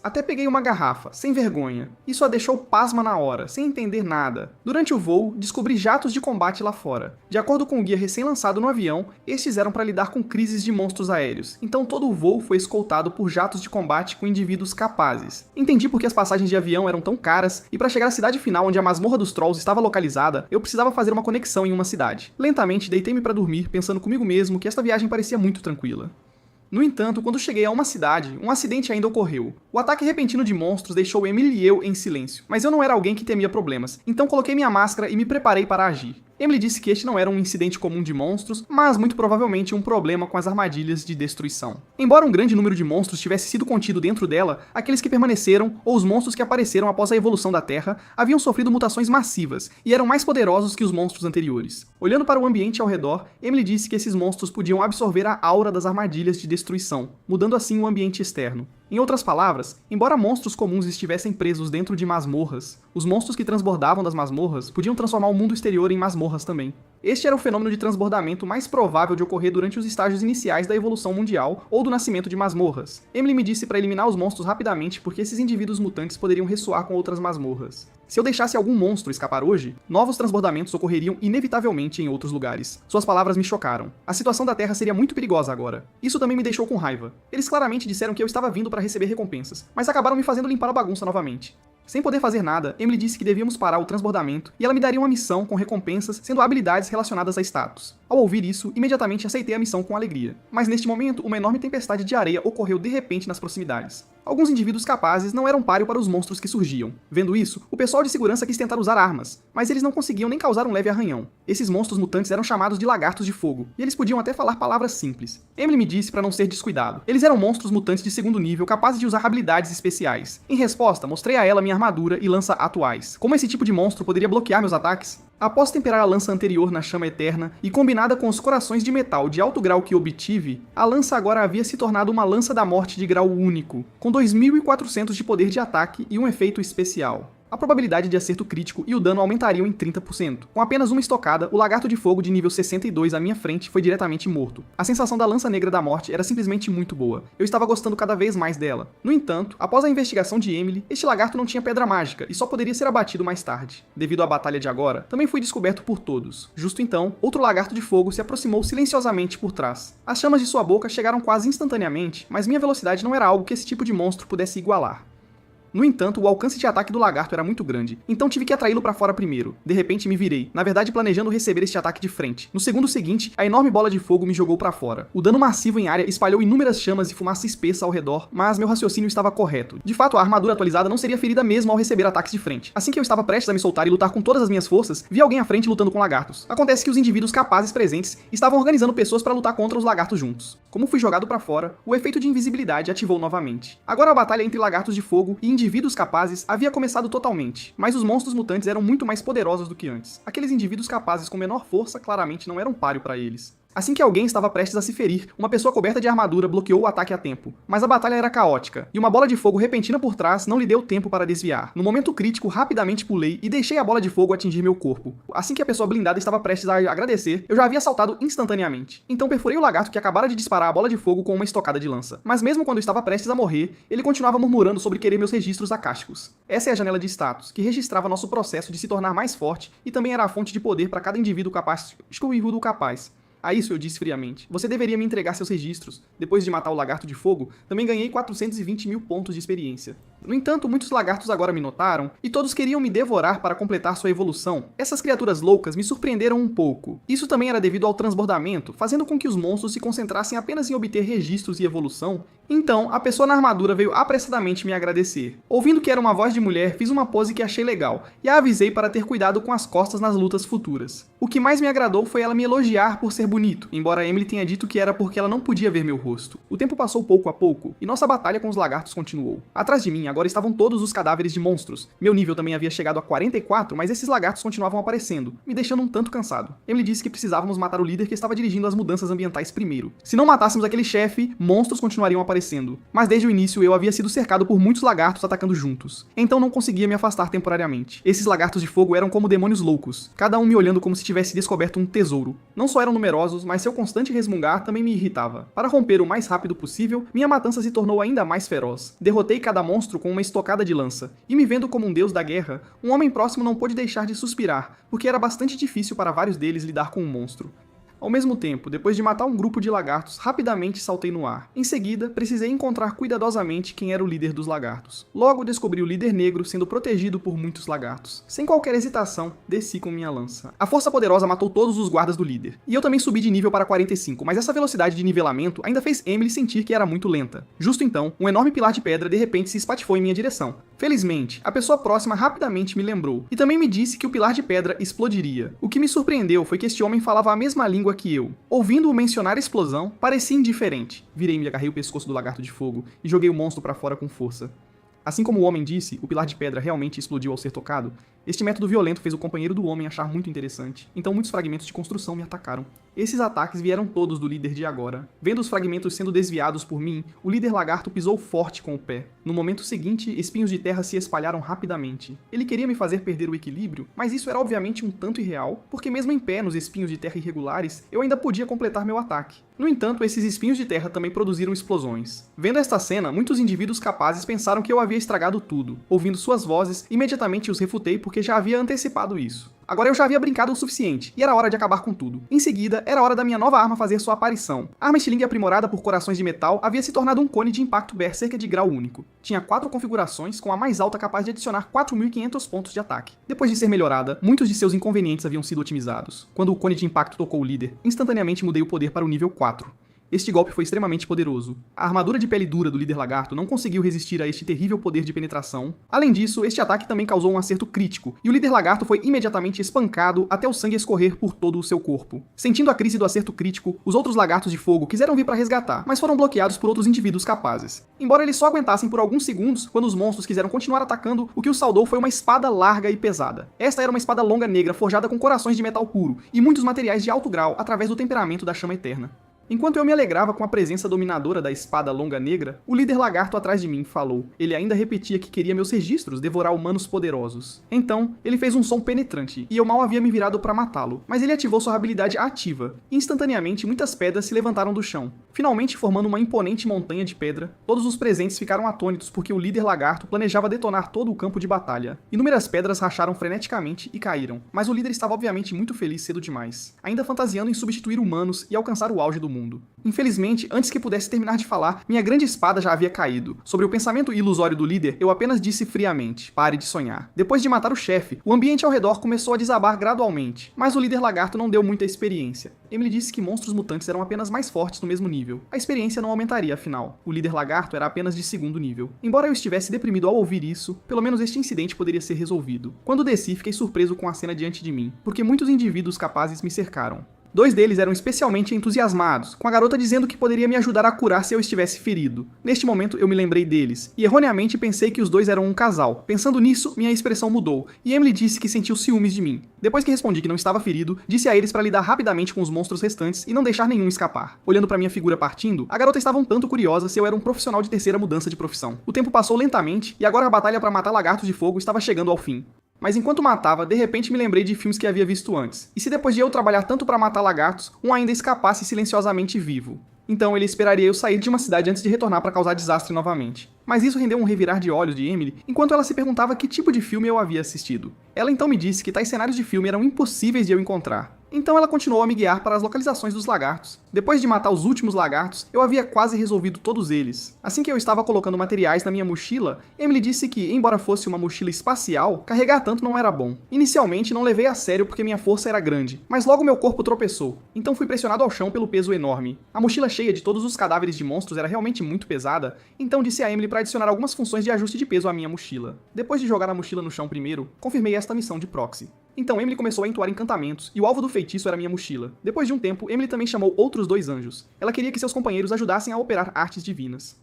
Até peguei uma garrafa, sem vergonha. Isso a deixou pasma na hora, sem entender nada. Durante o voo, descobri jatos de combate lá fora. De acordo com o guia recém-lançado no avião, estes eram para lidar com crises de monstros aéreos. Então todo o voo foi escoltado por jatos de combate com indivíduos capazes. Entendi por que as passagens de avião eram tão caras, e para chegar à cidade final onde a masmorra dos Trolls estava localizada, eu precisava fazer uma conexão em uma cidade. Lentamente, deitei-me para dormir, pensando comigo mesmo que esta viagem parecia muito tranquila. No entanto, quando cheguei a uma cidade, um acidente ainda ocorreu. O ataque repentino de monstros deixou Emily e eu em silêncio, mas eu não era alguém que temia problemas, então coloquei minha máscara e me preparei para agir. Emily disse que este não era um incidente comum de monstros, mas muito provavelmente um problema com as armadilhas de destruição. Embora um grande número de monstros tivesse sido contido dentro dela, aqueles que permaneceram, ou os monstros que apareceram após a evolução da Terra, haviam sofrido mutações massivas e eram mais poderosos que os monstros anteriores. Olhando para o ambiente ao redor, Emily disse que esses monstros podiam absorver a aura das armadilhas de destruição, mudando assim o ambiente externo. Em outras palavras, embora monstros comuns estivessem presos dentro de masmorras, os monstros que transbordavam das masmorras podiam transformar o mundo exterior em masmorras também. Este era o fenômeno de transbordamento mais provável de ocorrer durante os estágios iniciais da evolução mundial ou do nascimento de masmorras. Emily me disse para eliminar os monstros rapidamente porque esses indivíduos mutantes poderiam ressoar com outras masmorras. Se eu deixasse algum monstro escapar hoje, novos transbordamentos ocorreriam inevitavelmente em outros lugares. Suas palavras me chocaram. A situação da Terra seria muito perigosa agora. Isso também me deixou com raiva. Eles claramente disseram que eu estava vindo para receber recompensas, mas acabaram me fazendo limpar a bagunça novamente. Sem poder fazer nada, Emily disse que devíamos parar o transbordamento e ela me daria uma missão com recompensas, sendo habilidades relacionadas a status. Ao ouvir isso, imediatamente aceitei a missão com alegria. Mas neste momento, uma enorme tempestade de areia ocorreu de repente nas proximidades. Alguns indivíduos capazes não eram páreo para os monstros que surgiam. Vendo isso, o pessoal de segurança quis tentar usar armas, mas eles não conseguiam nem causar um leve arranhão. Esses monstros mutantes eram chamados de lagartos de fogo, e eles podiam até falar palavras simples. Emily me disse para não ser descuidado. Eles eram monstros mutantes de segundo nível capazes de usar habilidades especiais. Em resposta, mostrei a ela minha armadura e lança atuais. Como esse tipo de monstro poderia bloquear meus ataques? Após temperar a lança anterior na chama eterna e combinada com os corações de metal de alto grau que obtive, a lança agora havia se tornado uma lança da morte de grau único, com 2.400 de poder de ataque e um efeito especial. A probabilidade de acerto crítico e o dano aumentariam em 30%. Com apenas uma estocada, o lagarto de fogo de nível 62 à minha frente foi diretamente morto. A sensação da lança negra da morte era simplesmente muito boa. Eu estava gostando cada vez mais dela. No entanto, após a investigação de Emily, este lagarto não tinha pedra mágica e só poderia ser abatido mais tarde. Devido à batalha de agora, também fui descoberto por todos. Justo então, outro lagarto de fogo se aproximou silenciosamente por trás. As chamas de sua boca chegaram quase instantaneamente, mas minha velocidade não era algo que esse tipo de monstro pudesse igualar. No entanto, o alcance de ataque do lagarto era muito grande, então tive que atraí-lo para fora primeiro. De repente me virei, na verdade planejando receber este ataque de frente. No segundo seguinte, a enorme bola de fogo me jogou para fora. O dano massivo em área espalhou inúmeras chamas e fumaça espessa ao redor, mas meu raciocínio estava correto. De fato, a armadura atualizada não seria ferida mesmo ao receber ataques de frente. Assim que eu estava prestes a me soltar e lutar com todas as minhas forças, vi alguém à frente lutando com lagartos. Acontece que os indivíduos capazes presentes estavam organizando pessoas para lutar contra os lagartos juntos. Como fui jogado para fora, o efeito de invisibilidade ativou novamente. Agora a batalha entre lagartos de fogo e indivíduos capazes havia começado totalmente, mas os monstros mutantes eram muito mais poderosos do que antes. Aqueles indivíduos capazes com menor força claramente não eram páreo para eles. Assim que alguém estava prestes a se ferir, uma pessoa coberta de armadura bloqueou o ataque a tempo. Mas a batalha era caótica, e uma bola de fogo repentina por trás não lhe deu tempo para desviar. No momento crítico, rapidamente pulei e deixei a bola de fogo atingir meu corpo. Assim que a pessoa blindada estava prestes a agradecer, eu já havia saltado instantaneamente. Então perfurei o lagarto que acabara de disparar a bola de fogo com uma estocada de lança. Mas mesmo quando eu estava prestes a morrer, ele continuava murmurando sobre querer meus registros acásticos. Essa é a janela de status, que registrava nosso processo de se tornar mais forte e também era a fonte de poder para cada indivíduo capaz. A isso eu disse friamente. Você deveria me entregar seus registros. Depois de matar o lagarto de fogo, também ganhei 420 mil pontos de experiência. No entanto, muitos lagartos agora me notaram, e todos queriam me devorar para completar sua evolução. Essas criaturas loucas me surpreenderam um pouco. Isso também era devido ao transbordamento, fazendo com que os monstros se concentrassem apenas em obter registros e evolução. Então, a pessoa na armadura veio apressadamente me agradecer. Ouvindo que era uma voz de mulher, fiz uma pose que achei legal, e a avisei para ter cuidado com as costas nas lutas futuras. O que mais me agradou foi ela me elogiar por ser bonito, embora Emily tenha dito que era porque ela não podia ver meu rosto. O tempo passou pouco a pouco, e nossa batalha com os lagartos continuou. Atrás de mim agora estavam todos os cadáveres de monstros. Meu nível também havia chegado a 44, mas esses lagartos continuavam aparecendo, me deixando um tanto cansado. Emily disse que precisávamos matar o líder que estava dirigindo as mudanças ambientais primeiro. Se não matássemos aquele chefe, monstros continuariam aparecendo. Mas desde o início eu havia sido cercado por muitos lagartos atacando juntos, então não conseguia me afastar temporariamente. Esses lagartos de fogo eram como demônios loucos, cada um me olhando como se tivesse descoberto um tesouro. Não só eram numerosos, mas seu constante resmungar também me irritava. Para romper o mais rápido possível, minha matança se tornou ainda mais feroz. Derrotei cada monstro com uma estocada de lança, e me vendo como um deus da guerra, um homem próximo não pôde deixar de suspirar, porque era bastante difícil para vários deles lidar com um monstro. Ao mesmo tempo, depois de matar um grupo de lagartos, rapidamente saltei no ar. Em seguida, precisei encontrar cuidadosamente quem era o líder dos lagartos. Logo descobri o líder negro sendo protegido por muitos lagartos. Sem qualquer hesitação, desci com minha lança. A força poderosa matou todos os guardas do líder. E eu também subi de nível para 45, mas essa velocidade de nivelamento ainda fez Emily sentir que era muito lenta. Justo então, um enorme pilar de pedra de repente se espatifou em minha direção. Felizmente, a pessoa próxima rapidamente me lembrou, e também me disse que o pilar de pedra explodiria. O que me surpreendeu foi que este homem falava a mesma língua que eu. Ouvindo-o mencionar a explosão, parecia indiferente. Virei-me, agarrei o pescoço do lagarto de fogo e joguei o monstro para fora com força. Assim como o homem disse, o pilar de pedra realmente explodiu ao ser tocado. Este método violento fez o companheiro do homem achar muito interessante, então muitos fragmentos de construção me atacaram. Esses ataques vieram todos do líder de agora. Vendo os fragmentos sendo desviados por mim, o líder lagarto pisou forte com o pé. No momento seguinte, espinhos de terra se espalharam rapidamente. Ele queria me fazer perder o equilíbrio, mas isso era obviamente um tanto irreal, porque mesmo em pé nos espinhos de terra irregulares, eu ainda podia completar meu ataque. No entanto, esses espinhos de terra também produziram explosões. Vendo esta cena, muitos indivíduos capazes pensaram que eu havia estragado tudo. Ouvindo suas vozes, imediatamente os refutei porque já havia antecipado isso. Agora eu já havia brincado o suficiente, e era hora de acabar com tudo. Em seguida, era hora da minha nova arma fazer sua aparição. A arma estilingue aprimorada por corações de metal havia se tornado um cone de impacto berserker de grau único. Tinha 4 configurações, com a mais alta capaz de adicionar 4.500 pontos de ataque. Depois de ser melhorada, muitos de seus inconvenientes haviam sido otimizados. Quando o cone de impacto tocou o líder, instantaneamente mudei o poder para o nível 4. Este golpe foi extremamente poderoso. A armadura de pele dura do líder lagarto não conseguiu resistir a este terrível poder de penetração. Além disso, este ataque também causou um acerto crítico, e o líder lagarto foi imediatamente espancado até o sangue escorrer por todo o seu corpo. Sentindo a crise do acerto crítico, os outros lagartos de fogo quiseram vir para resgatar, mas foram bloqueados por outros indivíduos capazes. Embora eles só aguentassem por alguns segundos, quando os monstros quiseram continuar atacando, o que os saudou foi uma espada larga e pesada. Esta era uma espada longa negra forjada com corações de metal puro, e muitos materiais de alto grau através do temperamento da chama eterna. Enquanto eu me alegrava com a presença dominadora da espada longa negra, o líder lagarto atrás de mim falou. Ele ainda repetia que queria meus registros devorar humanos poderosos. Então, ele fez um som penetrante, e eu mal havia me virado para matá-lo, mas ele ativou sua habilidade ativa, e instantaneamente muitas pedras se levantaram do chão, finalmente formando uma imponente montanha de pedra. Todos os presentes ficaram atônitos porque o líder lagarto planejava detonar todo o campo de batalha. Inúmeras pedras racharam freneticamente e caíram, mas o líder estava obviamente muito feliz cedo demais, ainda fantasiando em substituir humanos e alcançar o auge do mundo. Infelizmente, antes que pudesse terminar de falar, minha grande espada já havia caído. Sobre o pensamento ilusório do líder, eu apenas disse friamente, pare de sonhar. Depois de matar o chefe, o ambiente ao redor começou a desabar gradualmente, mas o líder lagarto não deu muita experiência. Emily disse que monstros mutantes eram apenas mais fortes no mesmo nível. A experiência não aumentaria, afinal. O líder lagarto era apenas de segundo nível. Embora eu estivesse deprimido ao ouvir isso, pelo menos este incidente poderia ser resolvido. Quando desci, fiquei surpreso com a cena diante de mim, porque muitos indivíduos capazes me cercaram. 2 deles eram especialmente entusiasmados, com a garota dizendo que poderia me ajudar a curar se eu estivesse ferido. Neste momento eu me lembrei deles, e erroneamente pensei que os 2 eram um casal. Pensando nisso, minha expressão mudou, e Emily disse que sentiu ciúmes de mim. Depois que respondi que não estava ferido, disse a eles para lidar rapidamente com os monstros restantes e não deixar nenhum escapar. Olhando para minha figura partindo, a garota estava um tanto curiosa se eu era um profissional de terceira mudança de profissão. O tempo passou lentamente, e agora a batalha para matar lagartos de fogo estava chegando ao fim. Mas enquanto matava, de repente me lembrei de filmes que havia visto antes. E se depois de eu trabalhar tanto para matar lagartos, um ainda escapasse silenciosamente vivo? Então ele esperaria eu sair de uma cidade antes de retornar para causar desastre novamente. Mas isso rendeu um revirar de olhos de Emily, enquanto ela se perguntava que tipo de filme eu havia assistido. Ela então me disse que tais cenários de filme eram impossíveis de eu encontrar. Então ela continuou a me guiar para as localizações dos lagartos. Depois de matar os últimos lagartos, eu havia quase resolvido todos eles. Assim que eu estava colocando materiais na minha mochila, Emily disse que, embora fosse uma mochila espacial, carregar tanto não era bom. Inicialmente não levei a sério porque minha força era grande, mas logo meu corpo tropeçou. Então fui pressionado ao chão pelo peso enorme. A mochila cheia de todos os cadáveres de monstros era realmente muito pesada, então disse a Emily para adicionar algumas funções de ajuste de peso à minha mochila. Depois de jogar a mochila no chão primeiro, confirmei esta missão de proxy. Então Emily começou a entoar encantamentos, e o alvo do feitiço era minha mochila. Depois de um tempo, Emily também chamou outros 2 anjos. Ela queria que seus companheiros ajudassem a operar artes divinas.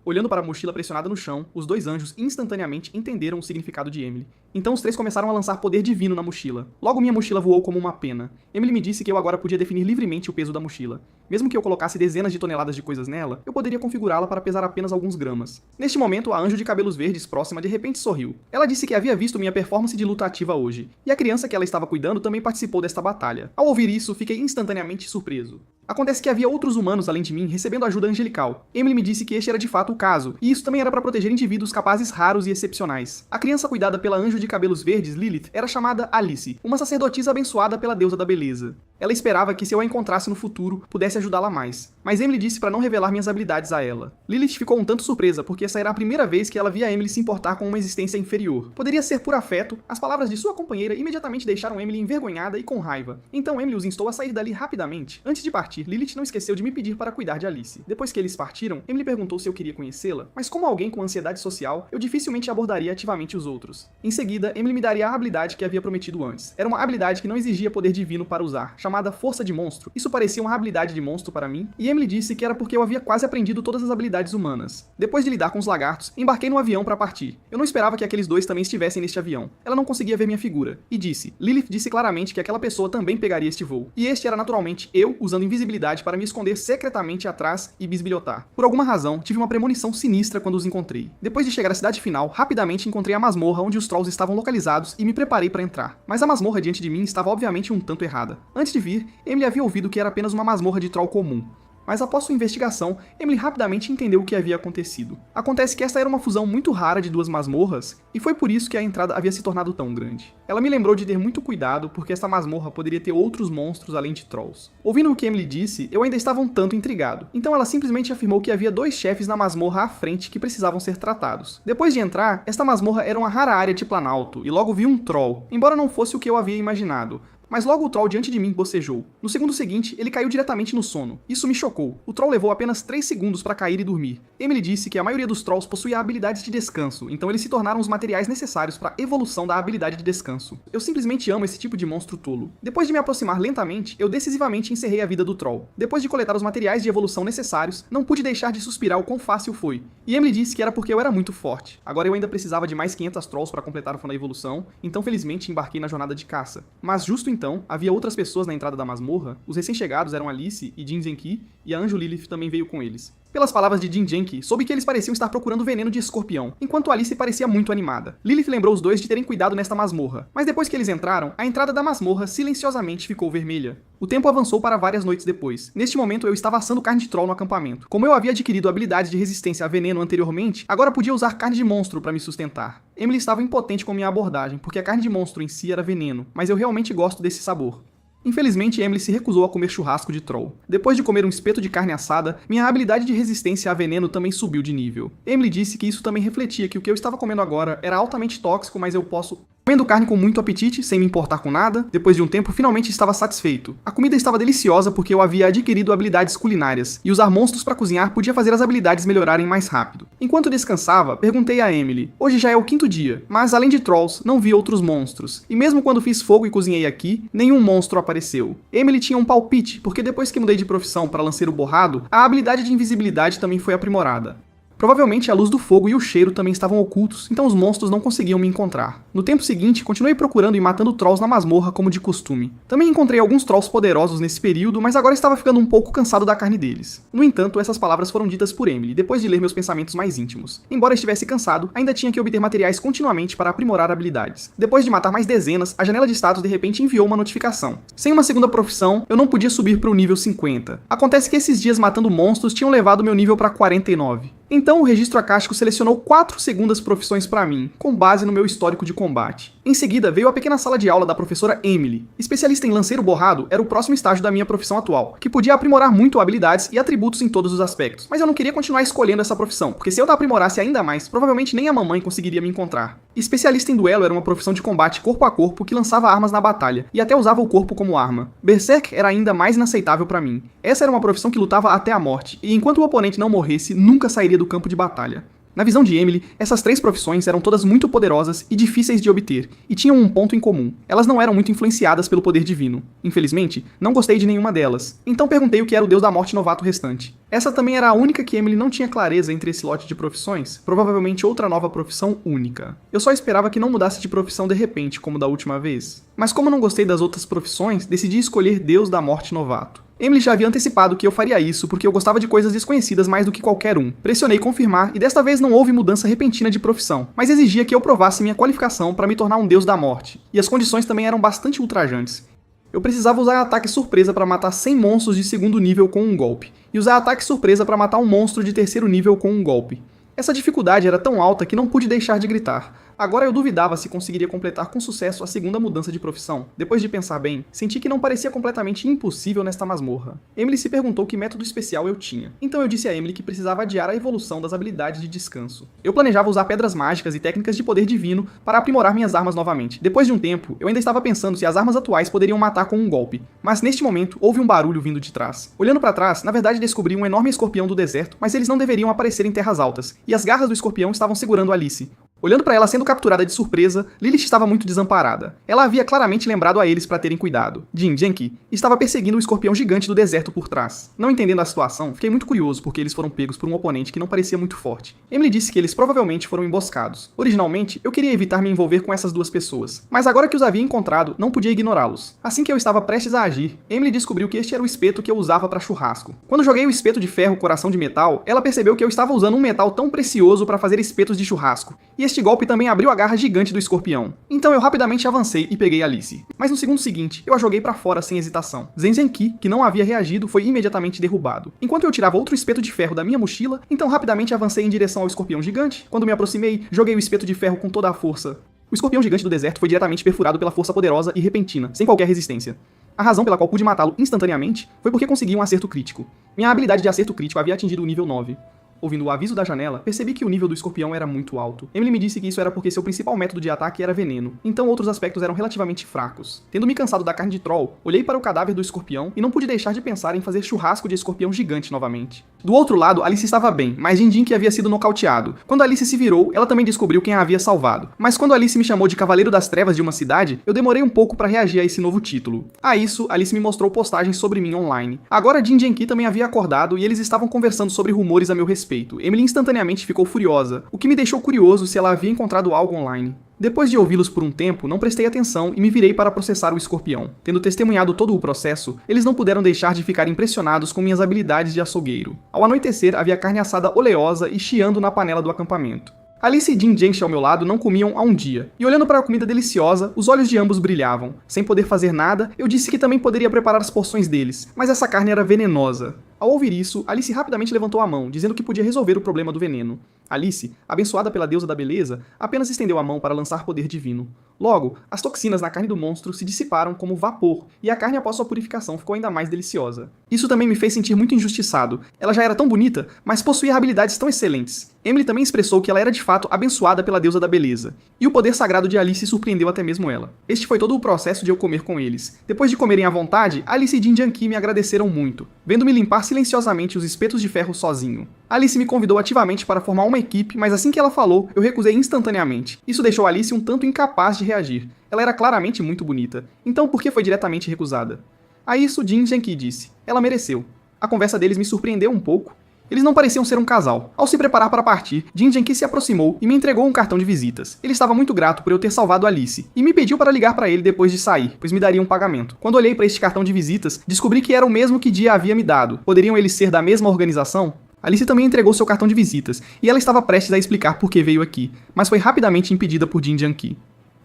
Olhando para a mochila pressionada no chão, os 2 anjos instantaneamente entenderam o significado de Emily. Então os 3 começaram a lançar poder divino na mochila. Logo minha mochila voou como uma pena. Emily me disse que eu agora podia definir livremente o peso da mochila. Mesmo que eu colocasse dezenas de toneladas de coisas nela, eu poderia configurá-la para pesar apenas alguns gramas. Neste momento, a anjo de cabelos verdes próxima de repente sorriu. Ela disse que havia visto minha performance de luta ativa hoje, e a criança que ela estava cuidando também participou desta batalha. Ao ouvir isso, fiquei instantaneamente surpreso. Acontece que havia outros humanos além de mim recebendo ajuda angelical. Emily me disse que este era de fato o caso, e isso também era para proteger indivíduos capazes raros e excepcionais. A criança cuidada pela anjo de cabelos verdes, Lilith, era chamada Alice, uma sacerdotisa abençoada pela deusa da beleza. Ela esperava que se eu a encontrasse no futuro, pudesse ajudá-la mais. Mas Emily disse para não revelar minhas habilidades a ela. Lilith ficou um tanto surpresa, porque essa era a primeira vez que ela via Emily se importar com uma existência inferior. Poderia ser por afeto, as palavras de sua companheira imediatamente deixaram Emily envergonhada e com raiva. Então Emily os instou a sair dali rapidamente. Antes de partir, Lilith não esqueceu de me pedir para cuidar de Alice. Depois que eles partiram, Emily perguntou se eu queria conhecê-la, mas como alguém com ansiedade social, eu dificilmente abordaria ativamente os outros. Em seguida, Emily me daria a habilidade que havia prometido antes. Era uma habilidade que não exigia poder divino para usar, chamada Força de Monstro. Isso parecia uma habilidade de monstro para mim, e Emily disse que era porque eu havia quase aprendido todas as habilidades humanas. Depois de lidar com os lagartos, embarquei no avião para partir. Eu não esperava que aqueles dois também estivessem neste avião. Ela não conseguia ver minha figura. E disse, Lilith disse claramente que aquela pessoa também pegaria este voo. E este era naturalmente eu usando invisibilidade para me esconder secretamente atrás e bisbilhotar. Por alguma razão, tive uma premonição sinistra quando os encontrei. Depois de chegar à cidade final, rapidamente encontrei a masmorra onde os trolls estavam localizados e me preparei para entrar. Mas a masmorra diante de mim estava obviamente um tanto errada. Antes de vir, Emily havia ouvido que era apenas uma masmorra de troll comum. Mas após sua investigação, Emily rapidamente entendeu o que havia acontecido. Acontece que esta era uma fusão muito rara de duas masmorras, e foi por isso que a entrada havia se tornado tão grande. Ela me lembrou de ter muito cuidado, porque esta masmorra poderia ter outros monstros além de trolls. Ouvindo o que Emily disse, eu ainda estava um tanto intrigado. Então ela simplesmente afirmou que havia dois chefes na masmorra à frente que precisavam ser tratados. Depois de entrar, esta masmorra era uma rara área de planalto, e logo vi um troll, embora não fosse o que eu havia imaginado. Mas logo o troll diante de mim bocejou. No segundo seguinte, ele caiu diretamente no sono. Isso me chocou. O troll levou apenas 3 segundos para cair e dormir. Emily disse que a maioria dos trolls possuía habilidades de descanso, então eles se tornaram os materiais necessários para a evolução da habilidade de descanso. Eu simplesmente amo esse tipo de monstro tolo. Depois de me aproximar lentamente, eu decisivamente encerrei a vida do troll. Depois de coletar os materiais de evolução necessários, não pude deixar de suspirar o quão fácil foi. E Emily disse que era porque eu era muito forte. Agora eu ainda precisava de mais 500 trolls para completar o fã da evolução, então felizmente embarquei na jornada de caça. Mas justo então, havia outras pessoas na entrada da masmorra. Os recém-chegados eram Alice e Jin Zenki, e a Anjo Lilith também veio com eles. Pelas palavras de Jin Zenki, soube que eles pareciam estar procurando veneno de escorpião, enquanto Alice parecia muito animada. Lilith lembrou os dois de terem cuidado nesta masmorra, mas depois que eles entraram, a entrada da masmorra silenciosamente ficou vermelha. O tempo avançou para várias noites depois. Neste momento eu estava assando carne de troll no acampamento. Como eu havia adquirido habilidades de resistência a veneno anteriormente, agora podia usar carne de monstro para me sustentar. Emily estava impotente com minha abordagem, porque a carne de monstro em si era veneno, mas eu realmente gosto desse sabor. Infelizmente, Emily se recusou a comer churrasco de troll. Depois de comer um espeto de carne assada, minha habilidade de resistência a veneno também subiu de nível. Emily disse que isso também refletia que o que eu estava comendo agora era altamente tóxico, mas eu posso... Comendo carne com muito apetite, sem me importar com nada, depois de um tempo finalmente estava satisfeito. A comida estava deliciosa porque eu havia adquirido habilidades culinárias, e usar monstros para cozinhar podia fazer as habilidades melhorarem mais rápido. Enquanto descansava, perguntei a Emily, hoje já é o 5º dia, mas além de trolls, não vi outros monstros. E mesmo quando fiz fogo e cozinhei aqui, nenhum monstro apareceu. Emily tinha um palpite, porque depois que mudei de profissão para lanceiro borrado, a habilidade de invisibilidade também foi aprimorada. Provavelmente a luz do fogo e o cheiro também estavam ocultos, então os monstros não conseguiam me encontrar. No tempo seguinte, continuei procurando e matando trolls na masmorra como de costume. Também encontrei alguns trolls poderosos nesse período, mas agora estava ficando um pouco cansado da carne deles. No entanto, essas palavras foram ditas por Emily, depois de ler meus pensamentos mais íntimos. Embora estivesse cansado, ainda tinha que obter materiais continuamente para aprimorar habilidades. Depois de matar mais dezenas, a janela de status de repente enviou uma notificação. Sem uma segunda profissão, eu não podia subir para o nível 50. Acontece que esses dias matando monstros tinham levado meu nível para 49. Então o registro acástico selecionou 4 segundas profissões para mim, com base no meu histórico de combate. Em seguida veio a pequena sala de aula da professora Emily. Especialista em lanceiro borrado era o próximo estágio da minha profissão atual, que podia aprimorar muito habilidades e atributos em todos os aspectos. Mas eu não queria continuar escolhendo essa profissão, porque se eu a aprimorasse ainda mais, provavelmente nem a mamãe conseguiria me encontrar. Especialista em duelo era uma profissão de combate corpo a corpo que lançava armas na batalha, e até usava o corpo como arma. Berserk era ainda mais inaceitável para mim. Essa era uma profissão que lutava até a morte, e enquanto o oponente não morresse, nunca sairia do campo de batalha. Na visão de Emily, essas 3 profissões eram todas muito poderosas e difíceis de obter, e tinham um ponto em comum. Elas não eram muito influenciadas pelo poder divino. Infelizmente, não gostei de nenhuma delas. Então perguntei o que era o Deus da Morte novato restante. Essa também era a única que Emily não tinha clareza entre esse lote de profissões, provavelmente outra nova profissão única. Eu só esperava que não mudasse de profissão de repente, como da última vez. Mas como não gostei das outras profissões, decidi escolher Deus da Morte novato. Emily já havia antecipado que eu faria isso porque eu gostava de coisas desconhecidas mais do que qualquer um. Pressionei confirmar e desta vez não houve mudança repentina de profissão, mas exigia que eu provasse minha qualificação para me tornar um Deus da Morte. E as condições também eram bastante ultrajantes. Eu precisava usar ataque surpresa para matar 100 monstros de 2º nível com um golpe, e usar ataque surpresa para matar um monstro de 3º nível com um golpe. Essa dificuldade era tão alta que não pude deixar de gritar. Agora eu duvidava se conseguiria completar com sucesso a segunda mudança de profissão. Depois de pensar bem, senti que não parecia completamente impossível nesta masmorra. Emily se perguntou que método especial eu tinha. Então eu disse a Emily que precisava adiar a evolução das habilidades de descanso. Eu planejava usar pedras mágicas e técnicas de poder divino para aprimorar minhas armas novamente. Depois de um tempo, eu ainda estava pensando se as armas atuais poderiam matar com um golpe. Mas neste momento, houve um barulho vindo de trás. Olhando para trás, na verdade descobri um enorme escorpião do deserto, mas eles não deveriam aparecer em terras altas. E as garras do escorpião estavam segurando Alice. Olhando para ela sendo capturada de surpresa, Lilith estava muito desamparada. Ela havia claramente lembrado a eles para terem cuidado. Jin Genki estava perseguindo o escorpião gigante do deserto por trás. Não entendendo a situação, fiquei muito curioso porque eles foram pegos por um oponente que não parecia muito forte. Emily disse que eles provavelmente foram emboscados. Originalmente, eu queria evitar me envolver com essas duas pessoas, mas agora que os havia encontrado, não podia ignorá-los. Assim que eu estava prestes a agir, Emily descobriu que este era o espeto que eu usava para churrasco. Quando joguei o espeto de ferro coração de metal, ela percebeu que eu estava usando um metal tão precioso para fazer espetos de churrasco. E este golpe também abriu a garra gigante do escorpião. Então eu rapidamente avancei e peguei Alice. Mas no segundo seguinte, eu a joguei pra fora sem hesitação. Zenzenki, que não havia reagido, foi imediatamente derrubado. Enquanto eu tirava outro espeto de ferro da minha mochila, então rapidamente avancei em direção ao escorpião gigante. Quando me aproximei, joguei o espeto de ferro com toda a força. O escorpião gigante do deserto foi diretamente perfurado pela força poderosa e repentina, sem qualquer resistência. A razão pela qual pude matá-lo instantaneamente foi porque consegui um acerto crítico. Minha habilidade de acerto crítico havia atingido o nível 9. Ouvindo o aviso da janela, percebi que o nível do escorpião era muito alto. Emily me disse que isso era porque seu principal método de ataque era veneno, então outros aspectos eram relativamente fracos. Tendo me cansado da carne de troll, olhei para o cadáver do escorpião e não pude deixar de pensar em fazer churrasco de escorpião gigante novamente. Do outro lado, Alice estava bem, mas Jin que havia sido nocauteado. Quando Alice se virou, ela também descobriu quem a havia salvado. Mas quando Alice me chamou de Cavaleiro das Trevas de uma cidade, eu demorei um pouco para reagir a esse novo título. A isso, Alice me mostrou postagens sobre mim online. Agora Jin Genki também havia acordado e eles estavam conversando sobre rumores a meu respeito. Emily instantaneamente ficou furiosa, o que me deixou curioso se ela havia encontrado algo online. Depois de ouvi-los por um tempo, não prestei atenção e me virei para processar o escorpião. Tendo testemunhado todo o processo, eles não puderam deixar de ficar impressionados com minhas habilidades de açougueiro. Ao anoitecer, havia carne assada oleosa e chiando na panela do acampamento. Alice e Jin Genki ao meu lado não comiam há um dia, e olhando para a comida deliciosa, os olhos de ambos brilhavam. Sem poder fazer nada, eu disse que também poderia preparar as porções deles, mas essa carne era venenosa. Ao ouvir isso, Alice rapidamente levantou a mão, dizendo que podia resolver o problema do veneno. Alice, abençoada pela deusa da beleza, apenas estendeu a mão para lançar poder divino. Logo, as toxinas na carne do monstro se dissiparam como vapor, e a carne após sua purificação ficou ainda mais deliciosa. Isso também me fez sentir muito injustiçado. Ela já era tão bonita, mas possuía habilidades tão excelentes. Emily também expressou que ela era de fato abençoada pela deusa da beleza. E o poder sagrado de Alice surpreendeu até mesmo ela. Este foi todo o processo de eu comer com eles. Depois de comerem à vontade, Alice e Jin Genki me agradeceram muito, vendo-me limpar silenciosamente os espetos de ferro sozinho. Alice me convidou ativamente para formar uma equipe, mas assim que ela falou, eu recusei instantaneamente. Isso deixou Alice um tanto incapaz de reagir. Ela era claramente muito bonita. Então por que foi diretamente recusada? A isso Jin Genki disse. Ela mereceu. A conversa deles me surpreendeu um pouco. Eles não pareciam ser um casal. Ao se preparar para partir, Jin Genki se aproximou e me entregou um cartão de visitas. Ele estava muito grato por eu ter salvado Alice, e me pediu para ligar para ele depois de sair, pois me daria um pagamento. Quando olhei para este cartão de visitas, descobri que era o mesmo que Dia havia me dado. Poderiam eles ser da mesma organização? Alice também entregou seu cartão de visitas, e ela estava prestes a explicar por que veio aqui, mas foi rapidamente impedida por Jin Genki.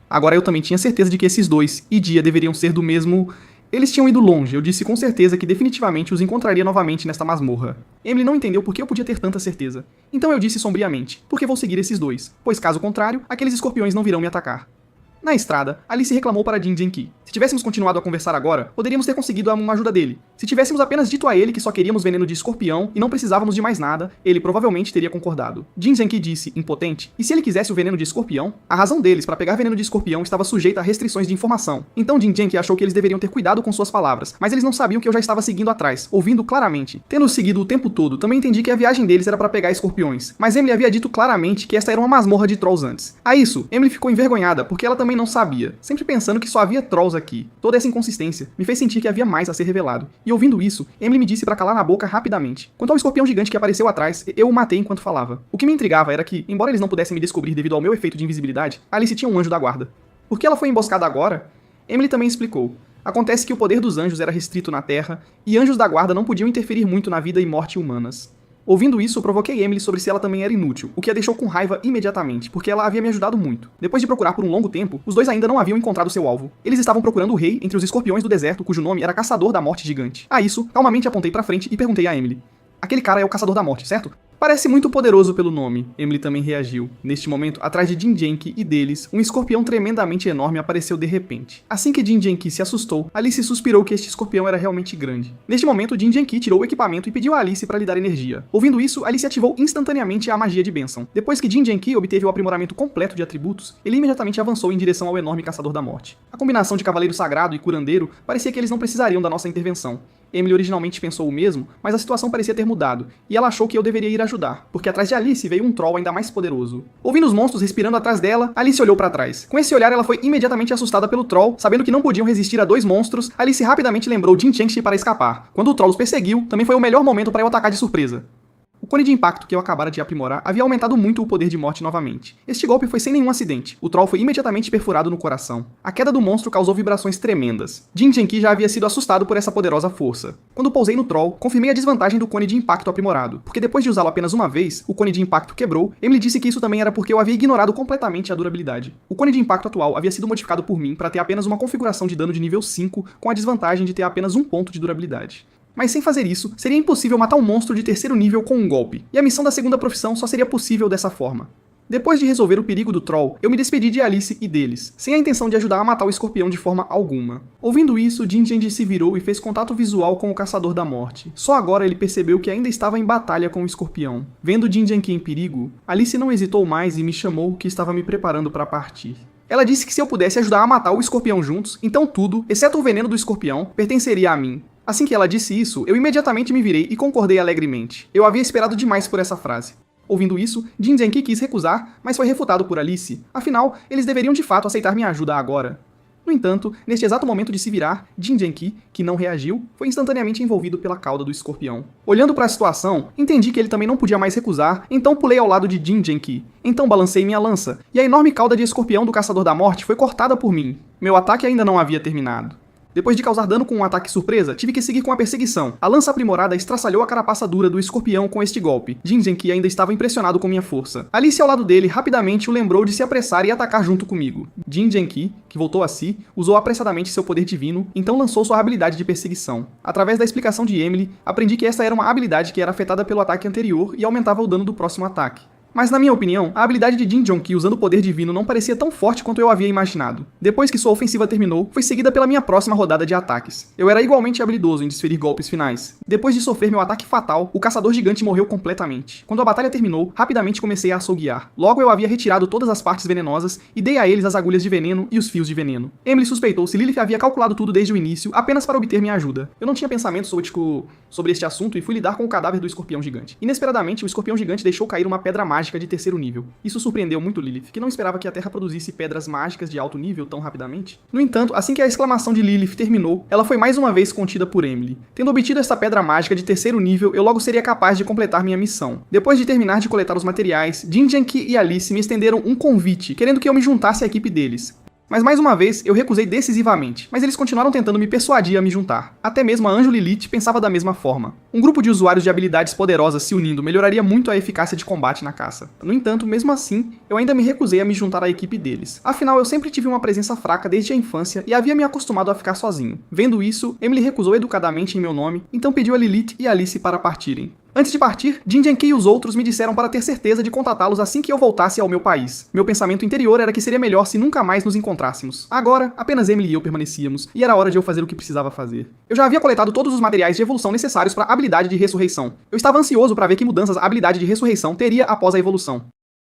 Agora eu também tinha certeza de que esses dois e Dia deveriam ser do mesmo... Eles tinham ido longe, eu disse com certeza que definitivamente os encontraria novamente nesta masmorra. Emily não entendeu por que eu podia ter tanta certeza. Então eu disse sombriamente, porque vou seguir esses dois, pois caso contrário, aqueles escorpiões não virão me atacar. Na estrada, Alice reclamou para Jin Genki. Se tivéssemos continuado a conversar agora, poderíamos ter conseguido uma ajuda dele. Se tivéssemos apenas dito a ele que só queríamos veneno de escorpião e não precisávamos de mais nada, ele provavelmente teria concordado. Jin Genki disse, impotente, e se ele quisesse o veneno de escorpião? A razão deles para pegar veneno de escorpião estava sujeita a restrições de informação. Então Jin Genki achou que eles deveriam ter cuidado com suas palavras, mas eles não sabiam que eu já estava seguindo atrás, ouvindo claramente. Tendo seguido o tempo todo, também entendi que a viagem deles era para pegar escorpiões, mas Emily havia dito claramente que esta era uma masmorra de trolls antes. A isso, Emily ficou envergonhada, porque ela também não sabia, sempre pensando que só havia trolls aqui. Toda essa inconsistência me fez sentir que havia mais a ser revelado. E ouvindo isso, Emily me disse para calar na boca rapidamente. Quanto ao escorpião gigante que apareceu atrás, eu o matei enquanto falava. O que me intrigava era que, embora eles não pudessem me descobrir devido ao meu efeito de invisibilidade, Alice tinha um anjo da guarda. Por que ela foi emboscada agora? Emily também explicou. Acontece que o poder dos anjos era restrito na Terra, e anjos da guarda não podiam interferir muito na vida e morte humanas. Ouvindo isso, eu provoquei Emily sobre se ela também era inútil, o que a deixou com raiva imediatamente, porque ela havia me ajudado muito. Depois de procurar por um longo tempo, os dois ainda não haviam encontrado seu alvo. Eles estavam procurando o rei entre os escorpiões do deserto, cujo nome era Caçador da Morte Gigante. A isso, calmamente apontei pra frente e perguntei a Emily. Aquele cara é o Caçador da Morte, certo? Parece muito poderoso pelo nome, Emily também reagiu. Neste momento, atrás de Jinjenki e deles, um escorpião tremendamente enorme apareceu de repente. Assim que Jinjenki se assustou, Alice suspirou que este escorpião era realmente grande. Neste momento, Jinjenki tirou o equipamento e pediu a Alice para lhe dar energia. Ouvindo isso, Alice ativou instantaneamente a magia de bênção. Depois que Jinjenki obteve o aprimoramento completo de atributos, ele imediatamente avançou em direção ao enorme caçador da morte. A combinação de cavaleiro sagrado e curandeiro parecia que eles não precisariam da nossa intervenção. Emily originalmente pensou o mesmo, mas a situação parecia ter mudado, e ela achou que eu deveria ir ajudar, porque atrás de Alice veio um troll ainda mais poderoso. Ouvindo os monstros respirando atrás dela, Alice olhou para trás. Com esse olhar, ela foi imediatamente assustada pelo troll, sabendo que não podiam resistir a dois monstros. Alice rapidamente lembrou Jinjenki para escapar. Quando o troll os perseguiu, também foi o melhor momento para eu atacar de surpresa. O cone de impacto que eu acabara de aprimorar havia aumentado muito o poder de morte novamente. Este golpe foi sem nenhum acidente. O troll foi imediatamente perfurado no coração. A queda do monstro causou vibrações tremendas. Jinjenki já havia sido assustado por essa poderosa força. Quando pousei no troll, confirmei a desvantagem do cone de impacto aprimorado, porque depois de usá-lo apenas uma vez, o cone de impacto quebrou. Emily disse que isso também era porque eu havia ignorado completamente a durabilidade. O cone de impacto atual havia sido modificado por mim para ter apenas uma configuração de dano de nível 5, com a desvantagem de ter apenas um ponto de durabilidade. Mas sem fazer isso, seria impossível matar um monstro de terceiro nível com um golpe, e a missão da segunda profissão só seria possível dessa forma. Depois de resolver o perigo do troll, eu me despedi de Alice e deles, sem a intenção de ajudar a matar o escorpião de forma alguma. Ouvindo isso, Jinjenki se virou e fez contato visual com o caçador da morte. Só agora ele percebeu que ainda estava em batalha com o escorpião. Vendo Jinjenki em perigo, Alice não hesitou mais e me chamou que estava me preparando para partir. Ela disse que se eu pudesse ajudar a matar o escorpião juntos, então tudo, exceto o veneno do escorpião, pertenceria a mim. Assim que ela disse isso, eu imediatamente me virei e concordei alegremente. Eu havia esperado demais por essa frase. Ouvindo isso, Jinjenki quis recusar, mas foi refutado por Alice. Afinal, eles deveriam de fato aceitar minha ajuda agora. No entanto, neste exato momento de se virar, Jinjenki, que não reagiu, foi instantaneamente envolvido pela cauda do escorpião. Olhando para a situação, entendi que ele também não podia mais recusar, então pulei ao lado de Jinjenki. Então balancei minha lança, e a enorme cauda de escorpião do caçador da morte foi cortada por mim. Meu ataque ainda não havia terminado. Depois de causar dano com um ataque surpresa, tive que seguir com a perseguição. A lança aprimorada estraçalhou a carapaça dura do escorpião com este golpe. Jinjenki ainda estava impressionado com minha força. Alice ao lado dele rapidamente o lembrou de se apressar e atacar junto comigo. Jinjenki, que voltou a si, usou apressadamente seu poder divino, então lançou sua habilidade de perseguição. Através da explicação de Emily, aprendi que essa era uma habilidade que era afetada pelo ataque anterior e aumentava o dano do próximo ataque. Mas na minha opinião, a habilidade de Jinjenki usando o poder divino não parecia tão forte quanto eu havia imaginado. Depois que sua ofensiva terminou, foi seguida pela minha próxima rodada de ataques. Eu era igualmente habilidoso em desferir golpes finais. Depois de sofrer meu ataque fatal, o caçador gigante morreu completamente. Quando a batalha terminou, rapidamente comecei a açouguear. Logo eu havia retirado todas as partes venenosas e dei a eles as agulhas de veneno e os fios de veneno. Emily suspeitou se Lilith havia calculado tudo desde o início, apenas para obter minha ajuda. Eu não tinha pensamento sobre este assunto e fui lidar com o cadáver do escorpião gigante. Inesperadamente, o escorpião gigante deixou cair uma pedra mágica de terceiro nível. Isso surpreendeu muito Lilith, que não esperava que a Terra produzisse pedras mágicas de alto nível tão rapidamente. No entanto, assim que a exclamação de Lilith terminou, ela foi mais uma vez contida por Emily. Tendo obtido esta pedra mágica de terceiro nível, eu logo seria capaz de completar minha missão. Depois de terminar de coletar os materiais, Jinjenki e Alice me estenderam um convite, querendo que eu me juntasse à equipe deles. Mas mais uma vez, eu recusei decisivamente, mas eles continuaram tentando me persuadir a me juntar. Até mesmo a Anjo Lilith pensava da mesma forma. Um grupo de usuários de habilidades poderosas se unindo melhoraria muito a eficácia de combate na caça. No entanto, mesmo assim, eu ainda me recusei a me juntar à equipe deles. Afinal, eu sempre tive uma presença fraca desde a infância e havia me acostumado a ficar sozinho. Vendo isso, Emily recusou educadamente em meu nome, então pediu a Lilith e Alice para partirem. Antes de partir, Jinjenki e os outros me disseram para ter certeza de contatá-los assim que eu voltasse ao meu país. Meu pensamento interior era que seria melhor se nunca mais nos encontrássemos. Agora, apenas Emily e eu permanecíamos, e era hora de eu fazer o que precisava fazer. Eu já havia coletado todos os materiais de evolução necessários para a habilidade de ressurreição. Eu estava ansioso para ver que mudanças a habilidade de ressurreição teria após a evolução.